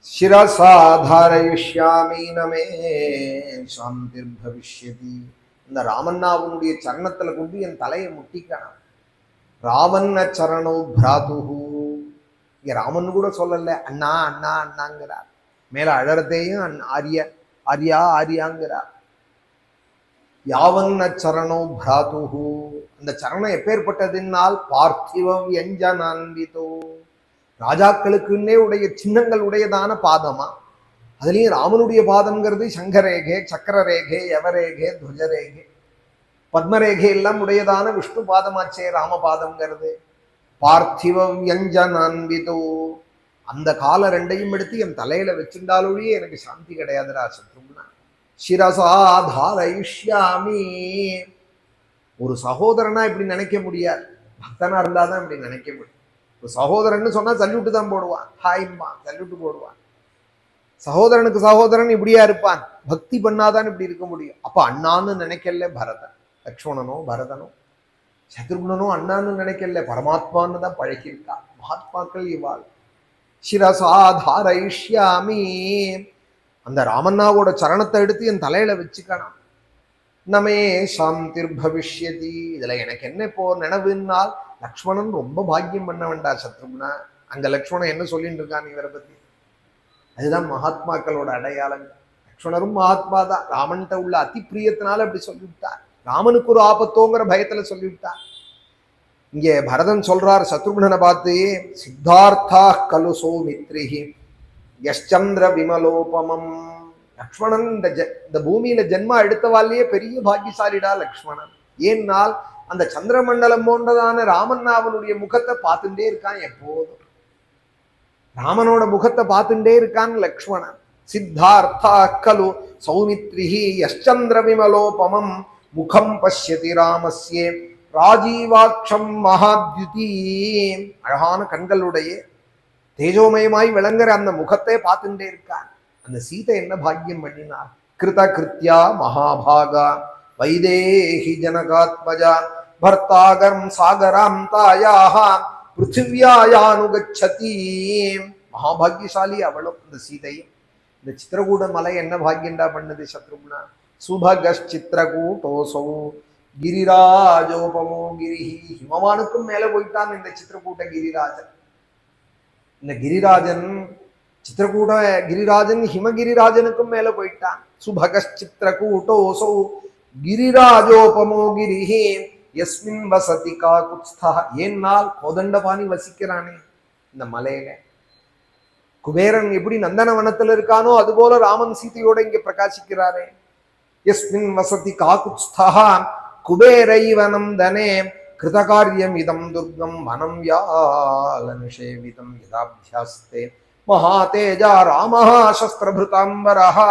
சிரசா தாரயிஷ்யாமி நமே சாந்திர் பவிஷ்யதி. இந்த ராமன்னாவுடைய சரணத்துல கொண்டு என் தலையை முட்டிக்கணும். ராவன்ன சரணோ பிராதுஹு. இங்க ராமன் கூட சொல்லல அண்ணா அண்ணா அண்ணாங்கிறார். மேல அழறதையும் ஆரியாங்கிறார். யாவன்ன சரணோ பிராதுஹு. அந்த சரணம் எப்பேற்பட்டதுனால் பார்த்திவ வியஞ்சனான்விதோ. ராஜாக்களுக்குன்னே உடைய சின்னங்கள் உடையதான பாதமா. அதுலயும் ராமனுடைய பாதம்ங்கிறது சங்கரேகே, சக்கரரேகே, யவரேகே, துவஜரேகே, பத்மரேகை எல்லாம் உடையதான விஷ்ணு பாதமாச்சே ராமபாதம்ங்கிறது. பார்த்திவ வியஞ்சனான்விதோ. அந்த கால ரெண்டையும் எடுத்து என் தலையில வச்சிருந்தாலொழியே எனக்கு சாந்தி கிடையாதுடா சத்ருக்னா. சிரசா தாரயிஷ்யாமி. ஒரு சகோதரனா இப்படி நினைக்க முடியாது, பக்தனா இருந்தாதான் இப்படி நினைக்க முடியும். ஒரு சகோதரன்னு சொன்னா சல்யூட்டு தான் போடுவான், ஹாய்மா சல்யூட்டு போடுவான். சகோதரனுக்கு சகோதரன் இப்படியா இருப்பான், பக்தி பண்ணாதான் இப்படி இருக்க முடியும். அப்ப அண்ணான்னு நினைக்கல பரதன், லக்ஷ்மணனோ பரதனோ சத்ருக்னனோ அண்ணான்னு நினைக்கல, பரமாத்மான்னு தான் பழக்கியிருக்கா மகாத்மாக்கள் இவாள். சிரசா தாரயிஷ்யாமி. அந்த ராமண்ணாவோட சரணத்தை எடுத்து என் தலையில வச்சுக்கணும். நமே சாந்திர் பவிஷ்யதி. இதுல எனக்கு என்ன இப்போ நினைவுனால் லக்ஷ்மணன் ரொம்ப பாக்கியம் பண்ண வேண்டாம் சத்ருக்னா. அங்க லக்ஷ்மணன் என்ன சொல்லிட்டு இருக்கான் இவரை பத்தி? அதுதான் மகாத்மாக்களோட அடையாளம். லக்ஷ்மணரும் மகாத்மா தான். ராமன்கிட்ட உள்ள அதி பிரியத்தினால அப்படி சொல்லிவிட்டார். ராமனுக்கு ஒரு ஆபத்தோங்கிற பயத்துல சொல்லிவிட்டார். இங்கே பரதன் சொல்றார் சத்ருக்னனை பார்த்து, சித்தார்த்தா கலு சௌமித்ரிஹி யஷ்சந்திர விமலோபமம். லக்ஷ்மணன் இந்த பூமியில ஜென்மா எடுத்தவாலேயே பெரிய பாக்கியசாலிடா லக்ஷ்மணன். ஏன்னால் அந்த சந்திரமண்டலம் போன்றதான ராமண்ணாவனுடைய முகத்தை பார்த்துட்டே இருக்கான் எப்போதும். ராமனோட முகத்தை பார்த்துட்டே இருக்கான் லக்ஷ்மணன். சித்தார்த்தா கலு சௌமித்ரிஹி யஷ்சந்திர விமலோபமம் முகம் பஷ்யதி ராமஸ்யே ராஜீவாட்சம் மகாத்யுதி. அழகான கண்களுடைய தேஜோமயமாய் விளங்குற அந்த முகத்தை பார்த்துட்டே இருக்கான். அந்த சீதை என்ன பாக்கியம் பண்ணினார்? கிருத கிருத்யா மகாபாகா வைதேகி ஜனகாத்மஜா பர்த்தாகரம் சாகராம் தாயாக பிருத்திவியாயானுகச்சதி. மகாபாகியசாலி அவளும் இந்த சீதையும். இந்த சித்திரகூட மலை என்ன பாக்கியண்டா பண்ணது சத்ருக்னா? சுபகச்சித்திரகூட்டோசௌ கிரிராஜோபமோ கிரிஹி. ஹிமவானுக்கும் மேல போயிட்டான் இந்த சித்திரகூட்ட கிரிராஜன். இந்த கிரிராஜன் சித்திரகூட கிரிராஜன் ஹிமகிரிராஜனுக்கும் மேல போயிட்டான். சுபகச்சித்திரகூட்டோசௌ கிரிராஜோபமோ கிரிஹி யஸ்மின் வசதி காகுத்ஸ்தா. ஏன்னால் கோதண்டபாணி வசிக்கிறானே இந்த மலையில. குபேரன் எப்படி நந்தனவனத்துல இருக்கானோ அதுபோல ராமன் சீதையோட இங்க பிரகாசிக்கிறாரே. யஸ்மின் வசதி காகுத்ஸ்தா குபேரைவனம் தனே கிருதகாரியம் இதம் துர்கம் வனம் யாலனுஷேவிதம் யதாபியாஸ்தே மகாதேஜா ராமஹா சஸ்திரபிருதாம்பரஹா.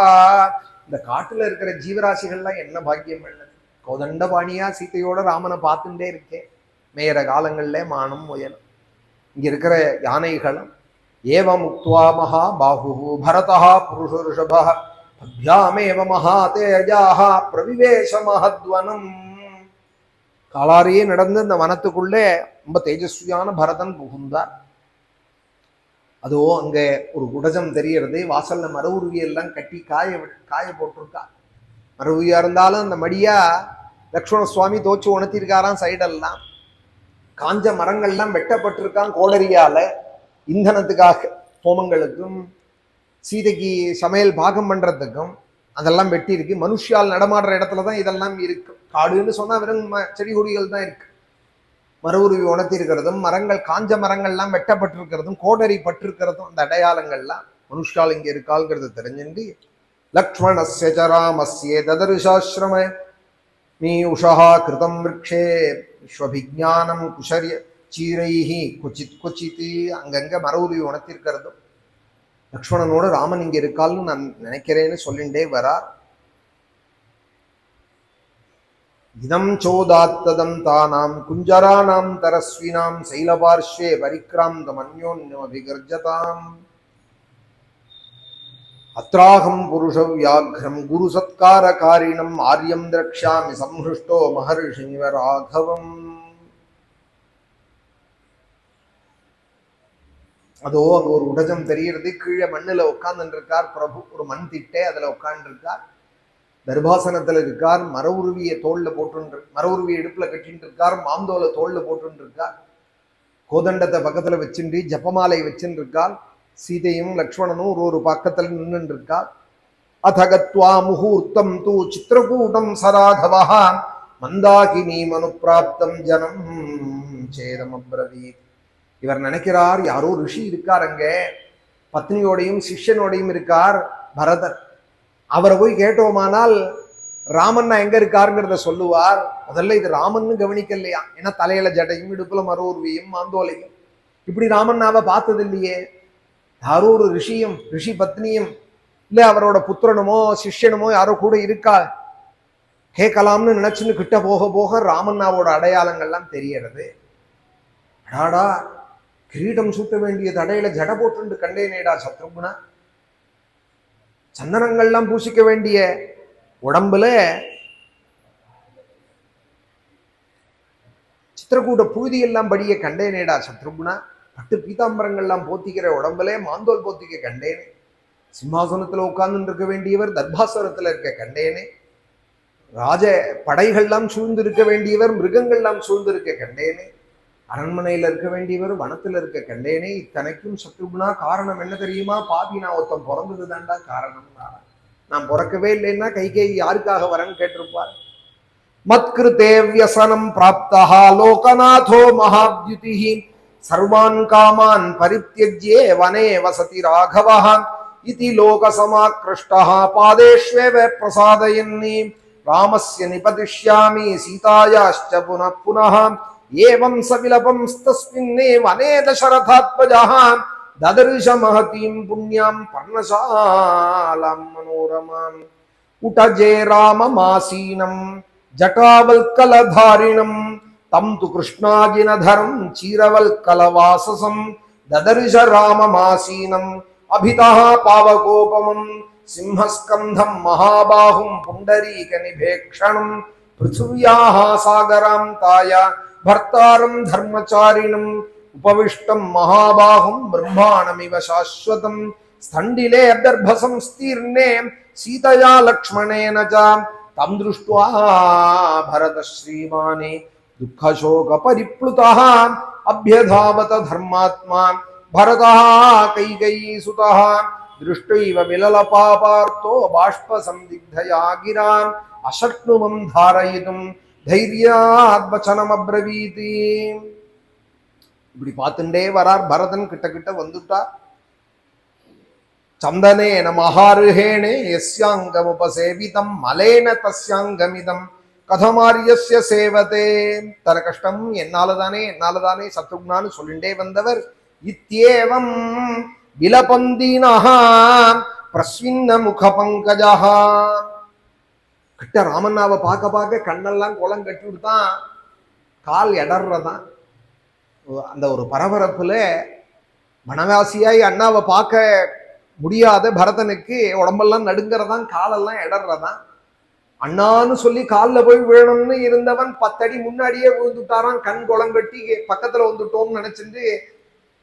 இந்த காட்டுல இருக்கிற ஜீவராசிகள்லாம் என்ன பாக்கியம் பண்ணது? கோதண்டபாணியா சீதையோட ராமனை பார்த்துட்டே இருக்கேன். மேயற காலங்கள்ல மானும் முயலும் இங்க இருக்கிற யானைகளும் ஏவ முக்துவா மகா பாஹு பரதா புருஷ ரிஷபா பத்யாமேவ மகாதேஜாஹ பிரவிவேஷ மஹத்வனம். காலாரியே நடந்து இந்த வனத்துக்குள்ளே ரொம்ப தேஜஸ்வியான பரதன் புகுந்தார். அதோ அங்க ஒரு குடஜம் தெரியறது. வாசல்ல மரவுருவி எல்லாம் கட்டி காய போட்டிருக்கா. மரவுரியா இருந்தாலும் அந்த மடியா லக்ஷ்மண சுவாமி தோச்சு உணர்த்திருக்காராம். சைடெல்லாம் காஞ்ச மரங்கள்லாம் வெட்டப்பட்டிருக்கான் கோடரியால. இந்தனத்துக்காக ஹோமங்களுக்கும் சீதைக்கு சமையல் பாகம் பண்றதுக்கும் அதெல்லாம் வெட்டி இருக்கு. மனுஷியால் நடமாடுற இடத்துலதான் இதெல்லாம் இருக்கு. காடுன்னு சொன்னா வெறும் செடி கொடிகள் தான் இருக்கு. மரவுருவி உணர்த்தி இருக்கிறதும் மரங்கள் காஞ்ச மரங்கள்லாம் வெட்டப்பட்டிருக்கிறதும் கோடரி பட்டிருக்கிறதும் அந்த அடையாளங்கள்லாம் மனுஷால் இங்க இருக்காள்ங்கிறது தெரிஞ்சுண்டு லக்ஷ்மணஸ்ய ச ராமஸ்ய ததருஷாஸ்ரம மீ உஷா கிருதம் விரக்ஷே விஸ்வபிஜானம் குஷரிய சீரைஹி குச்சித் குச்சித்து. அங்கங்க மரவுருவி உணர்த்திருக்கிறதும் லக்ஷ்மணனோட ராமன் இங்க இருக்கால்னு நான் நினைக்கிறேன்னு சொல்லிண்டே வரார். இதம் சோதாத்ததம் தானாம் குஞ்சரானாம் தரஸ்வினாம் சைலபார்ஷ்வே பரிக்ராந்தம் அன்யோன்யம் அபிகர்ஜதாம். அத்ராகம் புருஷ வியாக்ரம் குரு சத்காரகாரிணம் ஆரியம் திரக்ஷாமி சம்ஹிருஷ்டோ மஹர்ஷிவ ராகவம். அதோ அங்க ஒரு உடஜம் தெரிகிறது. கீழே மண்ணுல உட்கார்ந்து இருக்கார் பிரபு. ஒரு மண் திட்டே அதுல உட்கார்ந்து இருக்கார். தர்பாசனத்துல இருக்கார். மரவுருவியை தோல்ல போட்டு மரவுருவியை இடுப்புல கட்டின்னு இருக்கார். மாந்தோல தோல்ல போட்டு இருக்கார். கோதண்டத்தை பக்கத்துல வச்சுட்டு ஜப்பமாலை வச்சுட்டு இருக்கார். சீதையும் லக்ஷ்மணனும் ஒரு பக்கத்துல நின்று இருக்கார். அதகத்வா முகூர்த்தம் தூ சித்திரகூடம் சராகவா மந்தாகினி மனுப்பிராப்தம் ஜனம் சேதம் அப்ரவீத். இவர் நினைக்கிறார் யாரோ ரிஷி இருக்கார் அங்க, பத்னியோடையும் சிஷ்யனோடையும் இருக்கார் பரதர். அவரை போய் கேட்டோமானால் ராமன் எங்க இருக்காருங்கிறத சொல்லுவார். முதல்ல இது ராமன்னு கவனிக்கலையா? ஏன்னா தலையில ஜடையும் இடுப்புல மரோர்வியும் மாந்தோலையும். இப்படி ராமன்னாவை பார்த்தது இல்லையே. யாரோ ஒரு ரிஷியும் ரிஷி பத்னியும் இல்ல அவரோட புத்திரனுமோ சிஷ்யனுமோ யாரோ கூட இருக்கா கேட்கலாம்னு நினைச்சுன்னு கிட்ட போக போக ராமன்னாவோட அடையாளங்கள்லாம் தெரியறது. அடாடா, கிரீடம் சூட்ட வேண்டிய தடையில ஜட போட்டு கண்டேனேடா சத்ருகுணா. சந்தனங்கள்லாம் பூசிக்க வேண்டிய உடம்புல சித்திரக்கூட புழுதி எல்லாம் படிய கண்டேனேடா சத்ருகுணா. பட்டு பீதாம்பரங்கள்லாம் போத்திக்கிற உடம்புல மாந்தோல் போத்திக்க கண்டேனே. சிம்மாசனத்துல உட்கார்ந்து இருக்க வேண்டியவர் தர்பாசனத்துல இருக்க கண்டேனே. ராஜ படைகள்லாம் சூழ்ந்து இருக்க வேண்டியவர் மிருகங்கள்லாம் சூழ்ந்து இருக்க கண்டேனே. அரண்மனையில இருக்க வேண்டியவர் வனத்துல இருக்க கண்டேனே. இத்தனைக்கும் சத்ருகுணா காரணம் என்ன தெரியுமா? பாபி நான் ஒருத்தன் பிறந்தது தாண்டா காரணம். நான் பிறக்கவே இல்லைன்னா கைகேயி யாருக்காக வரேன்னு கேட்டிருப்பார். மத்கிருதே வியசனம் பிராப்தஹா லோகநாதோ மகாத்யுதிஹி சர்வான் காமான் பரித்யஜ்யே வனே வசதி ராகவஹ இதி லோகசமாக்ருஷ்டஹ பாதேஷ்வேவ பிரசாதயன்னி ராமஸ்ய நிபதிஷ்யாமி சீதாயாश्च புனः புனः ஏவம் சவிலபம் தஸ்மின்னே வனே தசரதாத்மஜः ததர்ஷ மஹதீம் புண்ணியாம் பர்ணசாலாம் மனோரமாம் உடஜே ராமமாசீனம் ஜட்டாவல்கலதாரிணம் தம் து கிருஷ்ணாஜினதரம் சீரவல்கலவாசசம் ததர்ஷ ராமமாசீனம் அபிதா பாவகோபமம் சிம்ஹஸ்கந்தம் மகாபாகும் புண்டரீக நிபேக்ஷணம் பிருத்திவ்யாஹ சாகரம் தாய பர்த்தாரம் தர்மச்சாரிணம் உபவிஷ்டம் மகாபாகும் பிரம்மாணமிவ சாஸ்வதம் ஸ்தண்டிலே அர்த்தர்பசம் ஸ்தீர்ணே சீதயா லக்ஷ்மணேன ச தம் திருஷ்ட்வா பரத ஸ்ரீமானே துக்கசோக பரிப்ளுதः அப்யதாவத தர்மாத்மா பரதः கைகயீ சுதः திருஷ்டைவ விலலபாபார்த்தோ பாஷ்ப சம்திக்தயா கிராம் அசக்னுவம் தாரயிதும் தைர்யாத் வசனம் அப்ரவீதி. இப்படி பார்த்துட்டே வரார். பரதன் கிட்ட கிட்ட வந்துட்டார். சந்தனேன மகாருஹேணே யஸ்யாங்கம் உபசேவிதம் மலேன தஸ்யாங்கமிதம் கதமாரியஸ்ய சேவதே. தர கஷ்டம் என்னாலதானே சத்ருக்னான்னு சொல்லிண்டே வந்தவர் இத்யேவம் விலபந்தீனஹ பிரஸ்வின்ன முக பங்கஜஹ. கிட்ட ராமண்ணாவை பார்க்க கண்ணெல்லாம் குளம் கட்டி விடுத்தான், கால் இடர்றதான். அந்த ஒரு பரபரப்புல வனவாசியாய் அண்ணாவை பார்க்க முடியாத பரதனுக்கு உடம்பெல்லாம் நடுங்கிறதான், காலெல்லாம் இடர்றதான். அண்ணான்னு சொல்லி காலில் போய் விழணும்னு இருந்தவன் 10 அடி முன்னாடியே விழுந்துட்டாரான். கண் குளங்கட்டி பக்கத்துல வந்துட்டோம்னு நினைச்சிட்டு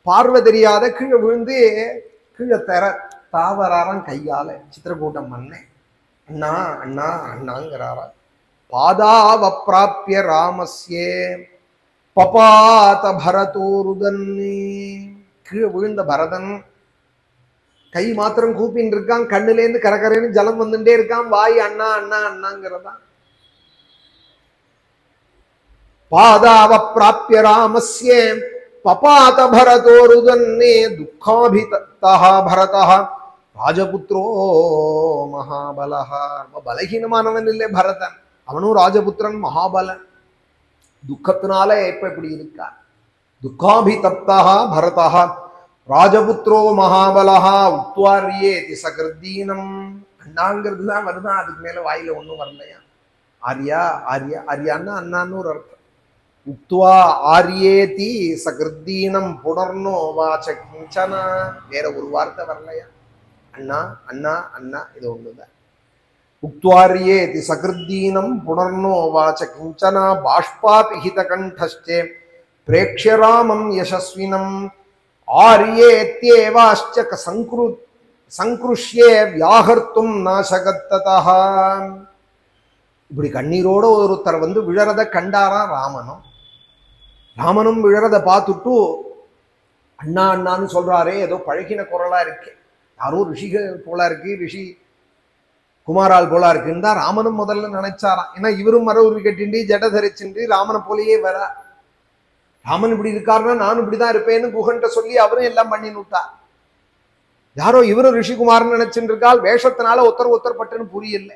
பார்வை தெரியாத கீழே விழுந்து கீழே தாவராரான் கையால. சித்திரக்கூட்டம் மண்ணே அண்ணா அண்ணா அண்ணாங்கிறாரா. பாதாவப்ராப்ய ராமஸ்யே பபாத பரதோருதன்னி. கீழே விழுந்த பரதன் கை மாத்திரம் கூப்பின்னு இருக்கான், கண்ணுலேருந்து கரகரன்னு ஜலம் வந்துட்டே இருக்கான், வாய் அண்ணா அண்ணா அண்ணாங்கிறதா. பாதாவப்ராப்ய ராமஸ்யே பபாத பரதோருதன்னே துக்காபிதத்தஹ பரதஹ ராஜபுத்ரோ மகாபலஹ. ரொம்ப பலகீனமானவன் இல்லை பரதன், அவனும் ராஜபுத்திரன் மகாபலன். துக்கத்தினால இப்ப இப்படி இருக்கா. துக்காபிதப்தஹ பரதஹ ராஜபுத்ரோ மகாபலஹா உத்வாரியேதி சகிருத்தீனம். அண்ணாங்கிறது தான் வருதான், அதுக்கு மேல வாயில ஒன்றும் வரலையா. ஆரியா ஆரியா ஆரியான்னா அண்ணான்னு ஒரு அர்த்தம். உக்துவா ஆரியேதி சகிருத்தீனம் புனர்னோ வாச கிஞ்சனா. வேற ஒரு வார்த்தை வரலையா. அண்ணா அண்ணா அண்ணா இது ஒண்ணுதான். உக்துவாரியேதி சகிருத்தீனம் புனர்னோ வாச கிஞ்சனா பாஷ்பாபிஹித கண்டஸ்டே பிரேக்ஷ்யராமம் யசஸ்வினம் ஆரியேத்யேவாஸ்ச சங்க்ருஷ்யே வியாகர்த்தும் நாசகத்ததஹ. இப்படி கண்ணீரோட ஒருத்தர் வந்து விழறத கண்டாரா ராமனும். ராமனும் விழறத பார்த்துட்டு அண்ணா அண்ணான்னு சொல்றாரே, ஏதோ பழகின குரலா இருக்கு, யாரோ ரிஷிகள் போலா இருக்கு, ரிஷி குமாரால் போலா இருக்குன்னு தான் ராமனும் முதல்ல நினைச்சாராம். ஏன்னா இவரும் மர உருவி கட்டிண்டு ஜட தரிச்சுண்டு ராமனை போலேயே வர. ராமன் இப்படி இருக்காருன்னா நானும் இப்படிதான் இருப்பேன்னு குகன்ட்ட சொல்லி அவரும் எல்லாம் பண்ணின்னு விட்டா. யாரோ இவரும் ரிஷிகுமார்னு நினைச்சுட்டு இருக்காள். வேஷத்தினால ஒருத்தர் பட்டுன்னு புரியல.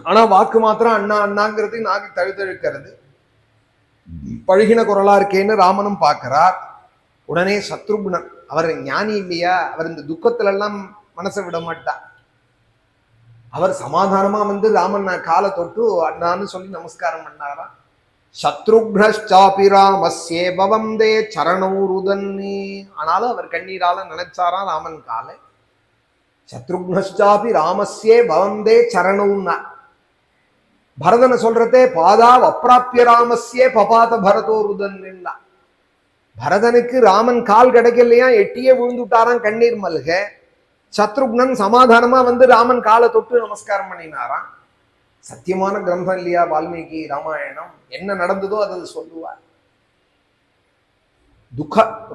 ஆனா வாக்கு மாத்திரம் அண்ணா அண்ணாங்கிறது நாக்கு தழுத்தழுக்கிறது. பழகின குரலா இருக்கேன்னு ராமனும் பார்க்கிறார். உடனே சத்ருக்னன், அவர் ஞானி இல்லையா, அவர் இந்த துக்கத்துல எல்லாம் மனசை விட மாட்டார். அவர் சமாதானமா வந்து ராமன் காலை தொட்டு அண்ணான்னு சொல்லி நமஸ்காரம் பண்ணாரா. சத்ருக்னஷ்சாபி ராமஸ்யே பவந்தே சரணௌருதன்னி. ஆனாலும் அவர் கண்ணீரால நினைச்சாராம் ராமன் காலை. சத்ருக்னஷ்சாபி ராமஸ்யே பவந்தே சரணௌன்னா. பரதனை சொல்றதே பாதாவ் அப்ராப்ய ராமஸ்யே பபாத பரதோருதன்னா. பரதனுக்கு ராமன் கால் கிடைக்கலையா, எட்டியே விழுந்துட்டாராம் கண்ணீர் மல்க. சத்ருக்னன் சமாதானமா வந்து ராமன் காலை தொட்டு நமஸ்காரம் பண்ணினாராம். சத்தியமான கிரந்தம் இல்லையா வால்மீகி ராமாயணம். என்ன நடந்ததோ அதை சொல்லுவார்.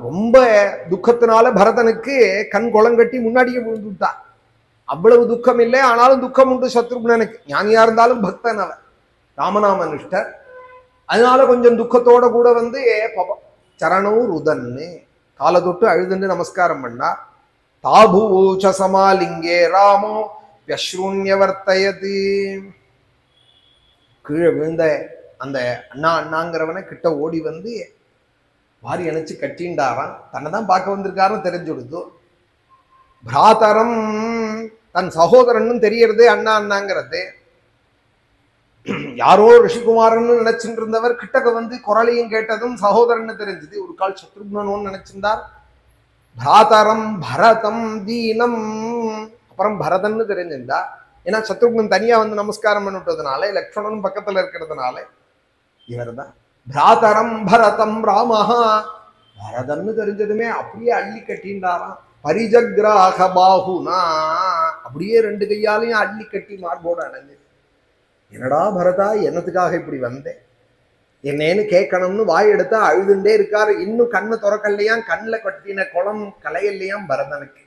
ரொம்ப துக்கத்தினால பரதனுக்கு கண் குளங்கட்டி முன்னாடியே விழுந்துட்டா. அவ்வளவு துக்கம் இல்லை, ஆனாலும் துக்கம் உண்டு சத்ருக்னனுக்கு. ஞானியா இருந்தாலும் பக்தன் அவன், ராமநாம நிஷ்டர். அதனால கொஞ்சம் துக்கத்தோட கூட வந்து சரணூர் உதன்னு காலை தொட்டு அழுதுன்னு நமஸ்காரம் பண்ணா. தாபூச்ச சமாலிங்கே ராமோ யஸ்ரூன்யவர்த்தயதி. கீழே விழுந்த அந்த அண்ணா அண்ணாங்கிறவனை கிட்ட ஓடி வந்து வாரி அணைச்சு கட்டின்டாரான். தன்னை தான் பார்க்க வந்திருக்காருன்னு தெரிஞ்சு கொடுத்து. பிராதரம் தன் சகோதரன்னு தெரியறது அண்ணா அண்ணாங்கிறது. யாரோ ரிஷிகுமாரன்னு நினைச்சுட்டு இருந்தவர் கிட்டக்க வந்து குரலையும் கேட்டதும் சகோதரன்னு தெரிஞ்சது. ஒரு கால் சத்ருக்னோன்னு நினைச்சிருந்தார். பிராதரம் பரதம் தீனம். அப்புறம் பரதன்னு தெரிஞ்சிருந்தா, ஏன்னா சத்ருக்னன் தனியா வந்து நமஸ்காரம் பண்ணிட்டதுனால, லக்ஷ்மணனும் பக்கத்துல இருக்கிறதுனால இவர் தான் பிராதரம் பரதம் ராமஹா. பரதன்னு தெரிஞ்சதுமே அப்படியே அள்ளி கட்டின்றாராம். பரிஜக்ராக பாகுனா, அப்படியே ரெண்டு கையாலையும் அள்ளி கட்டி மார்போடு அணைஞ்சு, என்னடா பரதா, என்னத்துக்காக இப்படி வந்தேன், என்னன்னு கேட்கணும்னு வாய் எடுத்தா அழுதுண்டே இருக்காரு. இன்னும் கண்ணு திறக்கலையாம், கண்ணில் கட்டின குளம் கலையிலையாம் பரதனுக்கு.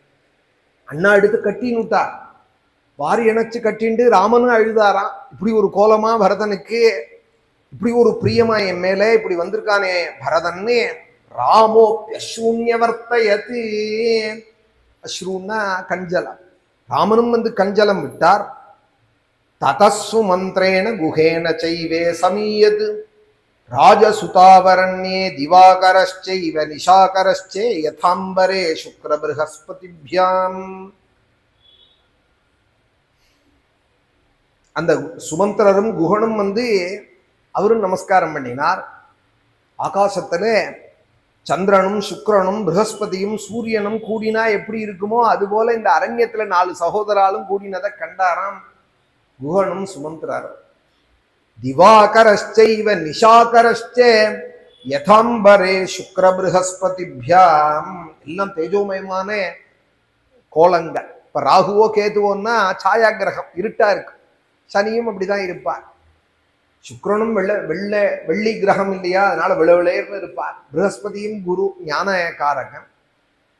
அண்ணா எடுத்து கட்டினுட்டா, வாரி இணைச்சு கட்டிண்டு ராமனும் அழுதாராம். இப்படி ஒரு கோலமா பரதனுக்கு, இப்படி ஒரு பிரியமா என் மேல இப்படி வந்திருக்கானே பரதன்னு. ராமோ அஸ்ரூன்யவர்த்தயத்து. அஸ்ரூன்னா கஞ்சலம். ராமனும் வந்து கஞ்சலம் விட்டார். ததஸ்ஸு மந்திரேன குஹேன சைவே சமீயது ராஜசுதாவரண்யே திவாகரஸ்சைவ நிஷாகரஸ்சே யதாம்பரே சுக்ர ப்ரஹஸ்பதிப்யாம். அந்த சுமந்திரரும் குஹனும் வந்து அவரும் நமஸ்காரம் பண்ணினார். ஆகாசத்துல சந்திரனும் சுக்கிரனும் ப்ரஹஸ்பதியும் சூரியனும் கூடினா எப்படி இருக்குமோ அதுபோல இந்த அரண்யத்துல 4 சகோதராலும் கூடினதை கண்டாராம் குஹனும் சுமந்திரரும். திவாகரஸ்சைவ நிஷாகரஸ்சே யதாம்பரே சுக்ர ப்ரஹஸ்பதிப்யாம். எல்லாம் தேஜோமயமான கோலங்கள். இப்ப ராகுவோ கேதுவோன்னா சாயா கிரகம், இருட்டா இருக்கு. சனியும் அப்படிதான் இருப்பார். சுக்கிரனும் வெள்ளி கிரகம் இல்லையா, அதனால விளவிளேர்னு இருப்பார். ப்ரஹஸ்பதியும் குரு ஞான காரகன்.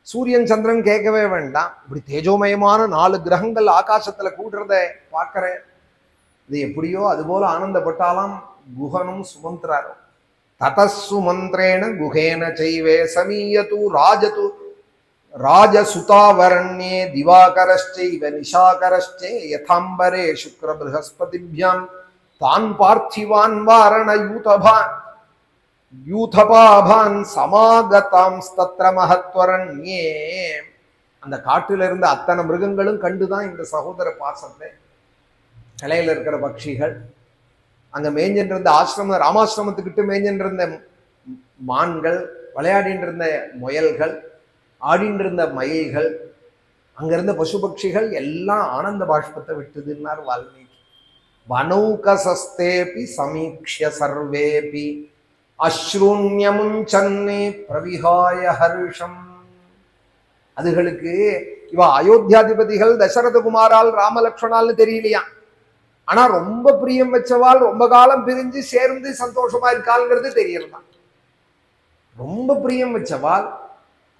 சூரியன் சந்திரன் கேட்கவே வேண்டாம். இப்படி தேஜோமயமான 4 கிரகங்கள் ஆகாசத்துல கூடுறத பார்க்கிற இது எப்படியோ அதுபோல ஆனந்தப்பட்டாலாம் குஹனும் சுமந்திரரும். ததஸ்ஸு மந்திரேன குஹேன சைவே சமீயது ராஜசுதாவரண்யே திவாகரஸ்சைவ நிஷாகரஸ்சே யதாம்பரே சுக்ர ப்ரஹஸ்பதிப்யாம். தான் பார்த்திவான் வாரண யூதபாபான் சமாகதாம் ஸ்தத்ர மஹத்வரண்யே. அந்த காட்டில இருந்த அத்தனை மிருகங்களும் கண்டுதான் இந்த சகோதர பாசத்தை. கலையில இருக்கிற பட்சிகள், அங்க மேய்ஞ்சின்ற ஆசிரம ராமாசிரமத்துக்கிட்ட மேய்ஞ்சின்ற மான்கள், விளையாடின்ற இருந்த முயல்கள், ஆடின்ற இருந்த மயில்கள், அங்க இருந்த பசு பட்சிகள் எல்லாம் ஆனந்த பாஷ்பத்தை விட்டுதுன்னார் வால்மீகி. வனௌகசஸ்தேபி சமீக்ஷ்ய சர்வேபி அஸ்ரூன்யமுஞ்சன்னே பிரவிஹாய ஹர்ஷம். அதுகளுக்கு இவ அயோத்தியாதிபதிகள் தசரதகுமாரால் ராமலக்ஷ்மணால்னு தெரியலையா, ஆனா ரொம்ப பிரியம் வச்சவாள் ரொம்ப காலம் பிரிஞ்சு சேர்ந்து சந்தோஷமா இருக்காள்ங்கிறது தெரியலாம். ரொம்ப பிரியம் வச்சவாள்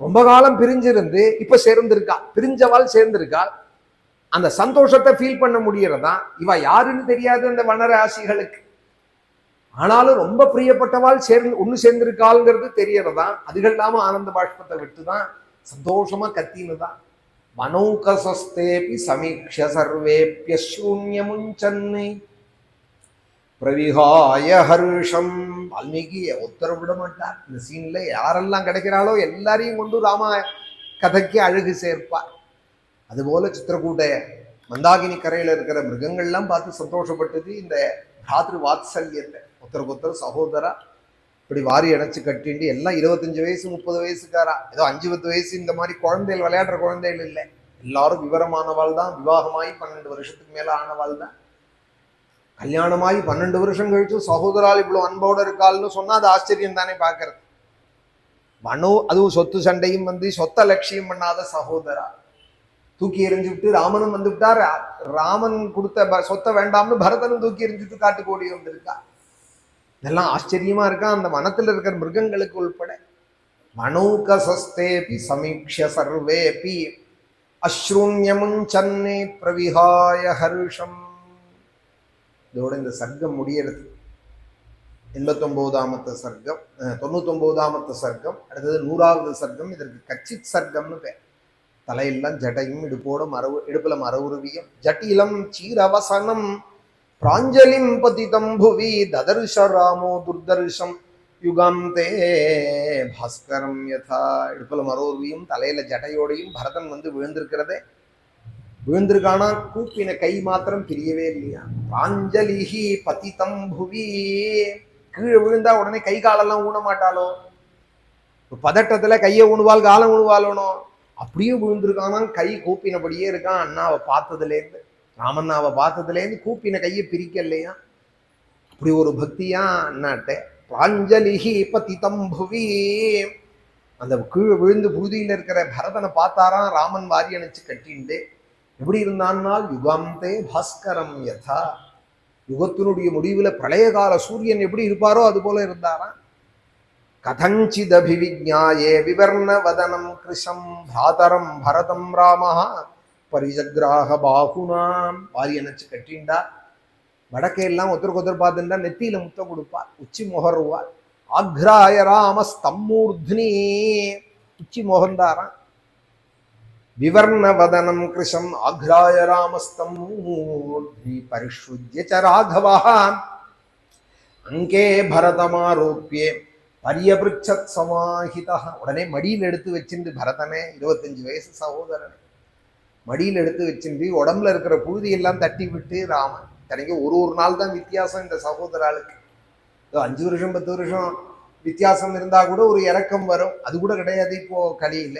ரொம்ப காலம் பிரிஞ்சிருந்து இப்ப சேர்ந்திருக்கா, பிரிஞ்சவாள் சேர்ந்திருக்காள். அந்த சந்தோஷத்தை ஃபீல் பண்ண முடியறதா இவ யாருன்னு தெரியாது அந்த வனராசிகளுக்கு. ஆனாலும் ரொம்ப பிரியப்பட்டவாள் ஒண்ணு சேர்ந்திருக்காள்ங்கிறது தெரியறதா. அதுகள் இல்லாம ஆனந்த பாஷ்பத்தை விட்டுதான் சந்தோஷமா கத்தினுதான். வனௌகசஸ்தேபி சமீக்ஷ்ய சர்வேப்யஸ்ரூன்யமுஞ்சன்னே பிரவிஹாய ஹர்ஷம். வால்மீகி ஒருத்தர் விட மாட்டார். இந்த சீன்ல யாரெல்லாம் கிடைக்கிறாளோ எல்லாரையும் கொண்டு ராம கதைக்கு அழகு சேர்ப்பார். அதுபோல சித்திரக்கூட்ட மந்தாகினி கரையில இருக்கிற மிருகங்கள்லாம் பார்த்து சந்தோஷப்பட்டது இந்த பிராத்ரு வாத்சல்யத்தை. ஒருத்தருக்கு ஒருத்தர் சகோதரா இப்படி வாரி அணைச்சு கட்டிண்டு எல்லாம் 25 வயசு 30 வயசுக்காரா, ஏதோ 5-10 வயசு இந்த மாதிரி குழந்தைகள் விளையாடுற குழந்தைகள் இல்லை. எல்லாரும் விவரமானவாள் தான். விவாகமாகி 12 வருஷத்துக்கு மேல ஆனவாள் தான். கல்யாணமாகி 12 வருஷம் கழிச்சு சகோதரால் இவ்வளவு அன்போடு இருக்காள்னு சொன்னா அது ஆச்சரியம் தானே பாக்குறது. அதுவும் சொத்து சண்டையும் வந்து சொத்த லட்சியம் பண்ணாத சகோதரா தூக்கி எறிஞ்சுட்டு ராமனும் வந்து விட்டார். ராமன் கொடுத்த சொத்தை வேண்டாம்னு பரதனும் தூக்கி எறிஞ்சுட்டு காட்டுக்கு ஓடி வந்திருக்கா. இதெல்லாம் ஆச்சரியமா இருக்கா அந்த வனத்துல இருக்கிற மிருகங்களுக்கு உள்பட. வனௌகசஸ்தேபி சமீக்ஷ்ய சர்வேபி அஸ்ரூன்யமுஞ்சன்னே பிரவிஹாய ஹர்ஷம். இதோட இந்த சர்க்கம் முடியறது. 89ஆமத்து சர்க்கம், 99ஆமத்து சர்க்கம். அடுத்தது 100ஆவது சர்க்கம். இதற்கு கச்சித் சர்க்கம்னு பேர். தலையெல்லாம் ஜடையும், இடுப்புல மரவுருவியம், ஜட்டிலம் சீரவசனம் பிராஞ்சலிம் பதிதம் புவி ததர்ஷ ராமோ துர்தர்ஷம் யுகாந்தே பாஸ்கரம் யதா. இடுப்புல மரவுருவியும் தலையில ஜடையோடையும் பரதன் வந்து விழுந்திருக்கிறதே. விழுந்திருக்கானா கூப்பின கை மாத்திரம் பிரியவே இல்லையா. பிராஞ்சலிஹி பதிதம் புவி. கீழே விழுந்தா உடனே கை காலெல்லாம் ஊன மாட்டாளோ. பதட்டத்துல கையை உணுவாள் காலம் உணுவாளணும் அப்படியே விழுந்திருக்கானா, கை கூப்பினபடியே இருக்கான். அண்ணாவை பார்த்ததுலேருந்து, ராமண்ணாவை பார்த்ததுலேருந்து கூப்பின கையை பிரிக்கலையா. அப்படி ஒரு பக்தியா அண்ணாட்ட. பிராஞ்சலிஹி பதிதம் புவி, அந்த கீழே விழுந்து புழுதியில் இருக்கிற பரதனை பார்த்தாராம். ராமன் வாரி அணைச்சு கட்டிண்டு எப்படி இருந்தான்னால் யுகாந்தே பாஸ்கரம் யதா, யுகத்தினுடைய முடிவுல பிரளய கால சூரியன் எப்படி இருப்பாரோ அது போல இருந்தாராம். கதஞ்சிதபிவிஜ்ஞாயே விவர்ண வதனம் கிருஷம் பிராதரம் பரதம் ராமஹ பரிஜக்ராக பாகுனாம், வாரி அணைச்சு கட்டிண்டா. வடக்கையெல்லாம் ஒருத்தருக்கு ஒருத்தர் பார்த்துட்டா நெத்தியில முத்தம் கொடுப்பார், உச்சி முகருவார். ஆக்ராய ராமஸ்தம்மூர்த்னி, உச்சி மோகந்தாராம். விவர்ண வதனம் கிருஷம் ஆக்ராய ராமஸ்தம்மூர்த்னி பரிஷுத்ய ச ராகவஹ அங்கே பரதமாரோப்பியே பரியபிருச்சத் சமாஹிதா. உடனே மடியில் எடுத்து வச்சிருந்து பரதனே, 25 வயசு சகோதரனை மடியில் எடுத்து வச்சிருந்து உடம்புல இருக்கிற புழுதியெல்லாம் தட்டி விட்டு ராமன். தனக்கு ஒரு நாள் தான் வித்தியாசம் இந்த சகோதராளுக்கு. 5 வருஷம் 10 வருஷம் வித்தியாசம் இருந்தா கூட ஒரு இறக்கம் வரும், அது கூட கிடையாது இப்போ கலியில.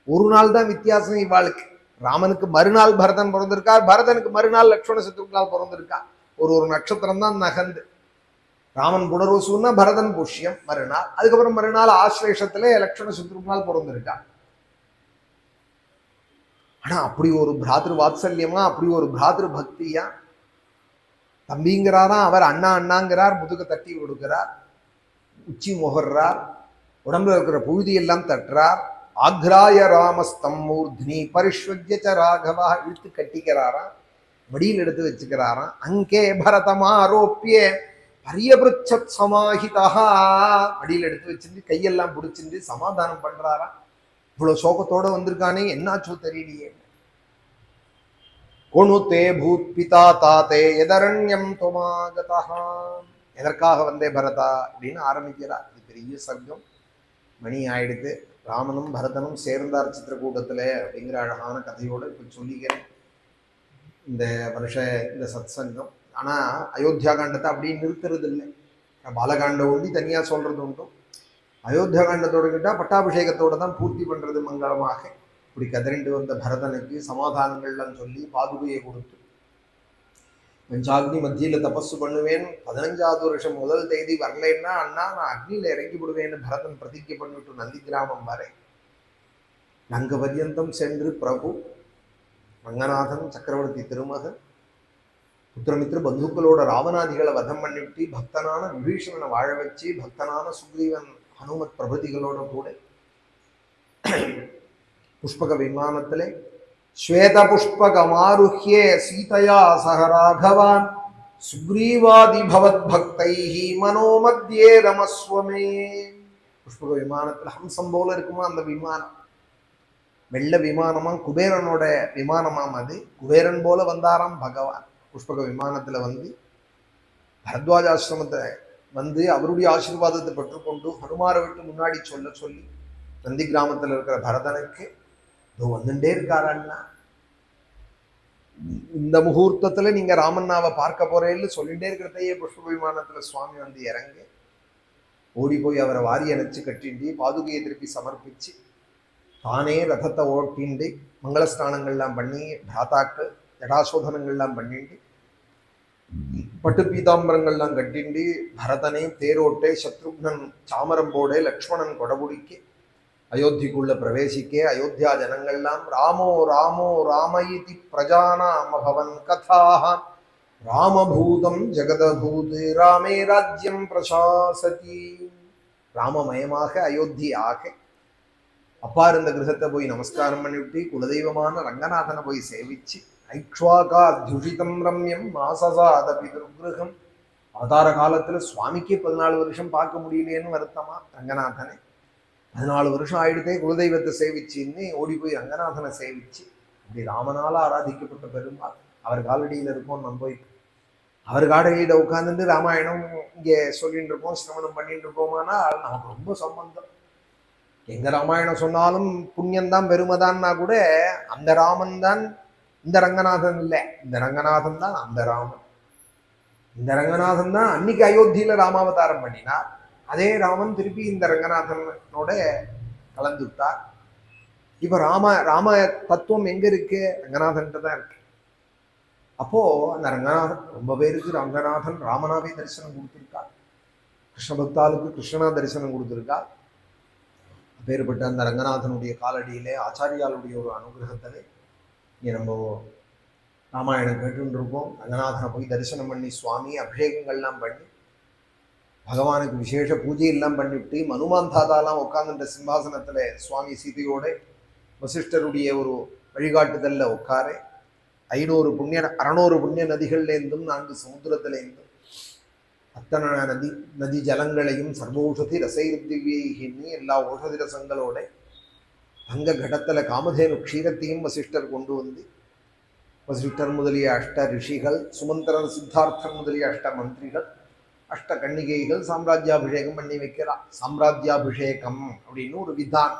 ஒரு நாள் தான் வித்தியாசம் இவாளுக்கு. ராமனுக்கு மறுநாள் பரதன் பிறந்திருக்கார், பரதனுக்கு மறுநாள் லட்சுமண சத்ருக்னால் பிறந்திருக்கார். ஒரு நட்சத்திரம் தான் நகர்ந்து. ராமன் புனர்வசுன்னா பரதன் புஷ்யம் மறுநாள், அதுக்கப்புறம் மறுநாள் ஆஸ்லேஷத்துல லட்சுமண சத்ருக்னால் பிறந்திருக்கார். ஆனா அப்படி ஒரு பிராத்திரு வாத்சல்யமா, அப்படி ஒரு பிராத்திரு பக்தியா. தம்பிங்கிறாரா, அவர் அண்ணா அண்ணாங்கிறார், முதுக தட்டி கொடுக்கிறார், உச்சி முகர்றார், உடம்புல இருக்கிற புழுதியெல்லாம் தட்டுறார். ஆக்ராய ராமஸ்தம்மூர்த்னி பரிஷ்வத்ய ச ராகவா, இழுத்து கட்டிக்கிறாராம், மடியில் எடுத்து வச்சுக்கிறாராம். அங்கே பரதமாரோப்பிய பரியபிருச்சத் சமாஹிதா, மடியில் எடுத்து வச்சிருந்து கையெல்லாம் பிடிச்சிருந்து சமாதானம் பண்றாராம். இவ்வளவு சோகத்தோட வந்திருக்கானே, என்னாச்சோ தெரியலையே. கொணுதே பூத் பிதா தாத்தே எதரண்யம் தொமாகதா, எதற்காக வந்தே பரதா அப்படின்னு ஆரம்பிக்கிறார். இது பெரிய சர்க்கம். மணி ஆயிடுத்து. ராமனும் பரதனும் சேர்ந்தார் சித்திரக்கூட்டத்துல அப்படிங்கிற அழகான கதையோடு இப்போ சொல்லிக்கிறேன் இந்த வருஷ இந்த சத் சங்கம். ஆனா அயோத்தியா காண்டத்தை அப்படியே நிறுத்துறது இல்லை. பாலகாண்டம் ஒண்டி தனியா சொல்றது உண்டும். அயோத்தியா காண்டத்தோடு கிட்டா பட்டாபிஷேகத்தோட தான் பூர்த்தி பண்றது மங்களமாக. இப்படி கதறிண்டு வந்த பரதனுக்கு சமாதானங்கள்லாம் சொல்லி பாதுகையை கொடுத்து, பஞ்சாக்னி மத்தியில தபஸு பண்ணுவேன், 15வது வருஷம் முதல் தேதி வரலைன்னா அண்ணா நான் அக்னியில இறங்கி விடுவேன்னு பரதன் பிரதிஜை பண்ணிவிட்டு நந்தி கிராமம் வரை நங்க பர்யந்தம் சென்று பிரபு ரங்கநாதன் சக்கரவர்த்தி திருமகன் புத்திரமித்திர பந்துக்களோட ராவணாதிகளை வதம் பண்ணிவிட்டு பக்தனான விபீஷணனை வாழ வச்சு பக்தனான சுக்ரீவன் ஹனுமத் பிரபதிகளோட கூட புஷ்பக விமானத்திலே ஸ்வேத புஷ்பகமாருஹ்யே சீதையா சக ராகவான் சுக்ரீவாதி பவத் பக்தைஹி மனோமத்யே ரமஸ்வமே. புஷ்பக விமானத்துல ஹம்சம் போல இருக்குமா அந்த விமானம், வெள்ள விமானமா, குபேரனோட விமானமாம் அது. குபேரன் போல வந்தாராம் பகவான். புஷ்பக விமானத்துல வந்து பரத்வாஜாசிரமத்தை வந்து அவருடைய ஆசீர்வாதத்தை பெற்றுக்கொண்டு ஹனுமாரை விட்டு முன்னாடி சொல்லி நந்தி கிராமத்துல இருக்கிற பரதனுக்கு இதோ வந்துட்டே இருக்காரண்ணா, இந்த முகூர்த்தத்துல நீங்க ராமண்ணாவை பார்க்க போறேன்னு சொல்லிட்டே இருக்கிறதையே புஷ்ப விமானத்துல சுவாமி வந்து இறங்க ஓடி போய் அவரை வாரி அணைச்சு கட்டிண்டு பாதுகையை திருப்பி சமர்ப்பிச்சு தானே ரதத்தை ஓட்டிண்டு மங்களஸ்நானங்கள்லாம் பண்ணி பிராத்தாக்கள் ஜடாசோதனங்கள்லாம் பண்ணிட்டு பட்டு பீதாம்பரங்கள்லாம் கட்டிண்டு பரதனை தேரோட்டே சத்ருக்னன் சாமரம் போடே லக்ஷ்மணன் கொடபுடிக்கு அயோத்திக்குள்ள பிரவேசிக்க அயோத்தியா ஜனங்கள்லாம் ராமோ ராமோ ராமயிதி பிரஜானாமபவன் கதாஹ ராமபூதம் ஜெகதபூத் ராமே ராஜ்யம் பிரசாசதி. ராமமயமாக அயோத்தியாக அப்பா இருந்த கிரகத்தை போய் நமஸ்காரம் பண்ணிவிட்டு குலதெய்வமான ரங்கநாதனை போய் சேவிச்சு ஐக்ஷ்வாகாத்யுஷிதம் ரம்யம் மாசசாத பிதுர்கிருகம். அவதார காலத்துல சுவாமிக்கு 14 வருஷம் பார்க்க முடியலேன்னு வருத்தமா ரங்கநாதனை. 14 வருஷம் ஆயிடுத்தே குலதெய்வத்தை சேவிச்சுன்னு ஓடி போய் ரங்கநாதனை சேவிச்சு அப்படி ராமனால ஆராதிக்கப்பட்ட பெருமாள் அவர் காலடியில் இருக்கோம். நம்ம போய் அவர் காலடியில உட்கார்ந்துட்டு ராமாயணம் இங்கே சொல்லிட்டு இருக்கோம், சிரவணம் பண்ணிட்டு இருக்கோமானா நமக்கு ரொம்ப சம்பந்தம். எங்க ராமாயணம் சொன்னாலும் புண்ணியம்தான் பெருமைதான்னா கூட அந்த ராமன் தான் இந்த ரங்கநாதன் இல்லை, இந்த ரங்கநாதன் தான் அந்த ராமன். இந்த ரங்கநாதன் தான் அன்னைக்கு அயோத்தியில ராமாவதாரம் பண்ணினார். அதே ராமன் திருப்பி இந்த ரங்கநாதனோட கலந்துட்டார். இப்ப ராம தத்துவம் எங்க இருக்கு? ரங்கநாதன்கிட்ட தான் இருக்கு. அப்போ அந்த ரங்கநாதன் ரொம்ப பேருக்கு ரங்கநாதன் ராமனாவே தரிசனம் கொடுத்துருக்கார். கிருஷ்ண பக்தாளுக்கு கிருஷ்ணனா தரிசனம் கொடுத்துருக்கார். அப்பேற்பட்ட அந்த ரங்கநாதனுடைய காலடியிலே ஆச்சாரியாளுடைய ஒரு அனுகிரகத்திலே இங்கே நம்ம ராமாயணம் கேட்டுன்னு இருக்கோம். ரங்கநாதனை போய் தரிசனம் பண்ணி சுவாமி அபிஷேகங்கள்லாம் பண்ணி பகவானுக்கு விசேஷ பூஜையெல்லாம் பண்ணிவிட்டு மனுமாந்தாதாலாம் உட்காந்துட்ட சிம்மாசனத்தில் சுவாமி சீதையோட வசிஷ்டருடைய ஒரு வழிகாட்டுதலில் உட்காரு 600 புண்ணிய நதிகள்லேருந்தும் 4 சமுத்திரத்திலேருந்தும் அத்தனை நதி ஜலங்களையும் சர்வோஷதி ரசைர்திவ்யைகின்னு எல்லா ஓஷதி ரசங்களோட தங்க கடத்தில் காமதேனு க்ஷீரத்தையும் வசிஷ்டர் கொண்டு வந்து வசிஷ்டர் முதலிய அஷ்ட ரிஷிகள், சுமந்திரன் சித்தார்த்தன் முதலிய அஷ்ட மந்திரிகள், அஷ்ட கன்னிகைகள் சாம்ராஜ்யாபிஷேகம் பண்ணி வைக்கிறார். சாம்ராஜ்யாபிஷேகம் அப்படின்னு ஒரு விதான்.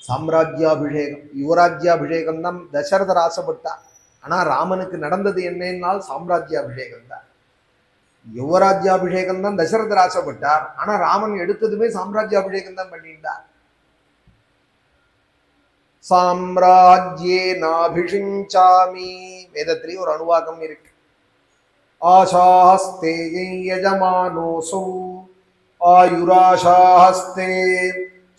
சாம்ராஜ்யாபிஷேகம் யுவராஜ்யாபிஷேகம் தான் தசரதர் ஆசைப்பட்டார். ஆனால் ராமனுக்கு நடந்தது என்னன்னால் சாம்ராஜ்யாபிஷேகம் தான். யுவராஜ்யாபிஷேகம் தான் தசரதர் ஆசைப்பட்டார். ஆனால் ராமன் எடுத்ததுமே சாம்ராஜ்யாபிஷேகம் தான் பண்ணிட்டார். சாம்ராஜ்யே நாபிஷிஞ்சாமி வேதத்திலே ஒரு அனுவாகம் இருக்கு. ஆசாஸ்தே யஜமானோசௌ ஆயுராசாஸ்தே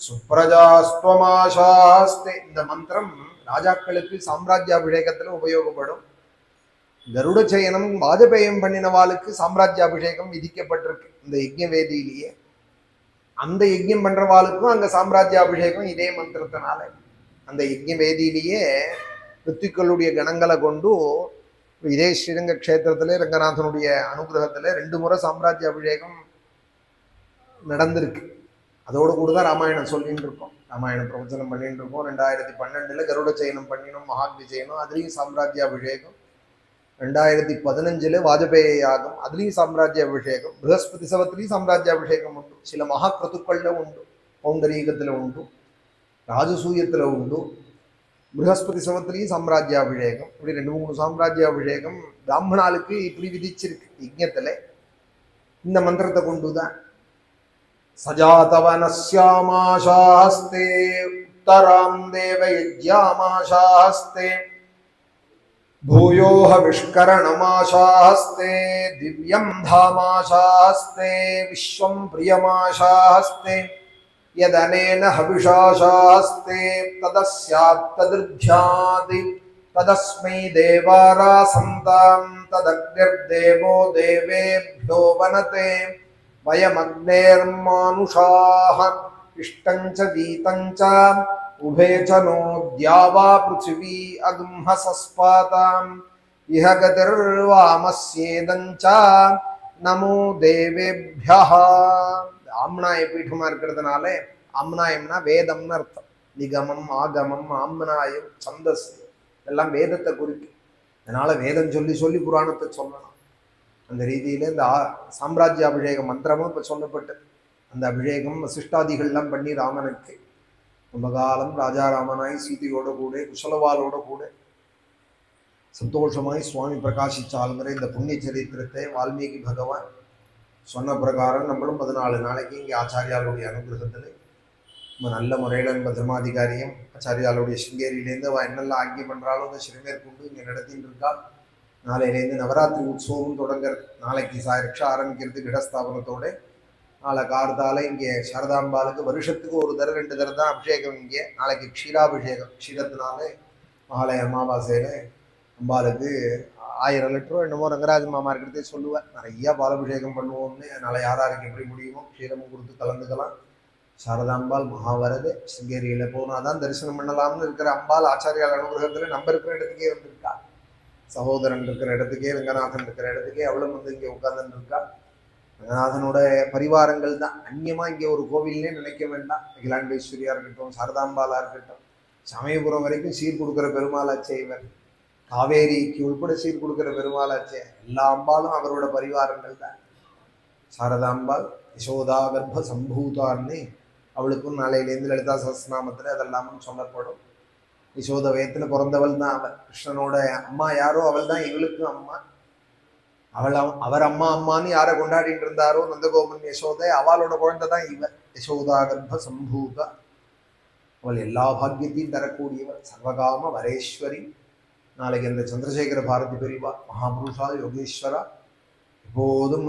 சுப்ரஜாஸ்துவமாசாஸ்தே. இந்த மந்திரம் ராஜாக்களுக்கு சாம்ராஜ்யாபிஷேகத்தில் உபயோகப்படும். கருட சயனம் வாஜபேயம் பண்ணினவாளுக்கு சாம்ராஜ்யாபிஷேகம் விதிக்கப்பட்டிருக்கு இந்த யஜ்ஞ வேதியிலேயே. அந்த யஜ்ஞம் பண்றவாளுக்கும் அங்க சாம்ராஜ்யாபிஷேகம் இதே மந்திரத்தினால அந்த யஜ்ஞ வேதியிலேயே ரித்துக்களுடைய கணங்களை கொண்டு இதே ஸ்ரீரங்க க்ஷேத்திரத்திலே ரங்கநாதனுடைய அனுகிரகத்தில் 2 முறை சாம்ராஜ்யாபிஷேகம் நடந்திருக்கு. அதோடு கூட தான் ராமாயணம் சொல்லிட்டு இருக்கோம். ராமாயண பிரவச்சனம் பண்ணிட்டு இருக்கோம். 2012 கருட சயனம் பண்ணினோம், மகாத்வி செய்யணும், அதுலேயும் சாம்ராஜ்யாபிஷேகம். 2015 வாஜபேய யாகம், அதுலேயும் சாம்ராஜ்யாபிஷேகம். ப்ரஹஸ்பதி சவத்திலையும் சாம்ராஜ்யாபிஷேகம் உண்டு. சில மகாக்கிரதுக்களில் உண்டு, பௌண்டரீகத்தில் உண்டு, ராஜசூயத்தில் உண்டு. ப்ரஹஸ்பதி சவத்திலையும் சாம்ராஜ்யாபிஷேகம். இப்படி 2-3 சாம்ராஜ்யாபிஷேகம் பிராமணாளுக்கு இப்படி விதிச்சிருக்கு யஜ்ஞத்தில். இந்த மந்திரத்தை கொண்டு தான் சஜாதவனஸ்யாமாசாஸ்தே உத்தராம் தேவ யஜ்யாமாசாஸ்தே பூயோஹ விஷ்கரணமாசாஸ்தே திவ்யம் தாமாசாஸ்தே விஸ்வம் பிரியமாசாஸ்தே யதனேன ஹவிஷாசாஸ்தே ததஸ்யாத் ததிர்த்யாதி ததஸ்மை தேவாராசந்தாம் ததக்னிர்தேவோ தேவேभ्यो வனதே வயமக்னேர்மானுஷாஹ இஷ்டஞ்ச வீதஞ்ச உபேச்ச நோத்யாவா பிருத்திவி அகும்ஹசஸ்பாதாம் இஹ கதிர்வாமஸ்யேதஞ்ச நமோ தேவேभ्यः. ஆம்னாய பீഠமா இருக்கிறதுனால ஆம்னாயம்னா வேதம்னு அர்த்தம். நிகமம், ஆகமம், ஆம்னாயம், சந்தஸ் எல்லாம் வேதத்தை குறிக்கும். அதனால வேதம் சொல்லி சொல்லி புராணத்தை சொல்லணும். அந்த ரீதியில இந்த சாம்ராஜ்யாபிஷேக மந்திரமும் இப்போ சொல்லப்பட்டது. அந்த அபிஷேகம் வசிஷ்டாதிகள்லாம் பண்ணி ராமனுக்கு ரொம்ப காலம் ராஜாராமனாய் சீதையோட கூட குசலவாலோட கூட சந்தோஷமாய் சுவாமி பிரகாசிச்சாலுங்கிற இந்த புண்ணிய சரித்திரத்தை வால்மீகி பகவான் சொன்ன பிரகாரம் நம்மளும் 14 நாளைக்கு இங்கே ஆச்சாரியாளுடைய அனுகிரகத்தில் நம்ம நல்ல முறையில் நம்ம தர்மாதிகாரியும் ஆச்சாரியாளுடைய சிங்கேரியிலேருந்து அவள் என்னெல்லாம் ஆக்கி பண்ணுறாலும் அந்த சிறுமேற்கொண்டு இங்கே நடத்தின்னு இருக்கா. நாளையிலேருந்து நவராத்திரி உற்சவம் தொடங்குறது. நாளைக்கு ரிக்ஷா ஆரம்பிக்கிறது கிடஸ்தாபனத்தோடு. நாளை கார்த்தால இங்கே சாரதாம்பாளுக்கு வருஷத்துக்கு 1 தடவை 2 தடவை தான் அபிஷேகம். இங்கே நாளைக்கு க்ஷீராபிஷேகம். க்ஷீரத்தினால மாலை அமாவாசையில் அம்பாளுக்கு 1000 லிட்டரோ என்னமோ ரங்கராஜ மாமா இருக்கிறதே சொல்லுவேன். நிறையா பாலாபிஷேகம் பண்ணுவோம்னு. அதனால் யாருக்கு எப்படி முடியுமோ க்ஷீரமும் கொடுத்து கலந்துக்கலாம். சாரதாம்பாள் மகாவரது சிங்கேரியில் போனால் தான் தரிசனம் பண்ணலாம்னு இருக்கிற அம்பாள் ஆச்சாரியால் அனுகிரகத்தில் நம்ம இருக்கிற இடத்துக்கே வந்திருக்கா. சகோதரன் இருக்கிற இடத்துக்கே, ரங்கநாதன் இருக்கிற இடத்துக்கே அவளும் வந்து இங்கே உட்கார்ந்துட்டு இருக்கா. ரங்கநாதனோட பரிவாரங்கள் தான். அந்நியமாக இங்கே ஒரு கோவில்னே நினைக்க வேண்டாம். அகிலாண்டேஸ்வரியாக இருக்கட்டும், சாரதாம்பாலாக இருக்கட்டும், சமயபுரம் வரைக்கும் சீர் கொடுக்குற பெருமாளாச்சே இவர். காவேரிக்கு உள்பட சீர் கொடுக்குற பெருமாளாச்சே. எல்லா அம்பாலும் அவரோட பரிவாரங்கள் தான். சாரதாம்பாள் யசோதா கர்ப்ப சம்பூதான்னு அவளுக்கும் நாளையிலேருந்து லலிதா சஹஸ்ரநாமத்தில் அதெல்லாமும் சொல்லப்படும். யசோத வயத்தில் பிறந்தவள் தான் அவள். கிருஷ்ணனோட அம்மா யாரோ அவள் தான் இவளுக்கும் அம்மா. அவர் அம்மா அம்மான்னு யாரை கொண்டாடிட்டு இருந்தாரோ நந்தகோபன் யசோதை, அவளோட குழந்தை தான் இவ யசோதா கர்ப்ப சம்பூதா. அவள் எல்லா பாக்கியத்தையும் தரக்கூடியவர், சர்வகாம வரேஸ்வரி. நாளைக்கு அந்த சந்திரசேகர பாரதி பெரியவா மகாபுருஷா யோகேஸ்வரா, எப்போதும்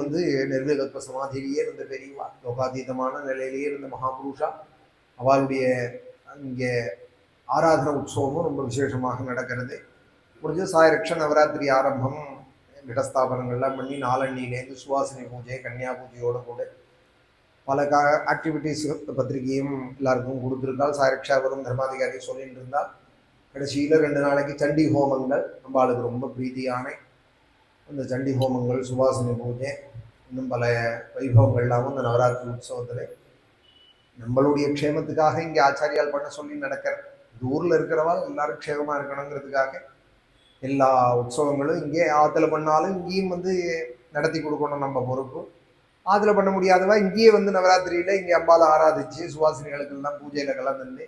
நிர்விகல்ப சமாதியிலேயே இருந்த பெரியவா, லோகாதீதமான நிலையிலேயே இருந்த மகாபுருஷா. அவளுடைய இங்கே ஆராதன உற்சவமும் ரொம்ப விசேஷமாக நடக்கிறது. முடிஞ்ச சாயரக்ஷ நவராத்திரி ஆரம்பம், இடஸ்தாபனங்கள்லாம் பண்ணி நாளன்னிலேருந்து சுவாசினி பூஜை கன்னியா பூஜையோடு கூட பல ஆக்டிவிட்டீஸ் பத்திரிகையும் எல்லாருக்கும் கொடுத்துருந்தால், சாயரக்ஷா வரும் தர்மாதிகாரி சொல்லிட்டு இருந்தால். கடைசியில் 2 நாளைக்கு சண்டி ஹோமங்கள், நம்மளுக்கு ரொம்ப பிரீதியான அந்த சண்டி ஹோமங்கள், சுவாசினி பூஜை, இன்னும் பல வைபவங்கள்லாம் இந்த நவராத்திரி உற்சவத்தில் நம்மளுடைய க்ஷேமத்துக்காக இங்கே ஆச்சாரியால் பண்ண சொல்லி நடக்கிற. இந்த ஊரில் இருக்கிறவா எல்லாரும் க்ஷேமமாக இருக்கணுங்கிறதுக்காக எல்லா உற்சவங்களும் இங்கே ஆற்றுல பண்ணாலும் இங்கேயும் நடத்தி கொடுக்கணும் நம்ம பொறுப்பு. ஆற்றுல பண்ண முடியாதவா இங்கேயே நவராத்திரியில் இங்கே அம்பாவை ஆராதிச்சு சுவாசினிகளுக்கெல்லாம் பூஜையில் கலந்துட்டு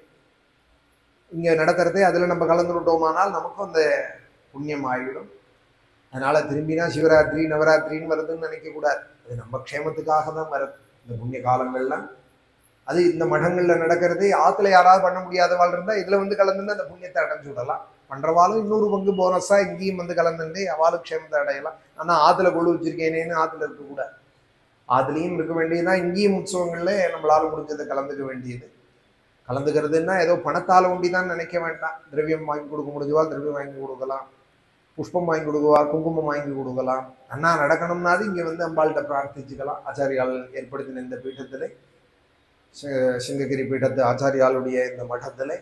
இங்கே நடத்துறதே அதில் நம்ம கலந்துட்டோமானால் நமக்கும் அந்த புண்ணியம் ஆகிடும். அதனால் திரும்பினா சிவராத்திரி நவராத்திரின்னு வருதுன்னு நினைக்கக்கூடாது. அது நம்ம க்ஷேமத்துக்காக தான் வருது இந்த புண்ணிய காலங்கள்லாம். அது இந்த மடங்களில் நடக்கிறதே ஆற்றுல யாராவது பண்ண முடியாதவாள் இருந்தால் இதில் கலந்துட்டு அந்த புண்ணியத்தை அடைஞ்சு விடலாம். பண்ணுறவாலும் இன்னொரு பங்கு போனஸாக இங்கேயும் கலந்துட்டு அவளுக்கு க்ஷேமத்தை அடையலாம். ஆனால் ஆற்றுல கொழு வச்சிருக்கேனேன்னு ஆற்றுல இருக்கக்கூடாது. ஆற்றுலையும் இருக்க வேண்டியதுதான், இங்கேயும் உற்சவங்களில் நம்மளால் முடிஞ்சதை கலந்துக்க வேண்டியது. கலந்துக்கிறதுன்னா ஏதோ பணத்தால் உண்டி தான் நினைக்க வேண்டாம். திரவியம் வாங்கி கொடுக்க முடிஞ்சவாள் திரவியம் வாங்கி கொடுக்கலாம், புஷ்பம் வாங்கி கொடுக்குவா, குங்குமம் வாங்கி கொடுக்கலாம். அண்ணா நடக்கணும்னாலும் இங்கே அம்பாள்கிட்ட பிரார்த்திச்சுக்கலாம். ஆச்சாரியால் ஏற்படுத்தின இந்த பீட்டத்தில், சிங்ககிரி பீட்டத்து ஆச்சாரியாளுடைய இந்த மட்டத்தில்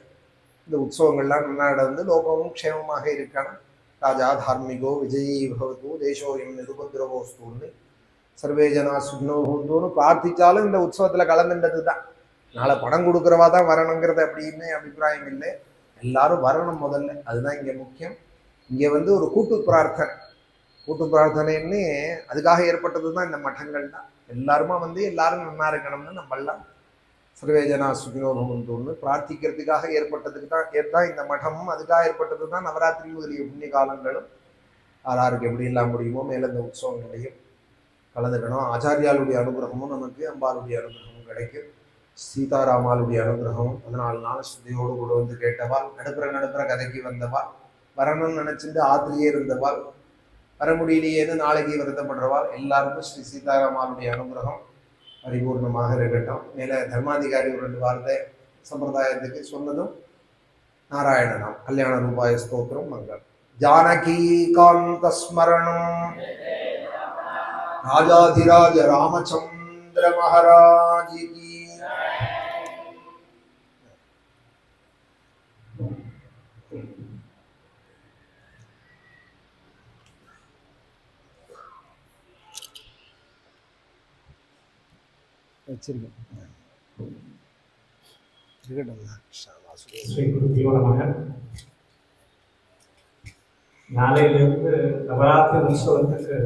இந்த உற்சவங்கள்லாம் நடந்து லோகமும் க்ஷேமமாக இருக்கணும். ராஜா தார்மிகோ விஜயீ பவது தேசோயம் நிருபத்ரவோஸ்தூன்னு சர்வே ஜனா சுக்னோஹூன்னு பிரார்த்திச்சாலும் இந்த உற்சவத்தில் கலந்துன்றது தான். நாளை பணம் கொடுக்குறவா தான் வரணுங்கிறது அப்படின்னு அபிப்பிராயம் இல்லை. எல்லாரும் வரணும் முதல்ல, அதுதான் இங்கே முக்கியம். இங்கே ஒரு கூட்டு பிரார்த்தனைன்னு அதுக்காக ஏற்பட்டது தான் இந்த மட்டங்கள் தான். எல்லாருமா எல்லாரும் நல்லா இருக்கணும்னு நம்மெல்லாம் சர்வே ஜனா சுகினோபவந்து பிரார்த்திக்கிறதுக்காக ஏற்பட்டதுக்கு தான் இந்த மடமும் அதுக்காக ஏற்பட்டது தான் நவராத்திரி முதலிய புண்ணிய காலங்களும். யாருக்கு எப்படி எல்லாம் முடியுமோ மேலே இந்த உற்சவங்களையும் கலந்துக்கணும். ஆச்சாரியாளுடைய அனுகிரகமும் நமக்கு அம்பாளுடைய அனுகிரகமும் கிடைக்கும். சீதாராமாளுடைய அனுகிரகம் 14 நாள் ஸ்ருதியோடு கூட கேட்டவாள், நடுப்புற கதைக்கு வந்தவாள், வரணும்னு நினைச்சிட்டு ஆத்திலேயே இருந்தவாள், வர முடியலையேன்னு நாளைக்கு வருத்தப்படுறவாள், எல்லாருக்கும் ஸ்ரீ சீதாராமாளுடைய அனுகிரகம் பரிபூர்ணமாக இருக்கட்டும். மேலே தர்மாதிகாரி 2 வார்த்தை சம்பிரதாயத்துக்கு சொன்னதும் நாராயணனாம் கல்யாண ரூபாய ஸ்தோத்திரம் மங்கள். ஜானகி காந்த ஸ்மரணம் ராஜாதிராஜ ராமச்சந்திர மகாராஜி கி. நாளையிலிருந்து நவராத்திரி உற்சவத்துக்கு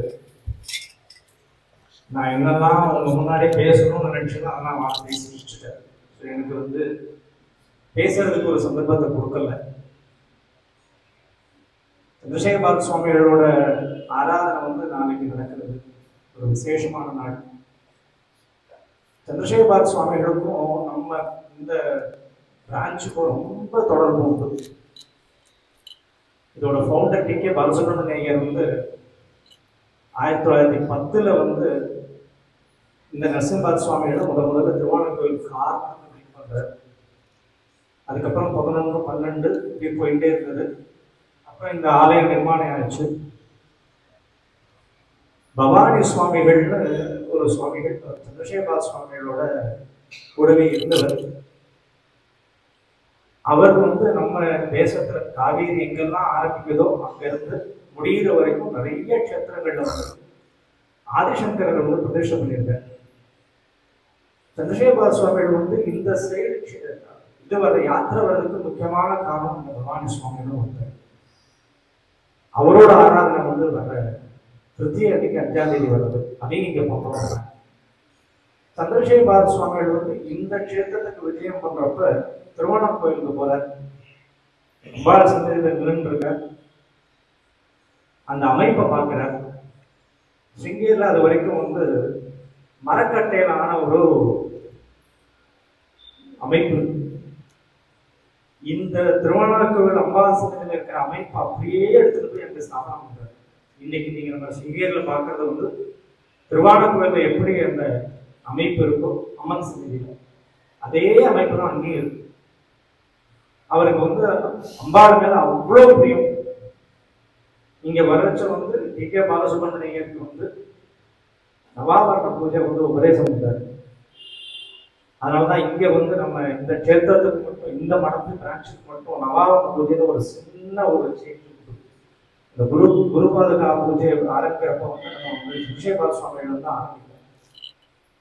நான் என்னெல்லாம் உங்க முன்னாடி பேசணும்னு நினைச்சேன்னா அதெல்லாம் வார்த்தையை சிரிச்சுட்டேன். எனக்கு பேசுறதுக்கு ஒரு சந்தர்ப்பத்தை கொடுக்கல. சந்திரசேகர சுவாமிகளோட ஆராதனை நாளைக்கு நடக்கிறது, ஒரு விசேஷமான நாள். சந்திரசேகர சுவாமிகளுக்கும் நம்ம இந்த பிரான்ச்சுக்கும் ரொம்ப தொடர்பு உண்டு. இதோட ஃபவுண்டர் டி.கே. பாலசுப்ரமணியர் 1910 இந்த நரசிம்ஹ சுவாமிகளும் முதல்ல திருவானைக்கோயில் காரணம் பண்றாரு. அதுக்கப்புறம் 11, 12 இப்படி போயிட்டே இருந்தது. அப்புறம் இந்த ஆலயம் நிர்மாணம் ஆயிடுச்சு. பவானி சுவாமிகள்னு ஒரு சுவாமிகள் சந்திரசேகர சுவாமிகளோட உடனே இருந்தவர். அவர் நம்ம தேசத்துல காவேரி எங்கெல்லாம் ஆரம்பிக்குதோ அங்கிருந்து முடிகிற வரைக்கும் நிறைய க்ஷேத்திரங்கள்ல ஆதிசங்கரர் பிரதிஷ்டை பண்ணியிருக்கார். சந்திரசேகர சுவாமிகள் இந்த சைடு இது வர யாத்திரை வர்றதுக்கு முக்கியமான காரணம் இந்த பவானி சுவாமிகளும் வந்தார். அவரோட ஆராதனை வர திருத்தியை அன்னைக்கு 5ஆம் தேதி வருது. அதையும் இங்க பார்க்கலாம். சந்திரசேகர சுவாமிகள் இந்த க்ஷேத்திரத்துக்கு விஜயம் பண்றப்ப திருவண்ணாமலைக்கு போறார். அம்பாள் சன்னதியில நின்றுருக்க அந்த அமைப்பை பார்க்கிறார். சிங்கேரியில் அது வரைக்கும் வந்து மரக்கட்டையிலான ஒரு அமைப்பு. இந்த திருவானாக்கோவில் அம்பாசனத்தில் இருக்கிற அமைப்பு அப்படியே எடுத்துட்டு போய் அங்கே ஸ்தாபனம் பண்றாரு. இன்னைக்கு நீங்க நம்ம சிங்கேரியில் பார்க்கறது வந்து திருவானாக்கோவில் எப்படி அந்த அமைப்பு இருக்கோ அம்மன் சந்நிதியில் அதே அமைப்பு தான் அங்கேயும் இருக்கு. அவருக்கு வந்து அம்பாள் மேல அவ்வளோ பிரியம். இங்க வரச்ச வந்து டி.கே. பாலசுப்ரமணியருக்கு வந்து நவாவரண பூஜை வந்து உபதேசம் பண்ணாரு. அதனாலதான் இங்க வந்து நம்ம இந்த கேத்திரத்துக்கு மட்டும், இந்த மடத்து பிரான்ச்சுக்கு மட்டும் நவாவரண பூஜைன்னு ஒரு சின்ன ஒரு சேஞ்ச். இந்த குரு பாதுகா பூஜை ஆரம்பிக்கிறப்ப வந்து நம்ம வந்து விஷயபால சுவாமிகள் தான் ஆரம்பிக்கிறோம்.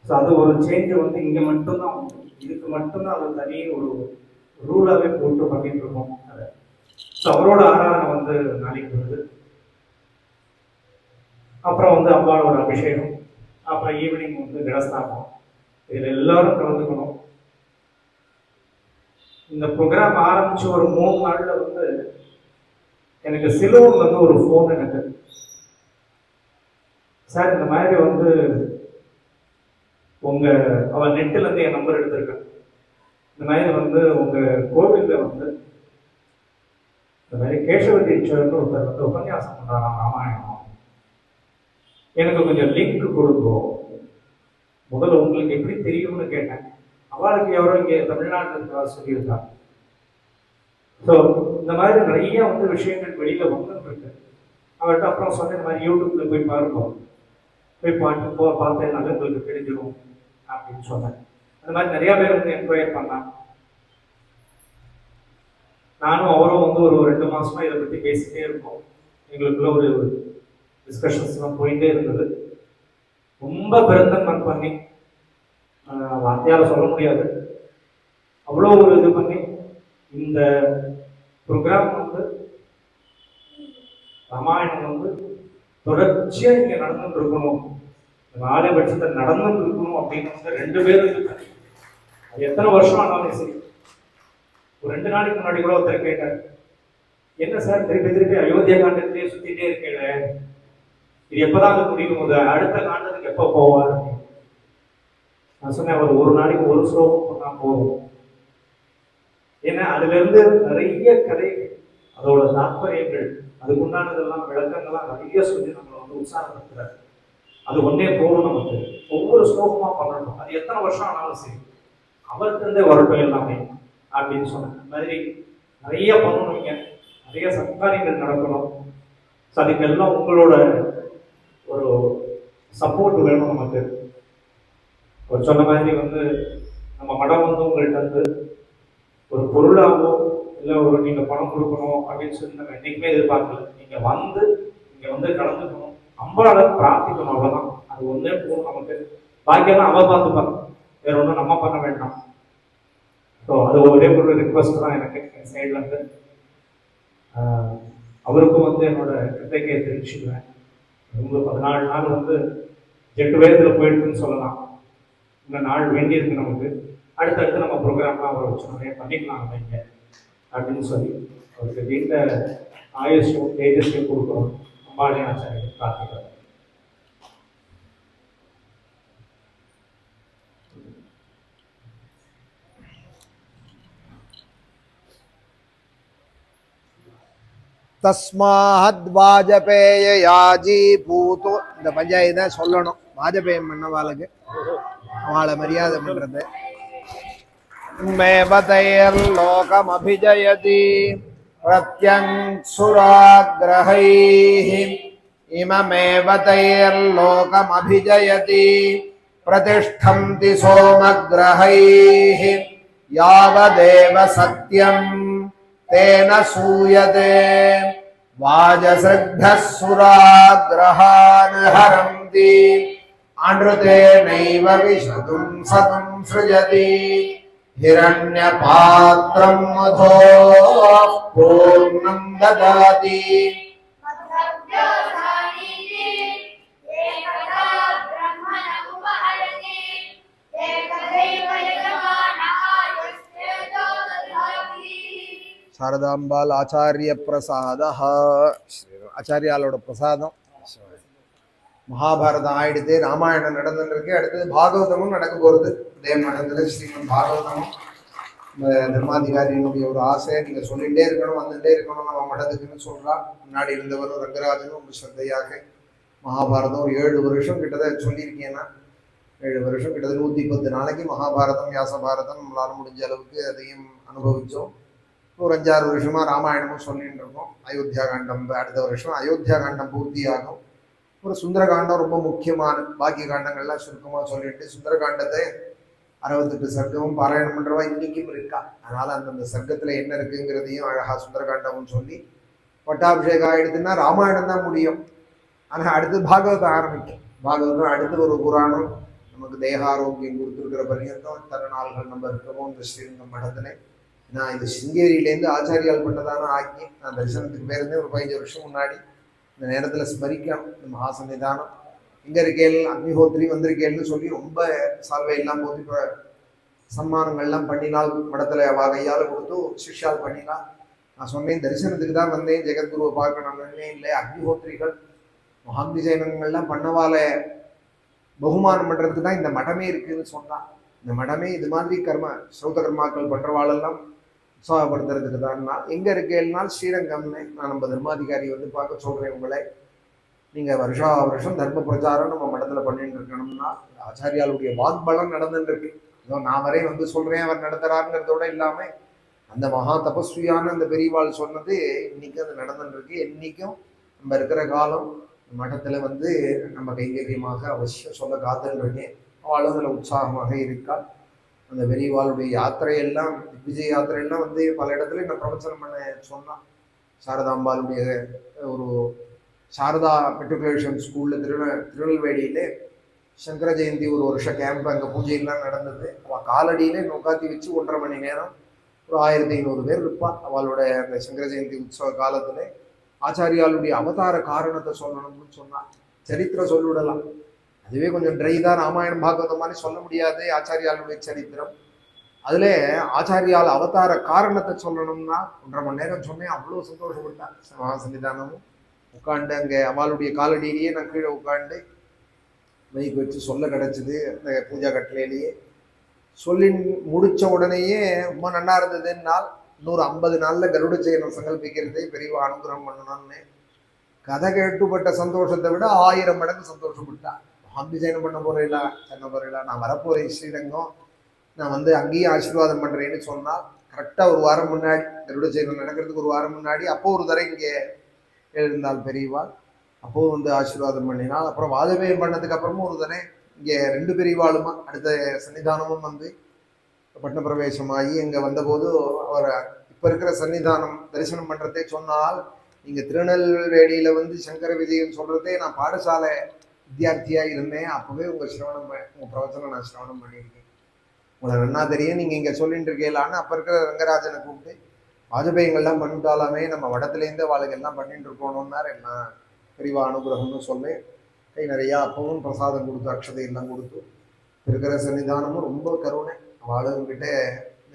ஸோ அது ஒரு சேஞ்ச் வந்து இங்க மட்டும்தான் உண்டு. இதுக்கு மட்டும்தான் அது தனி ஒரு ரூலாவே போட்டு பண்ணிட்டு இருக்கோம். அதை ஸோ அவரோட ஆராதனை வந்து நாளைக்கு வருது. அப்புறம் வந்து அம்பாளோட அபிஷேகம், அப்புறம் ஈவினிங் வந்து கடஸ்தாபம். இதில் எல்லாரும் கலந்துக்கணும். இந்த ப்ரோக்ராம் ஆரம்பிச்சு ஒரு 3 நாள்ல வந்து எனக்கு சிலூர்ல வந்து ஒரு ஃபோன் எனக்கு, சார் இந்த மாதிரி வந்து உங்க அவன் நெட்டில் இருந்து என் நம்பர் எடுத்திருக்கேன், இந்த மாதிரி வந்து உங்க கோவில்ல வந்து இந்த மாதிரி கேசவ டீச்சர்னு ஒருத்தர் வந்து உபன்யாசம் பண்றாராம் ராமாயணம், எனக்கு கொஞ்சம் லிங்க் கொடுக்கும். முதல்ல உங்களுக்கு எப்படி தெரியும்னு கேட்டேன். அவளுக்கு எவரோ இங்கே தமிழ்நாட்டில் இருக்கிறா சொல்லியிருக்காங்க. ஸோ இந்த மாதிரி நிறைய வந்து விஷயங்கள் வெளியில வந்துட்டு இருக்கு. அவர்கிட்ட அப்புறம் சொன்ன இந்த மாதிரி யூடியூப்ல போய் பாருங்க, போய் பார்த்தேன்னாலும் உங்களுக்கு தெரிஞ்சிடும் அப்படின்னு சொன்னேன். அந்த மாதிரி நிறைய பேர் வந்து என்கொயர் பண்ணாங்க. நானும் அவரும் வந்து ஒரு 2 மாசமா இதை பத்தி பேசிட்டே இருக்கோம். எங்களுக்குள்ள ஒரு டிஸ்கஷன்ஸ் எல்லாம் போயிட்டே இருந்தது. ரொம்ப பெருந்தன்மன் பண்ணி வார்த்தையால சொல்ல முடியாது, அவ்வளோ ஒரு இது பண்ணி இந்த ப்ரோக்ராம் வந்து ராமாயணம் வந்து தொடர்ச்சியா இங்க நடந்துட்டு இருக்கணும், ஆலயபட்சத்தை நடந்துட்டு இருக்கணும் அப்படின்னு வந்து 2 பேரும் இருக்காங்க. அது எத்தனை வருஷம் ஆனாலும் சரி. ஒரு 2 நாளைக்கு முன்னாடி கூட ஒருத்தர் கேட்டார், என்ன சார் திருப்பி திருப்பி அயோத்தியா காண்டத்திலேயே சுத்திட்டே இருக்கேன், இது எப்பதான் அது முடியும், அடுத்த காண்டத்துக்கு எப்ப போவார்? நான் சொன்னேன், அவர் ஒரு நாளைக்கு ஒரு ஸ்லோகம் பண்ணா போதும். ஏன்னா அதுல இருந்து நிறைய கதைகள், அதோட தாற்பயங்கள், அதுக்கு உண்டானதெல்லாம் விளக்கங்கள்லாம் நிறைய சொல்லி நம்மளை வந்து உற்சாகப்படுத்துறாரு. அது ஒன்னே போதும் நமக்கு. ஒவ்வொரு ஸ்லோகமா பண்ணணும், அது எத்தனை வருஷம் ஆனாலும் சரி, அவருக்கு இருந்தே வரட்டும் எல்லாமே அப்படின்னு சொன்னேன். இந்த மாதிரி நிறைய பண்ணணுங்க, நிறைய சத்காரியங்கள் நடக்கணும். அதுக்கெல்லாம் உங்களோட ஒரு சப்போர்ட் வேணும் நமக்கு. ஒரு சொன்ன மாதிரி வந்து நம்ம மடம் வந்து உங்கள்கிட்ட வந்து ஒரு பொருளாகவோ இல்லை ஒரு நீங்க பணம் கொடுக்கணும் அப்படின்னு சொல்லி நம்ம என்னைக்குமே எதிர்பார்க்கல. நீங்க வந்து இங்க வந்து கலந்துக்கணும், அம்பாளை பிரார்த்திக்கணும், அவ்வளவுதான். அது ஒன்னே போதும் நமக்கு. பாக்கியெல்லாம் அவ பார்த்துப்பாங்க, வேற ஒன்றும் நம்ம பண்ண வேண்டாம். ஸோ அது ஒரே ஒரு ரிக்வஸ்ட் தான் எனக்கு என் சைட்ல இருந்து. அவருக்கும் வந்து என்னோட கிருத்தகையை தெரிவிச்சுக்குவேன். ரொம்ப 14 நாள் வந்து 8 வயதுல போயிடுதுன்னு சொல்லலாம். இந்த நாள் வேண்டியிருக்கு நமக்கு. அடுத்தடுத்து நம்ம ப்ரோக்ராம்லாம் அவரை வச்சு நிறைய பண்ணிக்கலாம் வைங்க அப்படின்னு சொல்லி அவருக்கு நீண்ட ஆயுஷம் தேஜஸ்யம் கொடுக்குறோம். அம்பாளே ஆச்சாரியர் பிரார்த்திக்கிறோம். தஸ்மாத் வாஜபேய யாஜி பூத்து, இந்த பஞ்சாயத்தை சொல்லணும். வாஜபேயம் பண்ணவாளுக்கு அவளை மரியாதை பண்றது. மேவதைர் லோகம் அபிஜயதி பிரத்யங்சுராக்ரஹைஹி இமமேவதைர் லோகம் அபிஜயதி பிரதிஷ்டந்தி சோமக்ரஹைஹி யாவதேவ சத்யம் தேன சூயதே வாஜஸ்ருத்தः சுராக்ரஹான் ஹரந்தி அன்ருதேனைவ விஷதும் சதும் ஸ்ருஜதி ஹிரண்யபாத்ரம் மதோः பூர்ணம் ததாதி. சாரதாம்பாள் ஆச்சாரிய பிரசாத, ஆச்சாரியாலோட பிரசாதம். மகாபாரதம் ஆயிடுத்து, ராமாயணம் நடந்துருக்கு, அடுத்தது பாகவதமும் நடக்க போகிறது. இதே மடத்துல ஸ்ரீமன் பாகவதமும் தர்மாதிகாரியினுடைய ஒரு ஆசை, நீங்க சொல்லிகிட்டே இருக்கணும், வந்துட்டே இருக்கணும் நம்ம மடத்துக்குன்னு சொல்றா. முன்னாடி இருந்தவரும் ரங்கராஜனும் ரொம்ப ஸ்ரத்தையாக மகாபாரதம் ஒரு 7 வருஷம் கிட்டத்தட்ட சொல்லியிருக்கேன்னா, 7 வருஷம் கிட்டத்தட்ட 110 நாளைக்கு மகாபாரதம் வியாச பாரதம் நம்மளால முடிஞ்ச அளவுக்கு அதையும் அனுபவித்தோம். ஒரு 5-6 வருஷமா ராமாயணமும் சொல்லிட்டு இருக்கோம். அயோத்தியா காண்டம் அடுத்த வருஷம் அயோத்தியா காண்டம் பூர்த்தியாகும். ஒரு சுந்தரகாண்டம் ரொம்ப முக்கியமான, பாக்கிய காண்டங்கள்லாம் சுருக்கமாக சொல்லிட்டு சுந்தரகாண்டத்தை 68 சர்க்கமும் பாராயணம் பண்றவா இன்னைக்கும் இருக்கா. அதனால அந்தந்த சர்க்கத்துல என்ன இருக்குங்கிறதையும் அழகா சுந்தரகாண்டமும் சொல்லி, பட்டாபிஷேகம் ஆயிடுதுன்னா ராமாயணம் தான் முடியும். ஆனா அடுத்து பாகவதம் ஆரம்பிக்கும். பாகவதம் அடுத்து ஒரு புராணம் நமக்கு தேகாரோக்கியம் கொடுத்துருக்கிற பரியந்தம் இத்தனை நாள்கள் நம்ம இருக்கிறோம் இந்த ஸ்ரீரங்கம் மடத்துல. நான் இது சிங்கேரியிலேருந்து ஆச்சாரியால் பண்ணதான ஆக்கி நான் தரிசனத்துக்கு போயிருந்தேன் ஒரு 15 வருஷம் முன்னாடி. இந்த நேரத்தில் ஸ்மரிக்கணும் இந்த மகாசன்னிதானம். இங்கே இருக்கேள் அக்னிஹோத்ரி வந்திருக்கேள்னு சொல்லி ரொம்ப சால்வை எல்லாம் போட்டு இப்போ சன்மானங்கள்லாம் பண்ணினால் மடத்தில் வாகையால் கொடுத்து சிஷ்யால் பண்ணினால். நான் சொன்னேன் தரிசனத்துக்கு தான் வந்தேன், ஜெகத்குருவை பார்க்கணும்னே இல்லை. அக்னிஹோத்ரிகள் மகாபிஷேகங்கள்லாம் பண்ணவால பகுமானம் பண்ணுறதுக்கு தான் இந்த மடமே இருக்குதுன்னு சொன்னான். இந்த மடமே இது மாதிரி சௌத கர்மாக்கள் பண்ணுறவாளெல்லாம் உற்சாகப்படுத்துறதுக்கு தான். எங்கே இருக்கேள்னால் ஸ்ரீரங்கம்னு நான் நம்ம தர்மாதிகாரி வந்து பார்க்க சொல்கிறேன் உங்களை. நீங்கள் வருஷா வருஷம் தர்ம பிரச்சாரம் நம்ம மடத்தில் பண்ணிட்டு இருக்கணும்னா ஆச்சாரியாளுடைய வாக்பலம் நடந்துட்டு இருக்கு. இதோ நான் வரை வந்து சொல்கிறேன் அவர் நடத்துகிறாருங்கிறதோட இல்லாமல் அந்த மகா தபஸ்வியான அந்த பெரியவாள் சொன்னது இன்னைக்கு அது நடந்துட்டு இருக்கு. என்றைக்கும் நம்ம இருக்கிற காலம் மடத்தில் வந்து நம்ம கைங்கரியமாக அவசியம் சொல்ல காத்துருக்கேன். அவளும் அதில் உற்சாகமாக இருக்காள். அந்த பெரியவாளுடைய யாத்திரையெல்லாம் விஜய் யாத்திரையெல்லாம் வந்து பல இடத்துல என்ன பிரவச்சனம் பண்ண சொன்னான். சாரதாம்பாளுடைய ஒரு சாரதா மெட்ரிகுலேஷன் ஸ்கூலில் திருநெல்வேலியிலே சங்கர ஜெயந்தி ஒரு வருஷம் கேம்ப் அங்கே பூஜையெல்லாம் நடந்தது. அவள் காலடியிலே உட்காத்தி வச்சு 1.5 மணி நேரம் ஒரு 1500 பேர் இருப்பாள். அவளோட அந்த சங்கர ஜெயந்தி உற்சவ காலத்தில் ஆச்சாரியாளுடைய அவதார காரணத்தை சொல்லணும்னு சொன்னான். சரித்திரம் சொல்லிவிடலாம், அதுவே கொஞ்சம் ட்ரை தான். ராமாயணம் பாகவதம் மாதிரி சொல்ல முடியாது ஆச்சாரியாளுடைய சரித்திரம். அதில் ஆச்சாரியால் அவதார காரணத்தை சொல்லணும்னா 1.5 மணி நேரம் சொன்னேன். அவ்வளோ சந்தோஷப்பட்டான். மகாசன்னிதானமும் உட்காந்து அங்கே அவளுடைய காலடியிலேயே நான் கீழே உட்காந்து மைக்கு வச்சு சொல்ல கிடச்சிது. அந்த பூஜா கட்டளையிலேயே சொல்லி முடித்த உடனேயே ரொம்ப நல்லா இருந்ததுன்னால் இன்னொரு 50 நாளில் கருட ஜெயனம் சங்கல்பிக்கிறதே பெரிய அனுகிரகம் பண்ணணும்னு கதை கேட்டுப்பட்ட சந்தோஷத்தை விட 1000 மடங்கு சந்தோஷப்பட்டா. அபிஷேகம் பண்ண போறீங்களா, சென்ன போறீங்களா, நான் வரப்போறேன் ஸ்ரீரங்கம், நான் வந்து அங்கேயும் ஆசீர்வாதம் பண்ணுறேன்னு சொன்னால் கரெக்டாக ஒரு வாரம் முன்னாடி கருட ஜெயனம் நடக்கிறதுக்கு ஒரு வாரம் முன்னாடி அப்போ ஒரு தடவை இங்கே எழுந்தால் பெரியவாள், அப்போது வந்து ஆசீர்வாதம் பண்ணினால். அப்புறம் வாஜபேயம் பண்ணதுக்கு அப்புறமும் ஒரு தடவை இங்கே 2 பெரியவாளுமா அடுத்த சன்னிதானமும் வந்து பட்ன பிரவேசமாகி இங்கே வந்தபோது அவர் இப்போ இருக்கிற சன்னிதானம் தரிசனம் பண்ணுறதே சொன்னால், நீங்கள் திருநெல்வேலியில் வந்து சங்கர விஜயன் சொல்கிறதே நான் பாடசாலை வித்தியார்த்தியாக இருந்தேன், அப்போவே உங்கள் பிரவச்சனம் நான் சிரவணம் பண்ணியிருக்கேன், உங்களை நன்னா தெரியும், நீங்கள் இங்கே சொல்லிட்டு இருக்கலான்னு அப்போ இருக்கிற ரங்கராஜனை கூப்பிட்டு வாஜபேயங்கள்லாம் பண்ணிட்டாலுமே நம்ம வடத்துலேருந்து அவளுக்கு எல்லாம் பண்ணிட்டு இருக்கணும்னார். என்ன பெரியவா அனுகிரகம்னு சொல்லி கை நிறையா அப்பவும் பிரசாதம் கொடுத்து அக்ஷதையெல்லாம் கொடுத்து இருக்கிற சன்னிதானமும் ரொம்ப கருணை. அவளுங்கிட்ட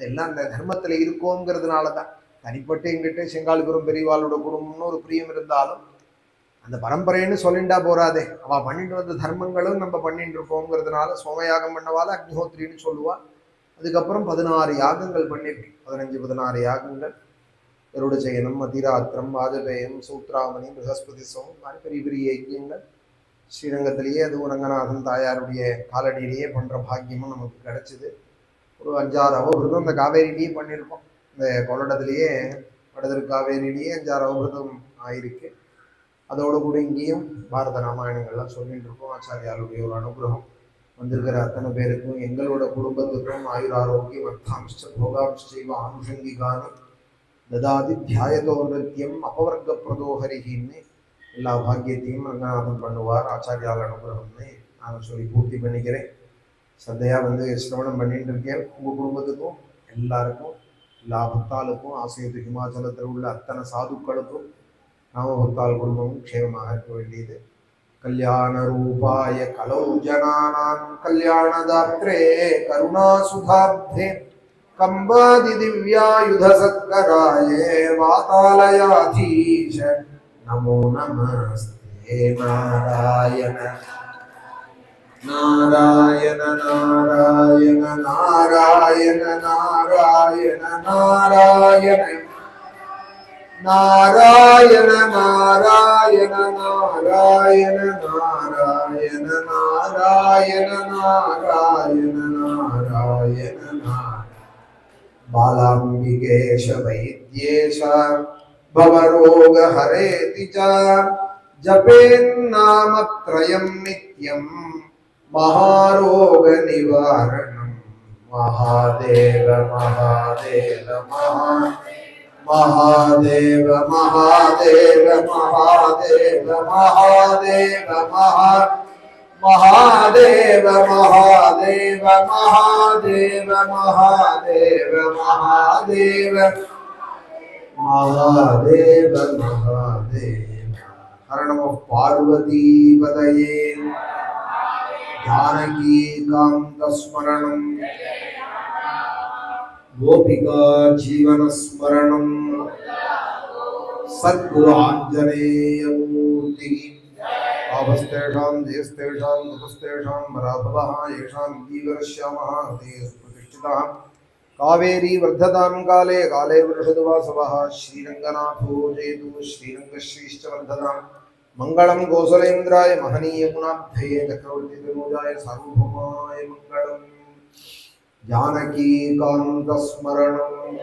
எல்லாம் இந்த தர்மத்தில் இருக்கோங்கிறதுனால தான். தனிப்பட்டு எங்கிட்ட செங்காலிபுரம் பெரியவாளோட குடும்பம்னு ஒரு பிரியம் இருந்தாலும் அந்த பரம்பரைன்னு சொல்லிண்டா போறாதே, அவள் பண்ணிட்டு வந்த தர்மங்களும் நம்ம பண்ணிட்டு இருக்கோங்கிறதுனால சோமயாகம் பண்ணவாள் அக்னிஹோத்ரின்னு சொல்லுவாள். அதுக்கப்புறம் 16 யாகங்கள் பண்ணியிருக்கு. 15-16 யாகங்கள், கருட ஜெயனம், அதிராத்திரம், வாஜபேயம், சூத்ராமணி, பிரகஸ்பதி சோம், மாதிரி பெரிய பெரிய யஜ்யங்கள் ஸ்ரீரங்கத்திலேயே அதுவும் ரங்கநாதன் தாயாருடைய காலடியிலேயே பண்ணுற பாக்கியமும் நமக்கு கிடைச்சிது. ஒரு 5-6 அவபிரதம் இந்த காவேரியிலேயே பண்ணியிருக்கோம். இந்த கொள்ளடத்துலேயே வடதிரு காவேரியிலேயே 5-6 அவபிரதம் ஆயிருக்கு. அதோடு கூட இங்கேயும் பாரத ராமாயணங்கள்லாம் சொல்லிட்டு இருக்கோம். ஆச்சாரியாருடைய ஒரு அனுகிரகம் வந்திருக்கிற அத்தனை பேருக்கும் எங்களோட குடும்பத்துக்கும் ஆயுராரோக்கியம் அர்த்தாம்ச போகாம்சைவ ஆனுஷங்கிகானி ததாதி தியாயதோ நிருத்தியம் அபவர்க்க பிரதோஹரிகின்னு எல்லா பாக்கியத்தையும் ரங்கநாதன் பண்ணுவார். ஆச்சாரியால் அனுகிரகம்னு நான் சொல்லி பூர்த்தி பண்ணிக்கிறேன். சந்தையாக வந்து சிரவணம் பண்ணிட்டு இருக்கேன். உங்கள் குடும்பத்துக்கும் எல்லாருக்கும் எல்லா பக்தாளுக்கும் ஆசையத்து ஹிமாச்சலத்தில் உள்ள அத்தனை சாதுக்களுக்கும் நாம பக்தாள் குடும்பமும் க்ஷேமமாக இருக்க வேண்டியது. கல்யாண ரூபாய கலௌ ஜனானாம் கல்யாணதாத்ரே கருணாசுதாப்தே கம்பாதி திவ்யாயுத சத்கராயே வாதாலயாதீஷ நமோ நமஸ்தே. हे नारायण नारायण नारायण नारायण नारायण नारायण नारायण नारायण नारायण नारायण नारायण नारायण नारायण बालाम्बिकेश वैद्येश भवरोग हरेति च जपेन्नामत्रयं नित्यं महारोग निवारणं महादेव महादेव महादेव महादेव महादेव महादेव महादेव महादेव महादेव महादेव महादेव महादेव महादेव हर नमः पार्वती पतये जानकी कांत स्मरणं गोपिका जीवन स्मरणं सद्गुरु आंजनेय मूर्ति आवस्तेषां जयस्तेषां तपस्तेषां पराभवः येषां जीवनश्यामः प्रतिष्ठितः कावेरी वर्धतां काले काले वृषदवासवः श्रीरङ्गनाथो जयतु श्रीरङ्गश्रीश्च वर्धतां मङ्गलं गोसलेन्द्राय महनीयगुणाब्धये चक्रवर्तितनूजाय सार्वभौमाय मङ्गलम् जानकी कांत स्मरणं